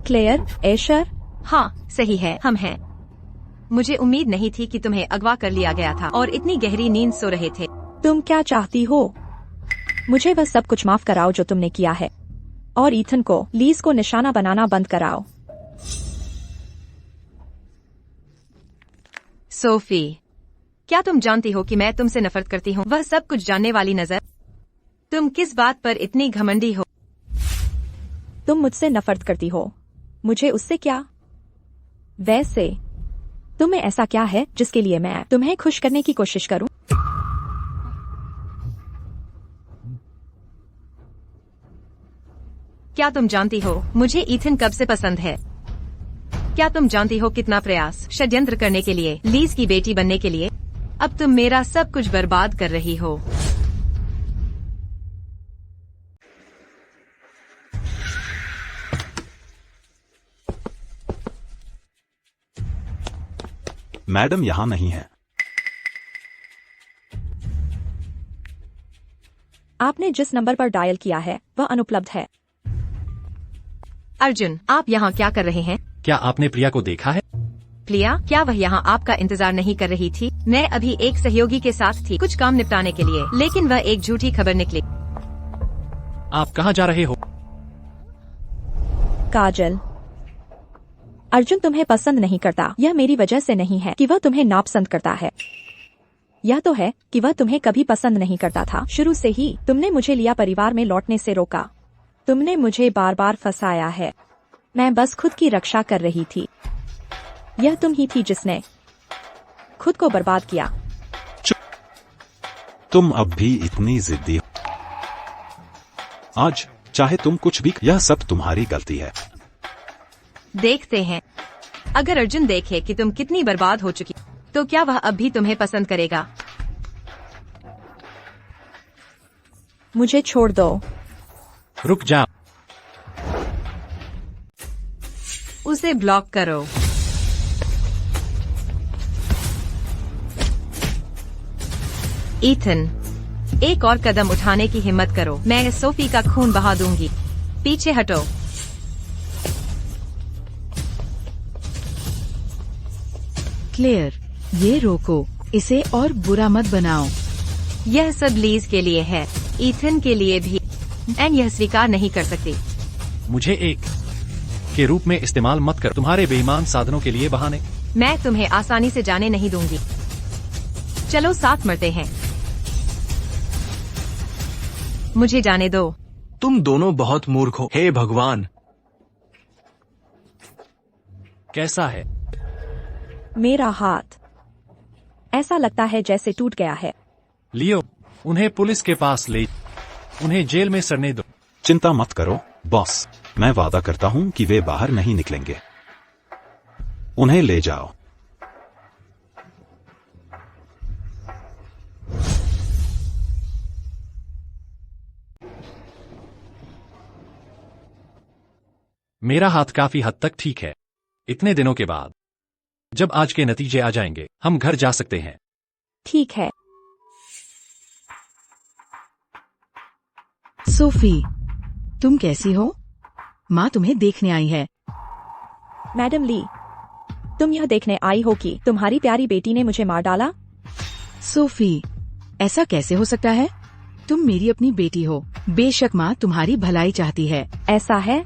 Claire, Asher. हाँ, सही है, हम हैं। मुझे उम्मीद नहीं थी कि तुम्हें अगवा कर लिया गया था और इतनी गहरी नींद सो रहे थे। तुम क्या चाहती हो? मुझे वह सब कुछ माफ कराओ जो तुमने किया है, और ईथन को, लीज को निशाना बनाना बंद कराओ। सोफी, क्या तुम जानती हो कि मैं तुमसे नफरत करती हूँ? वह सब कुछ जानने वाली नजर। तुम किस बात पर इतनी घमंडी हो? तुम मुझसे नफरत करती हो, मुझे उससे क्या? वैसे तुम्हें ऐसा क्या है जिसके लिए मैं तुम्हें खुश करने की कोशिश करूं? क्या तुम जानती हो मुझे ईथन कब से पसंद है? क्या तुम जानती हो कितना प्रयास, षड्यंत्र करने के लिए, लीज की बेटी बनने के लिए? अब तुम मेरा सब कुछ बर्बाद कर रही हो। मैडम यहाँ नहीं है। आपने जिस नंबर पर डायल किया है वह अनुपलब्ध है। अर्जुन, आप यहाँ क्या कर रहे हैं? क्या आपने प्रिया को देखा है? प्रिया? क्या वह यहाँ आपका इंतजार नहीं कर रही थी? मैं अभी एक सहयोगी के साथ थी कुछ काम निपटाने के लिए, लेकिन वह एक झूठी खबर निकली। आप कहाँ जा रहे हो? काजल, अर्जुन तुम्हें पसंद नहीं करता। यह मेरी वजह से नहीं है कि वह तुम्हें नापसंद करता है, यह तो है कि वह तुम्हें कभी पसंद नहीं करता था। शुरू से ही तुमने मुझे लिया परिवार में लौटने से रोका। तुमने मुझे बार बार फंसाया है। मैं बस खुद की रक्षा कर रही थी। यह तुम ही थी जिसने खुद को बर्बाद किया। तुम अब भी इतनी जिद्दी हो। आज चाहे तुम कुछ भी, यह सब तुम्हारी गलती है। देखते हैं, अगर अर्जुन देखे कि तुम कितनी बर्बाद हो चुकी तो क्या वह अब भी तुम्हें पसंद करेगा? मुझे छोड़ दो। रुक जा। उसे ब्लॉक करो। ईथन, एक और कदम उठाने की हिम्मत करो, मैं सोफी का खून बहा दूंगी। पीछे हटो। क्लेयर, ये रोको, इसे और बुरा मत बनाओ। यह सब लीज के लिए है, ईथन के लिए भी। एन यह स्वीकार नहीं कर सकती। मुझे एक के रूप में इस्तेमाल मत कर तुम्हारे बेईमान साधनों के लिए बहाने। मैं तुम्हें आसानी से जाने नहीं दूंगी। चलो साथ मरते हैं। मुझे जाने दो। तुम दोनों बहुत मूर्ख हो। हे भगवान। कैसा है? मेरा हाथ ऐसा लगता है जैसे टूट गया है। लियो, उन्हें पुलिस के पास ले, उन्हें जेल में सड़ने दो। चिंता मत करो बॉस, मैं वादा करता हूं कि वे बाहर नहीं निकलेंगे। उन्हें ले जाओ। मेरा हाथ काफी हद तक ठीक है। इतने दिनों के बाद जब आज के नतीजे आ जाएंगे, हम घर जा सकते हैं। ठीक है। सोफी, तुम कैसी हो? माँ तुम्हें देखने आई है। मैडम ली, तुम यह देखने आई हो कि तुम्हारी प्यारी बेटी ने मुझे मार डाला? सोफी, ऐसा कैसे हो सकता है? तुम मेरी अपनी बेटी हो। बेशक माँ तुम्हारी भलाई चाहती है। ऐसा है?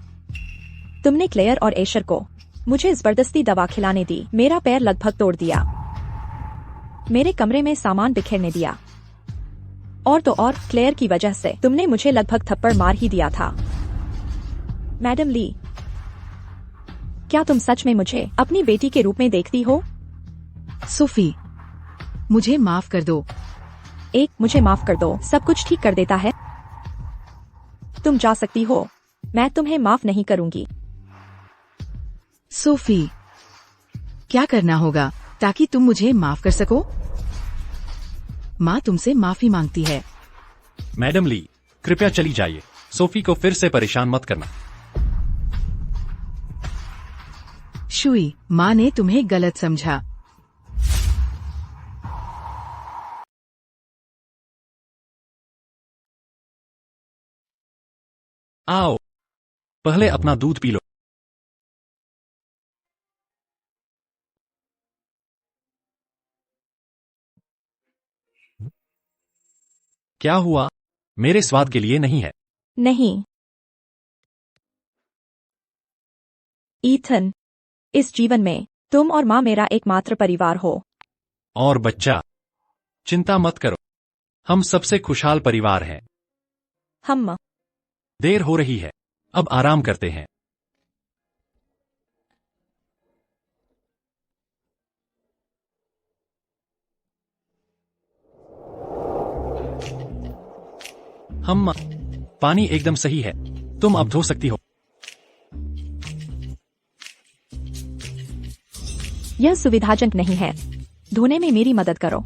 तुमने क्लेयर और एशर को मुझे जबरदस्ती दवा खिलाने दी, मेरा पैर लगभग तोड़ दिया, मेरे कमरे में सामान बिखेरने दिया, और तो और क्लेयर की वजह से तुमने मुझे लगभग थप्पड़ मार ही दिया था। मैडम ली, क्या तुम सच में मुझे अपनी बेटी के रूप में देखती हो? सोफी, मुझे माफ कर दो। मुझे माफ कर दो, सब कुछ ठीक कर देता है। तुम जा सकती हो, मैं तुम्हें माफ नहीं करूंगी। सोफी, क्या करना होगा ताकि तुम मुझे माफ कर सको? माँ तुमसे माफी मांगती है। मैडम ली, कृपया चली जाइए। सोफी को फिर से परेशान मत करना। शुई, माँ ने तुम्हें गलत समझा। आओ, पहले अपना दूध पी लो। क्या हुआ? मेरे स्वाद के लिए नहीं है। नहीं ईथन, इस जीवन में तुम और माँ मेरा एकमात्र परिवार हो। और बच्चा, चिंता मत करो, हम सबसे खुशहाल परिवार हैं। हम देर हो रही है, अब आराम करते हैं। हम पानी एकदम सही है, तुम अब धो सकती हो। यह सुविधाजनक नहीं है, धोने में मेरी मदद करो।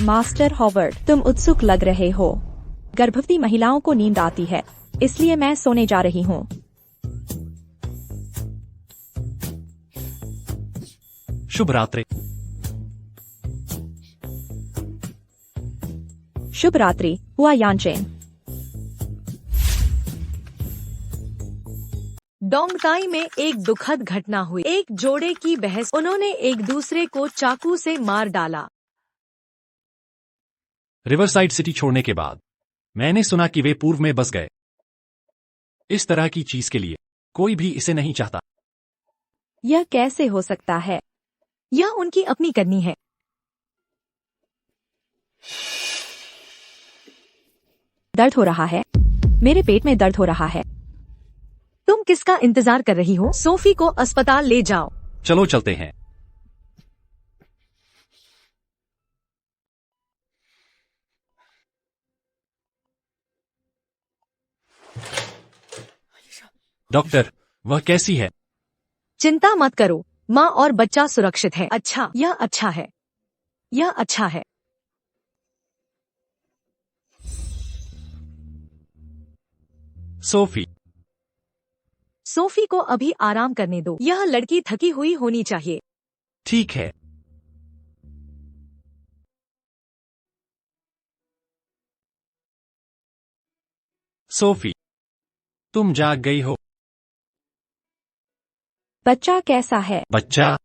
मास्टर हॉवर्ड, तुम उत्सुक लग रहे हो। गर्भवती महिलाओं को नींद आती है, इसलिए मैं सोने जा रही हूँ। शुभ रात्रि। शुभ रात्रि, हुआ यानचेन। डोंगटाई में एक दुखद घटना हुई। एक जोड़े की बहस, उन्होंने एक दूसरे को चाकू से मार डाला। रिवरसाइड सिटी छोड़ने के बाद मैंने सुना कि वे पूर्व में बस गए। इस तरह की चीज के लिए कोई भी इसे नहीं चाहता। यह कैसे हो सकता है? यह उनकी अपनी करनी है। दर्द हो रहा है, मेरे पेट में दर्द हो रहा है। तुम किसका इंतजार कर रही हो? सोफी को अस्पताल ले जाओ। चलो चलते हैं। डॉक्टर, वह कैसी है? चिंता मत करो, माँ और बच्चा सुरक्षित है। अच्छा, यह अच्छा है, यह अच्छा है। सोफी, सोफी को अभी आराम करने दो। यह लड़की थकी हुई होनी चाहिए। ठीक है। सोफी, तुम जाग गई हो? बच्चा कैसा है? बच्चा,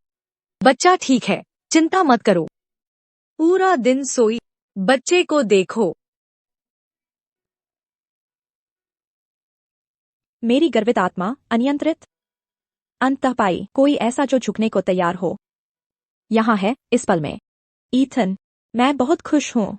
बच्चा ठीक है, चिंता मत करो। पूरा दिन सोई। बच्चे को देखो। मेरी गर्वित आत्मा अनियंत्रित अंतः पाई कोई ऐसा जो झुकने को तैयार हो। यहाँ है इस पल में। ईथन, मैं बहुत खुश हूँ।